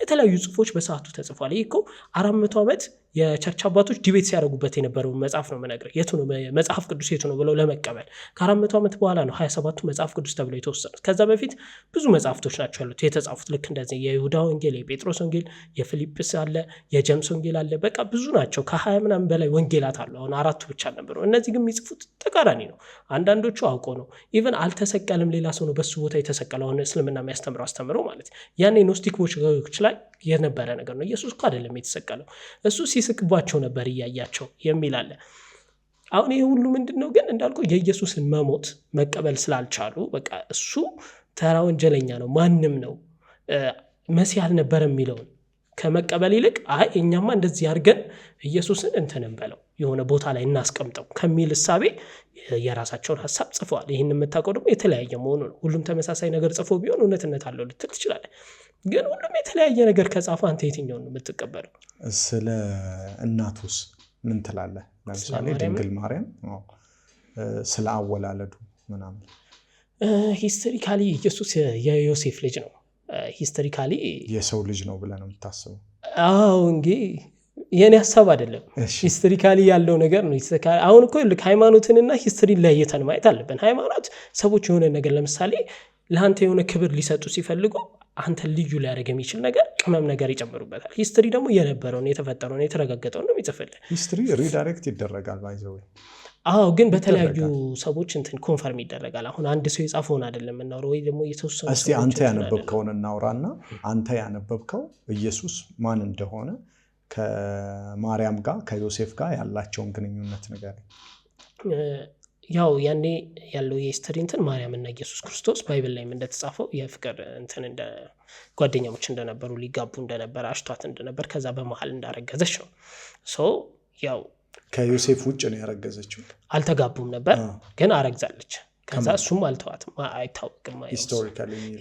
የተለያዩ ጽፎች በሰዓቱ ተጽፏል። ይህ እኮ 400 ዓመት የቸርች አባቶች ዲቤት ሲያደርጉበት የነበረው መጽሐፍ ነው የምነግርህ። የቱ ነው መጽሐፍ ቅዱስ የቱ ነው ብለው ለመቀበል ከ400 ዓመት በኋላ ነው 27ቱ መጽሐፍ ቅዱስ ተብለው የተወሰኑት። ከዛ በፊት ብዙ መጽሐፍቶች ናቸው ያሉት የተጻፉት። ልክ እንደዚህ የይሁዳ ወንጌል፣ የጴጥሮስ ወንጌል፣ የፊልጵስ አለ፣ የጀምስ ወንጌል አለ። በቃ ብዙ ናቸው። ከ20 ምናምን በላይ ወንጌላት አሉ። አሁን 4ቱ ብቻ ነበሩ። እነዚህ ግን የሚጽፉት ተቃራኒ ነው። አንዳንዶቹ አውቆ ነው ኢቨን አልተሰቀልም ሌላ ሰው ነው በሱ ቦታ የተሰቀለው አሁን እስልምና የሚያስተምረው አስተምረው ማለት ያኔ ኖስቲኮች ላይ የነበረ ነገር ነው። ኢየሱስ እኮ አይደለም የተሰቀለው እሱ ሲስቅባቸው ነበር እያያቸው የሚል አለ። አሁን ይሄ ሁሉ ምንድነው ግን እንዳልኩ የኢየሱስን መሞት መቀበል ስላልቻሉ በቃ እሱ ተራ ወንጀለኛ ነው ማንም ነው መሲህ አልነበረም የሚለውን ከመቀበል ይልቅ አይ እኛማ እንደዚህ አድርገን ኢየሱስን እንትንም በለው የሆነ ቦታ ላይ እናስቀምጠው ከሚል እሳቤ የራሳቸውን ሐሳብ ጽፈዋል። ይህን የምታውቀው ደግሞ የተለያየ መሆኑ ነው። ሁሉም ተመሳሳይ ነገር ጽፎ ቢሆን እውነትነት አለው ልትል ትችላለህ። ግን ሁሉም የተለያየ ነገር ከጻፈ አንተ የትኛውን ነው የምትቀበለው? ስለ እናቱስ ምን ትላለህ? ለምሳሌ ድንግል ማርያም ስለ አወላለዱ ምናምን ሂስቶሪካሊ ኢየሱስ የዮሴፍ ልጅ ነው። ሂስቶሪካሊ የሰው ልጅ ነው ብለህ ነው የምታስበው? አዎ እንግዲህ የኔ ሐሳብ አይደለም። ሂስቶሪካሊ ያለው ነገር ነው። አሁን እኮ ልክ ሃይማኖትንና ሂስትሪን ለይተን ማየት አለብን። ሃይማኖት ሰዎች የሆነ ነገር ለምሳሌ ለአንተ የሆነ ክብር ሊሰጡ ሲፈልጉ አንተ ልዩ ሊያደርግ የሚችል ነገር ቅመም ነገር ይጨምሩበታል። ሂስትሪ ደግሞ የነበረውን የተፈጠረውን የተረጋገጠውን ነው የሚጽፍልህ። ሂስትሪ ሪዳይሬክት ይደረጋል ባይዘው። አዎ ግን በተለያዩ ሰዎች እንትን ኮንፈርም ይደረጋል። አሁን አንድ ሰው የጻፈውን አይደለም እናውራው ወይ ደግሞ የተወሰኑ እስቲ አንተ ያነበብከውን እናውራና አንተ ያነበብከው ኢየሱስ ማን እንደሆነ ከማርያም ጋር ከዮሴፍ ጋር ያላቸውን ግንኙነት ነገር ያው ያኔ ያለው የሂስትሪ እንትን ማርያም እና ኢየሱስ ክርስቶስ ባይብል ላይም እንደተጻፈው የፍቅር እንትን እንደ ጓደኛሞች እንደነበሩ ሊጋቡ እንደነበር አሽቷት እንደነበር ከዛ በመሃል እንዳረገዘች ነው። ሶ ያው ከዮሴፍ ውጭ ነው ያረገዘችው። አልተጋቡም ነበር ግን አረግዛለች። ከዛ እሱም አልተዋትም አይታወቅም።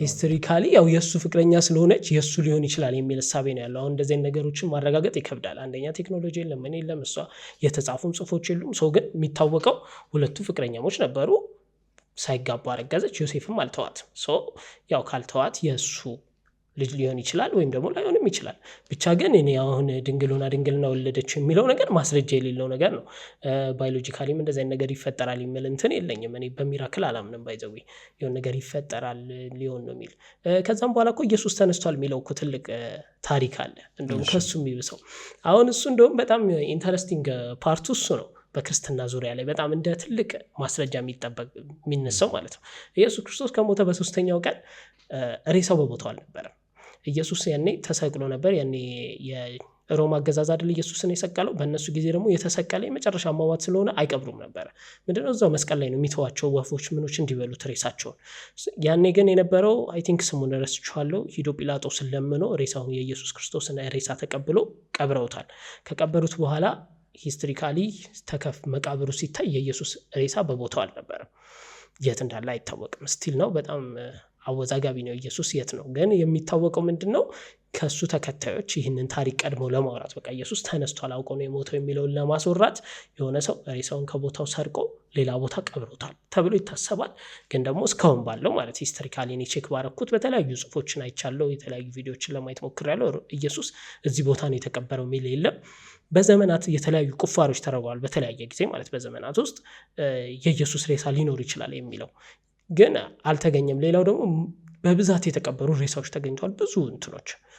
ሂስቶሪካሊ ያው የእሱ ፍቅረኛ ስለሆነች የእሱ ሊሆን ይችላል የሚል እሳቤ ነው ያለው። አሁን እንደዚህ ነገሮችን ማረጋገጥ ይከብዳል። አንደኛ ቴክኖሎጂ የለም ምን የለም እሷ የተጻፉም ጽፎች የሉም። ሰው ግን የሚታወቀው ሁለቱ ፍቅረኛሞች ነበሩ። ሳይጋቡ አረገዘች። ዮሴፍም አልተዋትም። ሶ ያው ካልተዋት የእሱ ልጅ ሊሆን ይችላል ወይም ደግሞ ላይሆንም ይችላል። ብቻ ግን እኔ አሁን ድንግልና ወለደች የሚለው ነገር ማስረጃ የሌለው ነገር ነው። ባዮሎጂካሊም እንደዚህ አይነት ነገር ይፈጠራል የሚል እንትን የለኝም። እኔ በሚራክል አላምንም። ባይዘው የሆነ ነገር ይፈጠራል ሊሆን ነው የሚል ከዛም በኋላ እኮ ኢየሱስ ተነስቷል የሚለው እኮ ትልቅ ታሪክ አለ። እንደውም ከሱ የሚብሰው አሁን እሱ እንደውም በጣም ኢንተረስቲንግ ፓርቱ እሱ ነው። በክርስትና ዙሪያ ላይ በጣም እንደ ትልቅ ማስረጃ የሚነሳው ማለት ነው። ኢየሱስ ክርስቶስ ከሞተ በ3ኛው ቀን ሬሳው በቦታው አልነበረም። ኢየሱስ ያኔ ተሰቅሎ ነበር። ያኔ የሮማ አገዛዝ አይደል ኢየሱስን የሰቀለው። በእነሱ ጊዜ ደግሞ የተሰቀለ የመጨረሻ አሟሟት ስለሆነ አይቀብሩም ነበር። ምንድነው እዛው መስቀል ላይ ነው የሚተዋቸው ወፎች ምኖች እንዲበሉት ሬሳቸውን። ያኔ ግን የነበረው አይ ቲንክ ስሙን ረስቼዋለሁ። ሂዶ ጲላጦስን ለምኖ ሬሳውን የኢየሱስ ክርስቶስን ሬሳ ተቀብሎ ቀብረውታል። ከቀበሩት በኋላ ሂስቶሪካሊ መቃብሩ ሲታይ የኢየሱስ ሬሳ በቦታው አልነበረም። የት እንዳለ አይታወቅም። ስቲል ነው በጣም አወዛጋቢ ነው። ኢየሱስ የት ነው ግን የሚታወቀው ምንድነው? ከሱ ተከታዮች ይህንን ታሪክ ቀድሞ ለማውራት በቃ ኢየሱስ ተነስቷል አውቆ ነው የሞተው የሚለውን ለማስወራት የሆነ ሰው ሬሳውን ከቦታው ሰርቆ ሌላ ቦታ ቀብሮታል ተብሎ ይታሰባል። ግን ደግሞ እስካሁን ባለው ማለት ሂስቶሪካሊ እኔ ቼክ ባረኩት በተለያዩ ጽፎችን አይቻለሁ፣ የተለያዩ ቪዲዮዎችን ለማየት ሞክሬያለሁ። ኢየሱስ እዚህ ቦታ ነው የተቀበረው የሚል የለም። በዘመናት የተለያዩ ቁፋሮች ተደርገዋል በተለያየ ጊዜ ማለት በዘመናት ውስጥ የኢየሱስ ሬሳ ሊኖር ይችላል የሚለው ግን አልተገኘም። ሌላው ደግሞ በብዛት የተቀበሩ ሬሳዎች ተገኝተዋል።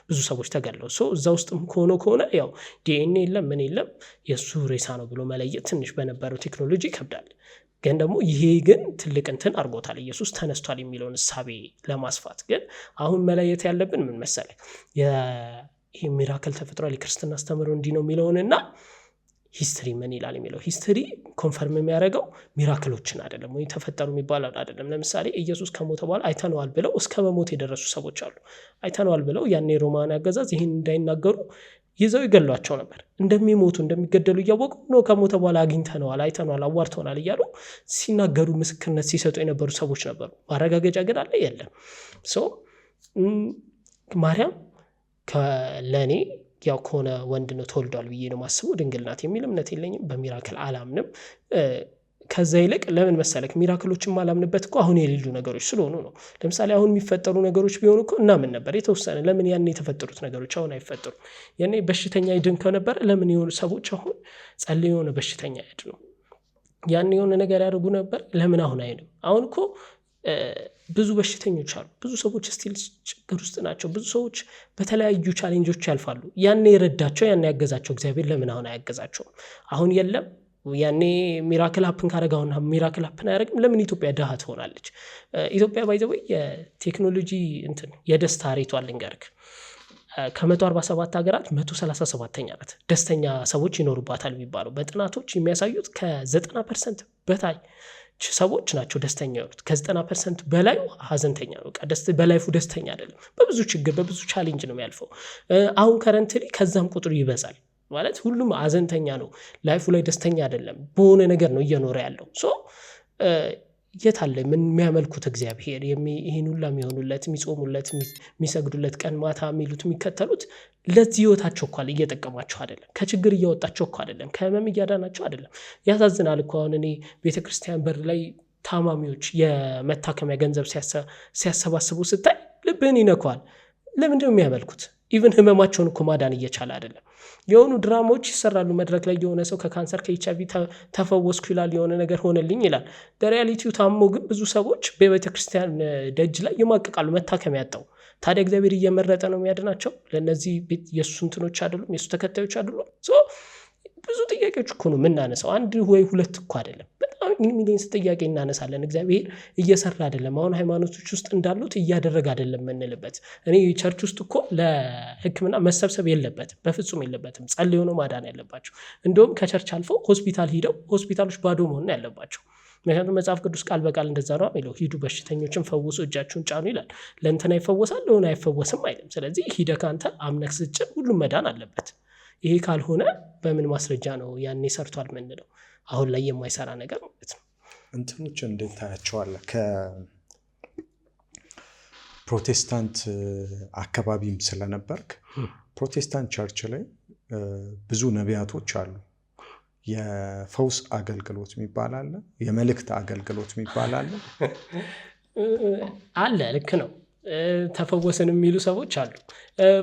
ብዙ ሰዎች ተገለው እዛ ውስጥም ከሆነ ያው ዲኤንኤ የለም ምን የለም የእሱ ሬሳ ነው ብሎ መለየት ትንሽ በነበረው ቴክኖሎጂ ይከብዳል። ግን ደግሞ ይሄ ግን ትልቅ እንትን አድርጎታል ኢየሱስ ተነስቷል የሚለውን እሳቤ ለማስፋት። ግን አሁን መለየት ያለብን ምን መሰለህ? ይሄ ሚራክል ተፈጥሯል የክርስትና አስተምሮ እንዲህ ነው የሚለውንና ሂስትሪ ምን ይላል የሚለው። ሂስትሪ ኮንፈርም የሚያደርገው ሚራክሎችን አይደለም ወይ ተፈጠሩ የሚባለው አይደለም። ለምሳሌ ኢየሱስ ከሞተ በኋላ አይተነዋል ብለው እስከ መሞት የደረሱ ሰዎች አሉ። አይተነዋል ብለው ያኔ ሮማን አገዛዝ ይህን እንዳይናገሩ ይዘው ይገሏቸው ነበር። እንደሚሞቱ እንደሚገደሉ እያወቁ ነው ከሞተ በኋላ አግኝተነዋል፣ አይተነዋል፣ አዋርተናል እያሉ ሲናገሩ ምስክርነት ሲሰጡ የነበሩ ሰዎች ነበሩ። ማረጋገጫ ግን አለ የለም። ማርያም ለእኔ ያው ከሆነ ወንድ ነው ተወልዷል ብዬ ነው ማስበው። ድንግል ናት የሚል እምነት የለኝም። በሚራክል አላምንም። ከዛ ይልቅ ለምን መሰለክ ሚራክሎችን ማላምንበት እኮ አሁን የሌሉ ነገሮች ስለሆኑ ነው። ለምሳሌ አሁን የሚፈጠሩ ነገሮች ቢሆኑ እኮ እናምን ነበር የተወሰነ። ለምን ያኔ የተፈጠሩት ነገሮች አሁን አይፈጠሩም? ያኔ በሽተኛ ይድን ከነበረ ለምን የሆኑ ሰዎች አሁን ጸልየው የሆነ በሽተኛ ያድኑ? ያኔ የሆነ ነገር ያደርጉ ነበር፣ ለምን አሁን አይንም? አሁን እኮ ብዙ በሽተኞች አሉ። ብዙ ሰዎች ስቲል ችግር ውስጥ ናቸው። ብዙ ሰዎች በተለያዩ ቻሌንጆች ያልፋሉ። ያኔ የረዳቸው ያኔ ያገዛቸው እግዚአብሔር ለምን አሁን አያገዛቸውም? አሁን የለም ያኔ ሚራክል ሀፕን ካረጋውና ሚራክል ሀፕን አያደርግም። ለምን ኢትዮጵያ ድሃ ትሆናለች? ኢትዮጵያ ባይዘው የቴክኖሎጂ እንትን የደስታ ሬቷ ልንገርክ ከ147 ሀገራት 137ኛ ናት ደስተኛ ሰዎች ይኖሩባታል የሚባለው። በጥናቶች የሚያሳዩት ከ90% በታች ሰዎች ናቸው ደስተኛ የሆኑት። ከ90% በላይ ሀዘንተኛ ነው። በላይፉ ደስተኛ አይደለም። በብዙ ችግር በብዙ ቻሌንጅ ነው የሚያልፈው። አሁን ከረንትሊ ከዛም ቁጥሩ ይበዛል። ማለት ሁሉም ሀዘንተኛ ነው፣ ላይፉ ላይ ደስተኛ አይደለም። በሆነ ነገር ነው እየኖረ ያለው። የት አለ ምን የሚያመልኩት እግዚአብሔር? ይሄን ሁላ የሚሆኑለት የሚጾሙለት የሚሰግዱለት ቀን ማታ የሚሉት የሚከተሉት ለዚህ ህይወታቸው እኮ እየጠቀማቸው አይደለም። ከችግር እያወጣቸው እኮ አይደለም። ከህመም እያዳናቸው አይደለም። ያሳዝናል እኮ አሁን እኔ ቤተክርስቲያን በር ላይ ታማሚዎች የመታከሚያ ገንዘብ ሲያሰባስቡ ስታይ ልብህን ይነኳል። ለምንድነው የሚያመልኩት? ኢቭን ህመማቸውን እኮ ማዳን እየቻለ አይደለም። የሆኑ ድራማዎች ይሰራሉ መድረክ ላይ። የሆነ ሰው ከካንሰር ከኤችአይቪ ተፈወስኩ ይላል፣ የሆነ ነገር ሆነልኝ ይላል። በሪያሊቲው ታሞ ግን ብዙ ሰዎች በቤተክርስቲያን ደጅ ላይ ይማቅቃሉ መታከሚያ ያጣው። ታዲያ እግዚአብሔር እየመረጠ ነው የሚያድናቸው? ለነዚህ የሱ እንትኖች አይደሉም? የሱ ተከታዮች አይደሉም? ብዙ ጥያቄዎች እኮ ነው የምናነሳው። አንድ ወይ ሁለት እኮ አይደለም። በጣም ሚሊየንስ ጥያቄ እናነሳለን። እግዚአብሔር እየሰራ አይደለም፣ አሁን ሃይማኖቶች ውስጥ እንዳሉት እያደረገ አይደለም የምንልበት። እኔ ቸርች ውስጥ እኮ ለሕክምና መሰብሰብ የለበትም፣ በፍጹም የለበትም። ጸልዮ ነው ማዳን ያለባቸው። እንደውም ከቸርች አልፎ ሆስፒታል ሂደው ሆስፒታሎች ባዶ መሆን ያለባቸው። ምክንያቱም መጽሐፍ ቅዱስ ቃል በቃል እንደዛ ነው የሚለው። ሂዱ በሽተኞችን ፈውሱ፣ እጃችሁን ጫኑ ይላል። ለእንትና ይፈወሳል ለሆነ አይፈወስም አይልም። ስለዚህ ሂደህ ከአንተ አምነህ ስትጭን ሁሉም መዳን አለበት። ይሄ ካልሆነ በምን ማስረጃ ነው ያኔ ሰርቷል ምንለው? አሁን ላይ የማይሰራ ነገር ማለት ነው። እንትኖች እንዴት ታያቸዋለህ? ከፕሮቴስታንት አካባቢም ስለነበርክ ፕሮቴስታንት ቸርች ላይ ብዙ ነቢያቶች አሉ። የፈውስ አገልግሎት የሚባል አለ፣ የመልእክት አገልግሎት የሚባል አለ አለ። ልክ ነው። ተፈወሰን የሚሉ ሰዎች አሉ።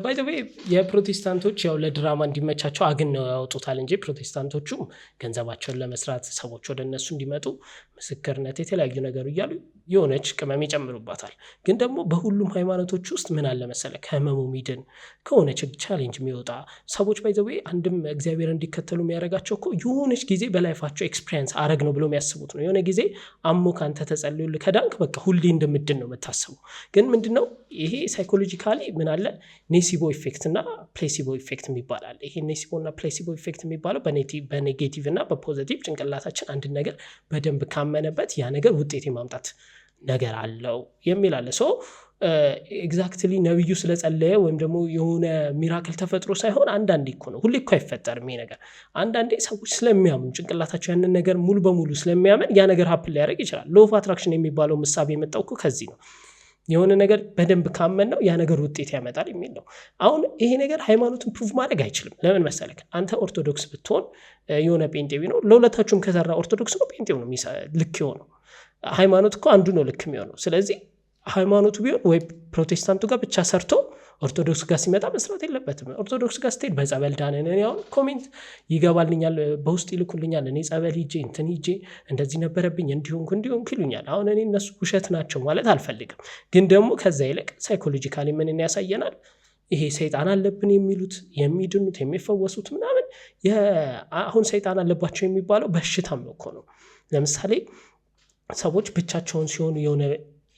ባይ ዘ ዌይ የፕሮቴስታንቶች ያው ለድራማ እንዲመቻቸው አግነው ያወጡታል እንጂ ፕሮቴስታንቶቹም ገንዘባቸውን ለመስራት ሰዎች ወደ እነሱ እንዲመጡ ምስክርነት የተለያዩ ነገሩ እያሉ የሆነች ቅመም ይጨምሩባታል። ግን ደግሞ በሁሉም ሃይማኖቶች ውስጥ ምን አለ መሰለህ? ከህመሙ ሚድን ከሆነ ቻሌንጅ የሚወጣ ሰዎች ባይ ዘ ዌይ አንድም እግዚአብሔር እንዲከተሉ የሚያደርጋቸው እኮ የሆነች ጊዜ በላይፋቸው ኤክስፒሪየንስ አረግ ነው ብሎ የሚያስቡት ነው። የሆነ ጊዜ አሞ ካንተ ተጸልዮልህ ከዳንክ በቃ ሁሌ እንደምድን ነው የምታስበው። ግን ምንድነው ይሄ ሳይኮሎጂካሊ ምን አለ ኔሲቦ ኢፌክት እና ፕሌሲቦ ኢፌክት የሚባል አለ። ይሄ ኔሲቦ እና ፕሌሲቦ ኢፌክት የሚባለው በኔጌቲቭ እና በፖዚቲቭ ጭንቅላታችን አንድ ነገር በደንብ ካመነበት ያ ነገር ውጤት የማምጣት ነገር አለው የሚል አለ። ሶ ኤግዛክትሊ ነብዩ ስለጸለየ ወይም ደግሞ የሆነ ሚራክል ተፈጥሮ ሳይሆን አንዳንዴ እኮ ነው፣ ሁሌ እኮ አይፈጠርም ይሄ ነገር። አንዳንዴ ሰዎች ስለሚያምኑ ጭንቅላታቸው ያንን ነገር ሙሉ በሙሉ ስለሚያምን ያ ነገር ሀፕን ሊያደርግ ይችላል። ሎ ኦፍ አትራክሽን የሚባለው ምሳቤ የመጣው እኮ ከዚህ ነው። የሆነ ነገር በደንብ ካመን ነው ያ ነገር ውጤት ያመጣል የሚል ነው። አሁን ይሄ ነገር ሃይማኖትን ፕሩቭ ማድረግ አይችልም። ለምን መሰለክ? አንተ ኦርቶዶክስ ብትሆን የሆነ ጴንጤ ቢኖር ለሁለታችሁም ከሰራ ኦርቶዶክስ ነው ጴንጤው ነው ልክ የሆነው። ሃይማኖት እኮ አንዱ ነው ልክ የሚሆነው። ስለዚህ ሃይማኖቱ ቢሆን ወይ ፕሮቴስታንቱ ጋር ብቻ ሰርቶ ኦርቶዶክስ ጋር ሲመጣ መስራት የለበትም። ኦርቶዶክስ ጋር ስትሄድ በጸበል ዳነን። እኔ አሁን ኮሜንት ይገባልኛል፣ በውስጥ ይልኩልኛል። እኔ ጸበል ሂጄ እንትን ሂጄ እንደዚህ ነበረብኝ እንዲሆንኩ ይሉኛል። አሁን እኔ እነሱ ውሸት ናቸው ማለት አልፈልግም። ግን ደግሞ ከዛ ይልቅ ሳይኮሎጂካሊ ምንን ያሳየናል? ይሄ ሰይጣን አለብን የሚሉት የሚድኑት የሚፈወሱት ምናምን አሁን ሰይጣን አለባቸው የሚባለው በሽታም ነው እኮ ነው። ለምሳሌ ሰዎች ብቻቸውን ሲሆኑ የሆነ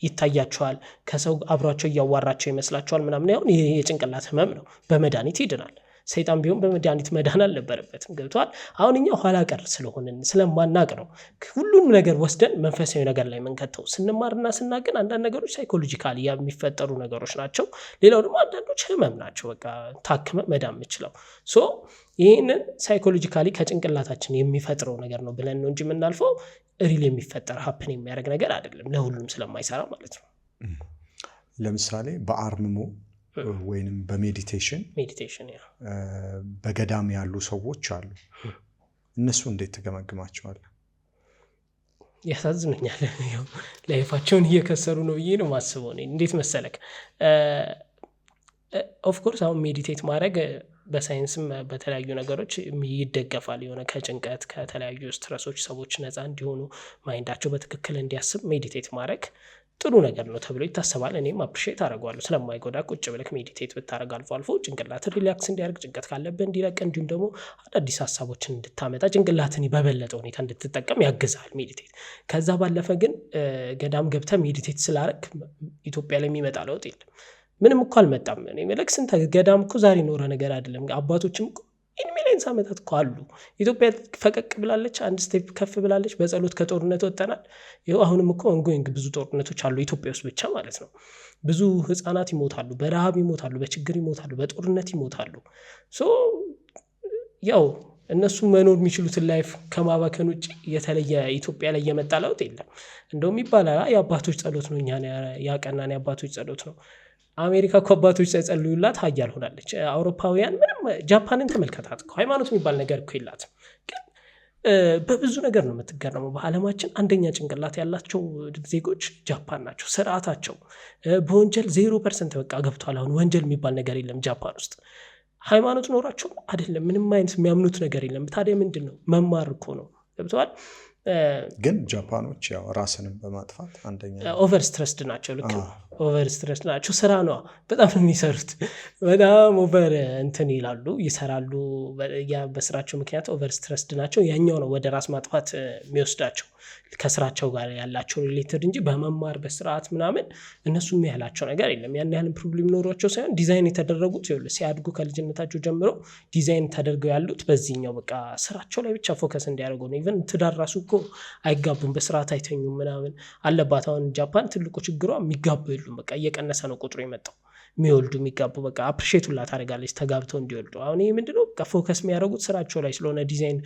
ይታያቸዋል፣ ከሰው አብሯቸው እያዋራቸው ይመስላቸዋል ምናምን። ያሁን ይሄ የጭንቅላት ህመም ነው፣ በመድኃኒት ይድናል። ሰይጣን ቢሆን በመድኃኒት መዳን አልነበረበትም። ገብቷል? አሁን እኛ ኋላ ቀር ስለሆንን ስለማናቅ ነው ሁሉንም ነገር ወስደን መንፈሳዊ ነገር ላይ መንከተው። ስንማርና ስናቅን አንዳንድ ነገሮች ሳይኮሎጂካሊ የሚፈጠሩ ነገሮች ናቸው። ሌላው ደግሞ አንዳንዶች ህመም ናቸው። በቃ ታክመ መዳን የምችለው ይህንን ሳይኮሎጂካሊ ከጭንቅላታችን የሚፈጥረው ነገር ነው ብለን ነው እንጂ የምናልፈው ሪል የሚፈጠር ሀፕን የሚያደርግ ነገር አይደለም፣ ለሁሉም ስለማይሰራ ማለት ነው። ለምሳሌ በአርምሞ ወይንም በሜዲቴሽን በገዳም ያሉ ሰዎች አሉ። እነሱ እንዴት ትገመግማቸዋለህ? ያሳዝኑኛል። ላይፋቸውን እየከሰሩ ነው ብዬ ነው ማስበው። እንዴት መሰለክ ኦፍኮርስ አሁን ሜዲቴት ማድረግ በሳይንስም በተለያዩ ነገሮች ይደገፋል። የሆነ ከጭንቀት ከተለያዩ ስትረሶች ሰዎች ነፃ እንዲሆኑ ማይንዳቸው በትክክል እንዲያስብ ሜዲቴት ማድረግ ጥሩ ነገር ነው ተብሎ ይታሰባል። እኔም አፕሪሼት አደርገዋለሁ። ስለማይጎዳ ቁጭ ብለክ ሜዲቴት ብታደርግ አልፎ አልፎ ጭንቅላትን ሪላክስ እንዲያደርግ፣ ጭንቀት ካለብህ እንዲለቅ፣ እንዲሁም ደግሞ አዳዲስ ሀሳቦችን እንድታመጣ ጭንቅላትን በበለጠ ሁኔታ እንድትጠቀም ያግዛል ሜዲቴት። ከዛ ባለፈ ግን ገዳም ገብተህ ሜዲቴት ስላደረግ ኢትዮጵያ ላይ የሚመጣ ለውጥ የለም። ምንም እኮ አልመጣም። እኔ መለክ ስንት ገዳም እኮ ዛሬ ኖረ ነገር አይደለም። አባቶችም እኮ ሚሊየንስ ዓመታት እኮ አሉ። ኢትዮጵያ ፈቀቅ ብላለች፣ አንድ ስቴፕ ከፍ ብላለች። በጸሎት ከጦርነት ወጥተናል። ይኸው አሁንም እኮ ongoing ብዙ ጦርነቶች አሉ ኢትዮጵያ ውስጥ ብቻ ማለት ነው። ብዙ ህፃናት ይሞታሉ፣ በረሃብ ይሞታሉ፣ በችግር ይሞታሉ፣ በጦርነት ይሞታሉ። ሶ ያው እነሱ መኖር የሚችሉትን ላይፍ ከማባከን ውጭ የተለየ ኢትዮጵያ ላይ የመጣ ለውጥ የለም። እንደውም ይባላል የአባቶች ጸሎት ነው እኛን ያቀናን፣ የአባቶች ጸሎት ነው። አሜሪካ እኮ አባቶች ሳይጸልዩላት ሀያል ሆናለች። አውሮፓውያን ምንም ጃፓንን ተመልከታት እኮ ሃይማኖት የሚባል ነገር እኮ የላትም። ግን በብዙ ነገር ነው የምትገረመው። በዓለማችን አንደኛ ጭንቅላት ያላቸው ዜጎች ጃፓን ናቸው። ስርዓታቸው በወንጀል 0% በቃ ገብቷል። አሁን ወንጀል የሚባል ነገር የለም ጃፓን ውስጥ። ሃይማኖት ኖራቸው አይደለም፣ ምንም አይነት የሚያምኑት ነገር የለም። ታዲያ ምንድን ነው? መማር እኮ ነው። ገብተዋል። ግን ጃፓኖች ያው ራስንም በማጥፋት አንደኛ ኦቨር ስትረስድ ናቸው። ልክ ኦቨር ስትረስድ ናቸው። ስራ ነው በጣም የሚሰሩት። በጣም ኦቨር እንትን ይላሉ፣ ይሰራሉ። በስራቸው ምክንያት ኦቨር ስትረስድ ናቸው። ያኛው ነው ወደ ራስ ማጥፋት የሚወስዳቸው ከስራቸው ጋር ያላቸው ሪሌትድ እንጂ በመማር በስርዓት ምናምን እነሱም ያላቸው ነገር የለም። ያን ያህል ፕሮብሌም ኖሯቸው ሳይሆን ዲዛይን የተደረጉት ሲያድጉ ከልጅነታቸው ጀምሮ ዲዛይን ተደርገው ያሉት በዚህኛው በቃ ስራቸው ላይ ብቻ ፎከስ እንዲያደርጉ ነው። ኢቨን ትዳር ራሱ እኮ አይጋቡም፣ በስርዓት አይተኙም ምናምን አለባት። አሁን ጃፓን ትልቁ ችግሯ የሚጋቡ የሉም። በቃ እየቀነሰ ነው ቁጥሩ የመጣው። የሚወልዱ የሚጋቡ በቃ አፕሪሼቱላ ታደርጋለች ተጋብተው እንዲወልዱ። አሁን ይህ ምንድነው በቃ ፎከስ የሚያደርጉት ስራቸው ላይ ስለሆነ ዲዛይን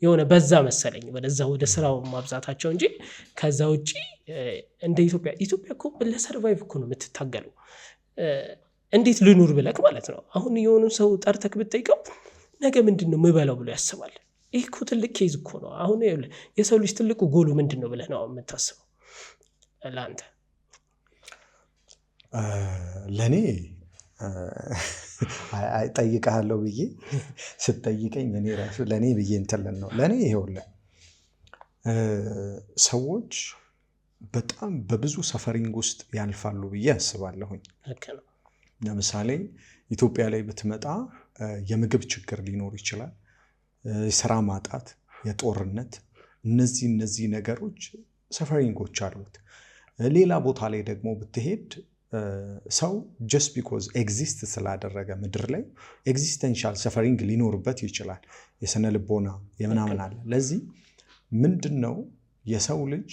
የሆነ በዛ መሰለኝ ወደዛ ወደ ስራው ማብዛታቸው እንጂ ከዛ ውጪ እንደ ኢትዮጵያ እኮ ለሰርቫይቭ እኮ ነው የምትታገለው። እንዴት ልኑር ብለክ ማለት ነው። አሁን የሆኑ ሰው ጠርተክ ብትጠይቀው ነገ ምንድን ነው የምበላው ብሎ ያስባል። ይህ እኮ ትልቅ ኬዝ እኮ ነው። አሁን የሰው ልጅ ትልቁ ጎሉ ምንድን ነው ብለህ ነው የምታስበው ለአንተ? ለእኔ ጠይቀሃለሁ ብዬ ስትጠይቀኝ እኔ ራሱ ለእኔ ብዬ እንትልን ነው። ለእኔ ይኸውልህ ሰዎች በጣም በብዙ ሰፈሪንግ ውስጥ ያልፋሉ ብዬ አስባለሁኝ። ለምሳሌ ኢትዮጵያ ላይ ብትመጣ የምግብ ችግር ሊኖር ይችላል፣ የስራ ማጣት፣ የጦርነት እነዚህ ነገሮች ሰፈሪንጎች አሉት። ሌላ ቦታ ላይ ደግሞ ብትሄድ ሰው ጀስት ቢኮዝ ኤግዚስት ስላደረገ ምድር ላይ ኤግዚስተንሻል ሰፈሪንግ ሊኖርበት ይችላል። የስነ ልቦና የምናምን አለ። ለዚህ ምንድን ነው የሰው ልጅ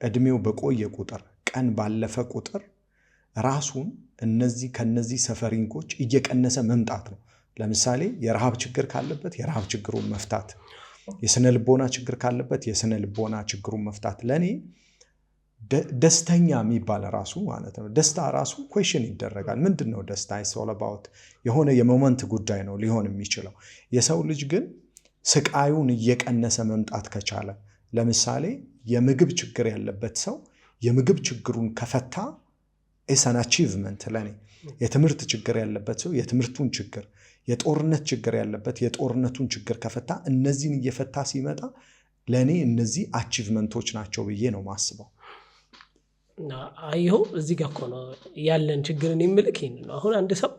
እድሜው በቆየ ቁጥር ቀን ባለፈ ቁጥር ራሱን ከነዚህ ሰፈሪንጎች እየቀነሰ መምጣት ነው። ለምሳሌ የረሃብ ችግር ካለበት የረሃብ ችግሩን መፍታት፣ የስነ ልቦና ችግር ካለበት የስነ ልቦና ችግሩን መፍታት። ለእኔ ደስተኛ የሚባል ራሱ ማለት ነው። ደስታ ራሱ ኩዌሽን ይደረጋል። ምንድን ነው ደስታ? ሶል አባውት የሆነ የሞመንት ጉዳይ ነው ሊሆን የሚችለው። የሰው ልጅ ግን ስቃዩን እየቀነሰ መምጣት ከቻለ፣ ለምሳሌ የምግብ ችግር ያለበት ሰው የምግብ ችግሩን ከፈታ ኢትስ አን አቺቭመንት ለኔ። የትምህርት ችግር ያለበት ሰው የትምህርቱን ችግር፣ የጦርነት ችግር ያለበት የጦርነቱን ችግር ከፈታ፣ እነዚህን እየፈታ ሲመጣ ለኔ እነዚህ አቺቭመንቶች ናቸው ብዬ ነው ማስበው። ይኸው እዚህ ጋር እኮ ነው ያለን ችግርን የምልክ ይሄን ነው። አሁን አንድ ሰው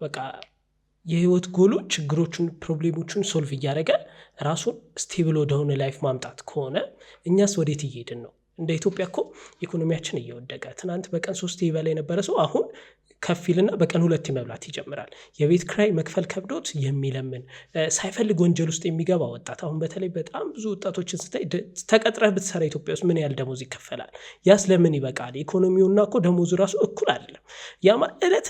በቃ የህይወት ጎሉ ችግሮቹን ፕሮብሌሞቹን ሶልቭ እያደረገ ራሱን ስቴብል ወደሆነ ላይፍ ማምጣት ከሆነ እኛስ ወዴት እየሄድን ነው? እንደ ኢትዮጵያ እኮ ኢኮኖሚያችን እየወደቀ፣ ትናንት በቀን 3 ይበላ የነበረ ሰው አሁን ከፊልና በቀን 2 መብላት ይጀምራል። የቤት ክራይ መክፈል ከብዶት የሚለምን ሳይፈልግ ወንጀል ውስጥ የሚገባ ወጣት። አሁን በተለይ በጣም ብዙ ወጣቶችን ስታይ ተቀጥረህ ብትሰራ ኢትዮጵያ ውስጥ ምን ያህል ደሞዝ ይከፈላል? ያስ ለምን ይበቃል? ኢኮኖሚውና እኮ ደሞዙ ራሱ እኩል አይደለም። ያማ እለት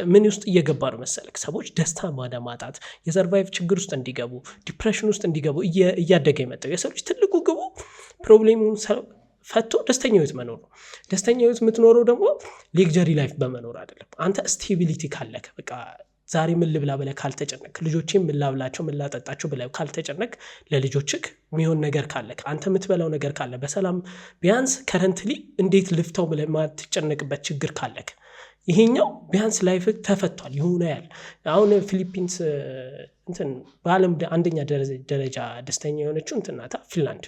ምን ውስጥ እየገባ ነው መሰለክ? ሰዎች ደስታ ማጣት፣ የሰርቫይቭ ችግር ውስጥ እንዲገቡ፣ ዲፕሬሽን ውስጥ እንዲገቡ እያደገ የመጣው የሰው ልጅ ትልቁ ግቡ ፕሮብሌሙን ፈቶ ደስተኛ ህይወት መኖር ነው። ደስተኛ ህይወት የምትኖረው ደግሞ ሌግጀሪ ላይፍ በመኖር አይደለም። አንተ ስቴቢሊቲ ካለክ በቃ ዛሬ ምን ልብላ ብለህ ካልተጨነቅ፣ ልጆቼን ምን ላብላቸው ምን ላጠጣቸው ብለህ ካልተጨነቅ፣ ለልጆችክ የሚሆን ነገር ካለክ፣ አንተ የምትበላው ነገር ካለ በሰላም ቢያንስ ከረንትሊ እንዴት ልፍተው ብለህ ማትጨነቅበት ችግር ካለክ፣ ይሄኛው ቢያንስ ላይፍ ተፈቷል ይሁን ያህል። አሁን ፊሊፒንስ እንትን በዓለም አንደኛ ደረጃ ደስተኛ የሆነችው እንትናታ ፊንላንድ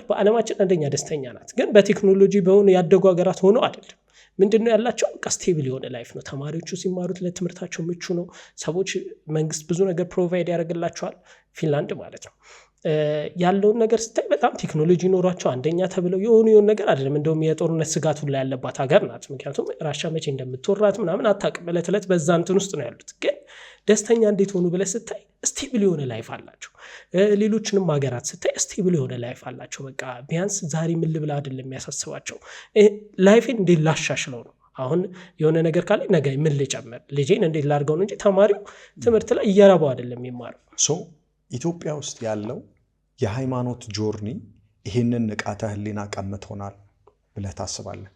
በዓለማችን አንደኛ ደስተኛ ናት። ግን በቴክኖሎጂ በሆነ ያደጉ ሀገራት ሆነው አይደለም። ምንድነው ያላቸው? ስቴብል የሆነ ላይፍ ነው። ተማሪዎቹ ሲማሩት ለትምህርታቸው ምቹ ነው። ሰዎች መንግስት ብዙ ነገር ፕሮቫይድ ያደርግላቸዋል። ፊንላንድ ማለት ነው ያለውን ነገር ስታይ በጣም ቴክኖሎጂ ኖሯቸው አንደኛ ተብለው የሆኑ ነገር አይደለም። እንደውም የጦርነት ስጋቱ ላይ ያለባት ሀገር ናት። ምክንያቱም ራሻ መቼ እንደምትወራት ምናምን አታውቅም። ዕለት ዕለት በዛ እንትን ውስጥ ነው ያሉት። ግን ደስተኛ እንዴት ሆኑ ብለህ ስታይ ስቴብል የሆነ ላይፍ አላቸው። ሌሎችንም ሀገራት ስታይ ስቴብል የሆነ ላይፍ አላቸው። በቃ ቢያንስ ዛሬ ምን ልብላ አይደለም የሚያሳስባቸው፣ ላይፌን እንዴት ላሻሽለው ነው። አሁን የሆነ ነገር ካለ ነገ ምን ልጨምር፣ ልጄን እንዴት ላድርገው ነው እንጂ ተማሪው ትምህርት ላይ እየረባው አይደለም የሚማረው። ኢትዮጵያ ውስጥ ያለው የሃይማኖት ጆርኒ ይህንን ንቃተ ህሊና ቀምቶናል ብለህ ታስባለህ?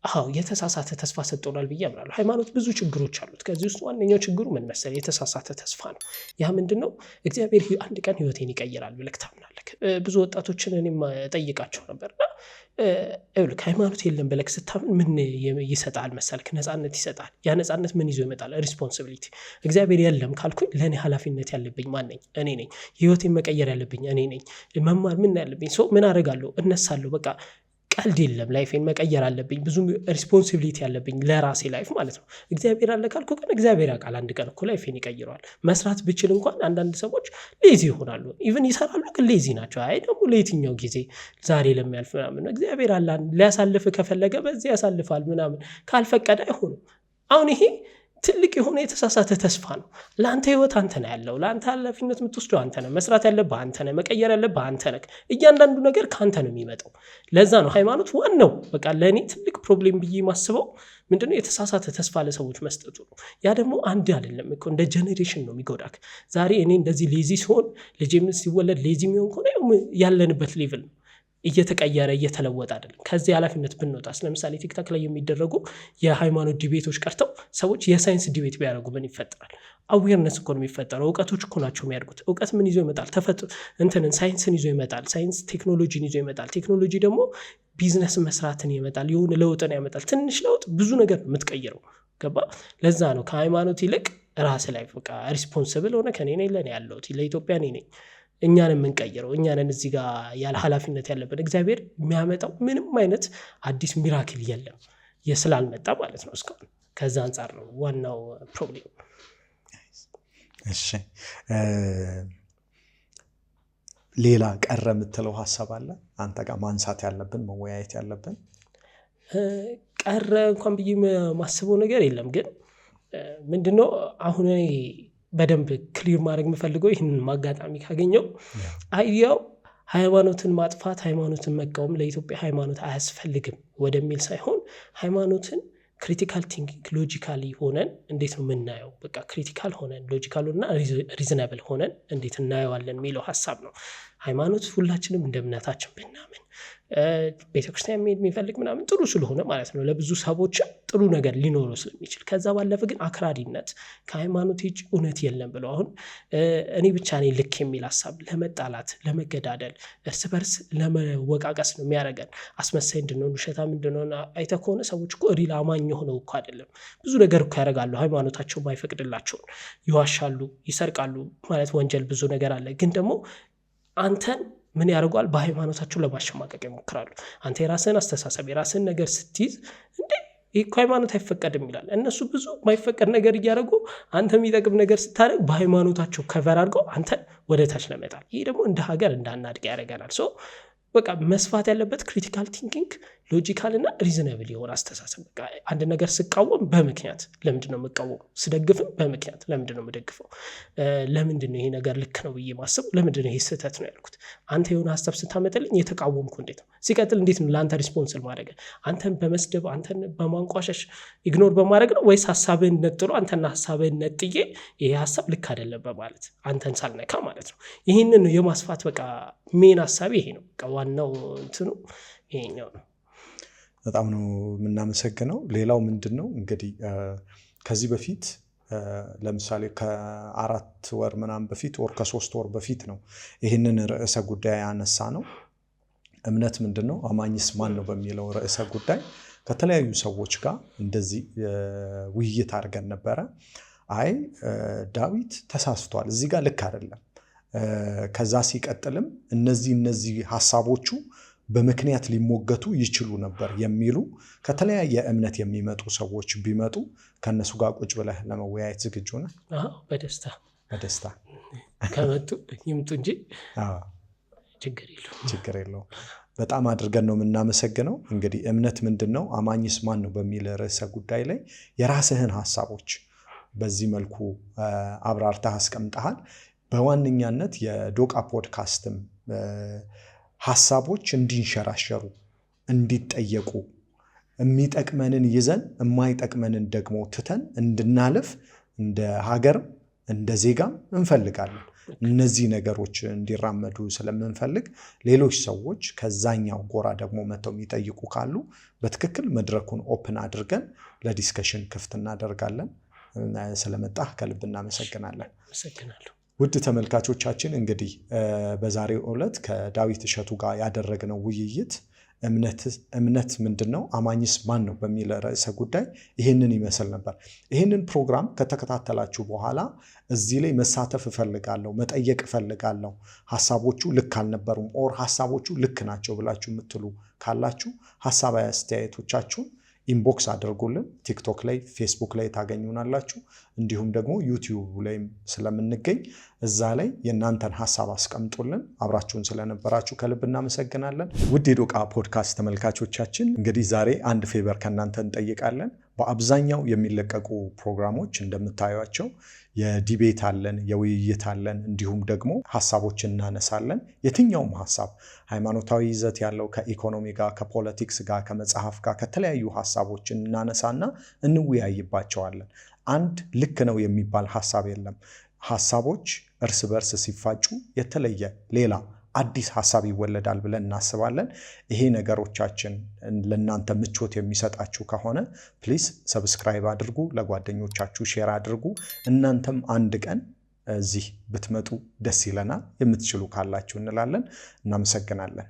አዎ የተሳሳተ ተስፋ ሰጥቶናል ብዬ አምናለሁ። ሃይማኖት ብዙ ችግሮች አሉት። ከዚህ ውስጥ ዋነኛው ችግሩ ምን መሰለህ? የተሳሳተ ተስፋ ነው። ያ ምንድነው? እግዚአብሔር አንድ ቀን ህይወቴን ይቀይራል ብለህ ታምናለህ። ብዙ ወጣቶችን እኔም ጠይቃቸው ነበርና ሃይማኖት የለም ብለህ ስታምን ምን ይሰጣል መሰልክ? ነፃነት ይሰጣል። ያ ነፃነት ምን ይዞ ይመጣል? ሪስፖንሲቢሊቲ። እግዚአብሔር የለም ካልኩኝ ለእኔ ኃላፊነት ያለብኝ ማን ነኝ? እኔ ነኝ። ህይወቴን መቀየር ያለብኝ እኔ ነኝ። መማር ምን ያለብኝ ሰው ምን አደርጋለሁ? እነሳለሁ። በቃ ቀልድ የለም። ላይፌን መቀየር አለብኝ። ብዙ ሪስፖንሲቢሊቲ ያለብኝ ለራሴ ላይፍ ማለት ነው። እግዚአብሔር አለ ካልኩ ግን እግዚአብሔር ያውቃል አንድ ቀን እኮ ላይፌን ይቀይረዋል። መስራት ብችል እንኳን አንዳንድ ሰዎች ሌዚ ይሆናሉ። ኢቭን ይሰራሉ ግን ሌዚ ናቸው። አይ ደግሞ ለየትኛው ጊዜ ዛሬ ለሚያልፍ ምናምን ነው። እግዚአብሔር አለ ሊያሳልፍ ከፈለገ በዚህ ያሳልፋል ምናምን፣ ካልፈቀደ አይሆንም። አሁን ይሄ ትልቅ የሆነ የተሳሳተ ተስፋ ነው። ለአንተ ህይወት አንተ ነህ ያለው። ለአንተ ኃላፊነት የምትወስደው አንተ ነህ። መስራት ያለብህ አንተ ነህ። መቀየር ያለብህ አንተ ነህ። እያንዳንዱ ነገር ከአንተ ነው የሚመጣው። ለዛ ነው ሃይማኖት ዋናው በቃ ለእኔ ትልቅ ፕሮብሌም ብዬ ማስበው ምንድነው? የተሳሳተ ተስፋ ለሰዎች መስጠቱ ነው። ያ ደግሞ አንድ አይደለም እኮ እንደ ጄኔሬሽን ነው የሚጎዳክ። ዛሬ እኔ እንደዚህ ሌዚ ሲሆን ልጄም ሲወለድ ሌዚ የሚሆን ከሆነ ያለንበት ሌቭል ነው እየተቀየረ እየተለወጠ አይደለም። ከዚህ ኃላፊነት ብንወጣስ፣ ለምሳሌ ቲክታክ ላይ የሚደረጉ የሃይማኖት ዲቤቶች ቀርተው ሰዎች የሳይንስ ዲቤት ቢያደርጉ ምን ይፈጠራል? አዌርነስ እኮ ነው የሚፈጠረው። እውቀቶች እኮ ናቸው የሚያድጉት። እውቀት ምን ይዞ ይመጣል? ሳይንስን ይዞ ይመጣል። ሳይንስ ቴክኖሎጂን ይዞ ይመጣል። ቴክኖሎጂ ደግሞ ቢዝነስ መስራትን ይመጣል። የሆነ ለውጥን ያመጣል። ትንሽ ለውጥ ብዙ ነገር ነው የምትቀይረው። ገባ? ለዛ ነው ከሃይማኖት ይልቅ ራስ ላይ በቃ ሪስፖንስብል ሆነ ከኔ ነኝ ለኔ ያለሁት ለኢትዮጵያ እኔ ነኝ እኛን የምንቀይረው እኛንን እዚህ ጋር ያለ ኃላፊነት ያለበት። እግዚአብሔር የሚያመጣው ምንም አይነት አዲስ ሚራክል የለም ስላልመጣ ማለት ነው እስካሁን። ከዛ አንጻር ነው ዋናው ፕሮብሌም። እሺ ሌላ ቀረ የምትለው ሀሳብ አለ አንተ ጋር ማንሳት ያለብን መወያየት ያለብን? ቀረ እንኳን ብዬ ማስበው ነገር የለም። ግን ምንድነው አሁን በደንብ ክሊር ማድረግ የምፈልገው ይህንን ማጋጣሚ ካገኘው አይዲያው ሃይማኖትን ማጥፋት፣ ሃይማኖትን መቃወም፣ ለኢትዮጵያ ሃይማኖት አያስፈልግም ወደሚል ሳይሆን ሃይማኖትን ክሪቲካል ቲንኪንግ ሎጂካሊ ሆነን እንዴት ነው የምናየው? በቃ ክሪቲካል ሆነን ሎጂካል ሆነና ሪዝናብል ሆነን እንዴት እናየዋለን የሚለው ሀሳብ ነው። ሃይማኖት ሁላችንም እንደ እምነታችን ብናምን ቤተክርስቲያን መሄድ የሚፈልግ ምናምን ጥሩ ስለሆነ ማለት ነው ለብዙ ሰዎች ጥሩ ነገር ሊኖረው ስለሚችል። ከዛ ባለፈ ግን አክራሪነት ከሃይማኖት ውጭ እውነት የለም ብለው አሁን እኔ ብቻ ነኝ ልክ የሚል ሀሳብ ለመጣላት፣ ለመገዳደል፣ እርስ በርስ ለመወቃቀስ ነው የሚያደርገን። አስመሳይ እንድንሆን፣ ውሸታም እንድንሆን አይተህ ከሆነ ሰዎች እኮ ሪል አማኝ ሆነው እኮ አይደለም ብዙ ነገር እኮ ያደርጋሉ። ሃይማኖታቸው ማይፈቅድላቸውን ይዋሻሉ፣ ይሰርቃሉ። ማለት ወንጀል ብዙ ነገር አለ። ግን ደግሞ አንተን ምን ያደርጓል? በሃይማኖታቸው ለማሸማቀቅ ይሞክራሉ። አንተ የራስህን አስተሳሰብ የራስህን ነገር ስትይዝ እንዴ ይህ ሃይማኖት አይፈቀድም ይላል። እነሱ ብዙ ማይፈቀድ ነገር እያደረጉ አንተ የሚጠቅም ነገር ስታደርግ በሃይማኖታቸው ከቨር አድርገው አንተ ወደ ታች ለመጣል። ይህ ደግሞ እንደ ሀገር እንዳናድግ ያደርገናል። በቃ መስፋት ያለበት ክሪቲካል ቲንኪንግ ሎጂካል እና ሪዝነብል የሆነ አስተሳሰብ። በቃ አንድ ነገር ስቃወም በምክንያት ለምንድን ነው የምቃወመው? ስደግፍም በምክንያት ለምንድን ነው የምደግፈው? ለምንድን ነው ይሄ ነገር ልክ ነው ብዬ ማሰብ? ለምንድን ነው ይሄ ስህተት ነው ያልኩት? አንተ የሆነ ሀሳብ ስታመጥልኝ የተቃወምኩ እንዴት ነው? ሲቀጥል እንዴት ነው ለአንተ ሪስፖንስል ማድረግ? አንተን በመስደብ አንተን በማንቋሸሽ ኢግኖር በማድረግ ነው ወይስ ሀሳብህን ነጥሎ አንተና ሀሳብህን ነጥዬ ይሄ ሀሳብ ልክ አይደለም በማለት አንተን ሳልነካ ማለት ነው? ይህንን የማስፋት በቃ ሜን ሀሳብ ይሄ ነው። በቃ ዋናው እንትኑ ይሄኛው ነው። በጣም ነው የምናመሰግነው። ሌላው ምንድን ነው እንግዲህ ከዚህ በፊት ለምሳሌ ከ4 ወር ምናምን በፊት ወር ከ3 ወር በፊት ነው ይህንን ርዕሰ ጉዳይ ያነሳ ነው። እምነት ምንድን ነው አማኝስ ማን ነው በሚለው ርዕሰ ጉዳይ ከተለያዩ ሰዎች ጋር እንደዚህ ውይይት አድርገን ነበረ። አይ ዳዊት ተሳስቷል፣ እዚህ ጋር ልክ አይደለም፣ ከዛ ሲቀጥልም እነዚህ ሀሳቦቹ በምክንያት ሊሞገቱ ይችሉ ነበር የሚሉ ከተለያየ እምነት የሚመጡ ሰዎች ቢመጡ ከነሱ ጋር ቁጭ ብለህ ለመወያየት ዝግጁ ነህ? በደስታ ከመጡ ይምጡ እንጂ ችግር የለውም። በጣም አድርገን ነው የምናመሰግነው። እንግዲህ እምነት ምንድን ነው አማኝስ ማን ነው በሚል ርዕሰ ጉዳይ ላይ የራስህን ሀሳቦች በዚህ መልኩ አብራርተህ አስቀምጠሃል። በዋነኛነት የዶቃ ፖድካስትም ሀሳቦች እንዲንሸራሸሩ እንዲጠየቁ የሚጠቅመንን ይዘን የማይጠቅመንን ደግሞ ትተን እንድናልፍ እንደ ሀገርም እንደ ዜጋም እንፈልጋለን። እነዚህ ነገሮች እንዲራመዱ ስለምንፈልግ ሌሎች ሰዎች ከዛኛው ጎራ ደግሞ መተው የሚጠይቁ ካሉ በትክክል መድረኩን ኦፕን አድርገን ለዲስከሽን ክፍት እናደርጋለን። ስለመጣህ ከልብ እናመሰግናለን። ውድ ተመልካቾቻችን እንግዲህ በዛሬው ዕለት ከዳዊት እሸቱ ጋር ያደረግነው ውይይት እምነት ምንድን ነው አማኝስ ማን ነው በሚል ርዕሰ ጉዳይ ይህንን ይመስል ነበር። ይህንን ፕሮግራም ከተከታተላችሁ በኋላ እዚህ ላይ መሳተፍ እፈልጋለሁ፣ መጠየቅ እፈልጋለሁ፣ ሀሳቦቹ ልክ አልነበሩም ኦር ሀሳቦቹ ልክ ናቸው ብላችሁ የምትሉ ካላችሁ ሀሳብ አስተያየቶቻችሁን ኢንቦክስ አድርጉልን። ቲክቶክ ላይ ፌስቡክ ላይ ታገኙናላችሁ። እንዲሁም ደግሞ ዩቲዩብ ላይም ስለምንገኝ እዛ ላይ የእናንተን ሀሳብ አስቀምጡልን። አብራችሁን ስለነበራችሁ ከልብ እናመሰግናለን። ውድ የዶቃ ፖድካስት ተመልካቾቻችን እንግዲህ ዛሬ አንድ ፌቨር ከእናንተ እንጠይቃለን። በአብዛኛው የሚለቀቁ ፕሮግራሞች እንደምታዩቸው የዲቤት አለን፣ የውይይት አለን፣ እንዲሁም ደግሞ ሀሳቦችን እናነሳለን። የትኛውም ሀሳብ ሃይማኖታዊ ይዘት ያለው ከኢኮኖሚ ጋር፣ ከፖለቲክስ ጋር፣ ከመጽሐፍ ጋር ከተለያዩ ሀሳቦችን እናነሳና እንወያይባቸዋለን። አንድ ልክ ነው የሚባል ሀሳብ የለም። ሀሳቦች እርስ በርስ ሲፋጩ የተለየ ሌላ አዲስ ሀሳብ ይወለዳል ብለን እናስባለን። ይሄ ነገሮቻችን ለእናንተ ምቾት የሚሰጣችሁ ከሆነ ፕሊስ ሰብስክራይብ አድርጉ፣ ለጓደኞቻችሁ ሼር አድርጉ። እናንተም አንድ ቀን እዚህ ብትመጡ ደስ ይለናል፣ የምትችሉ ካላችሁ እንላለን። እናመሰግናለን።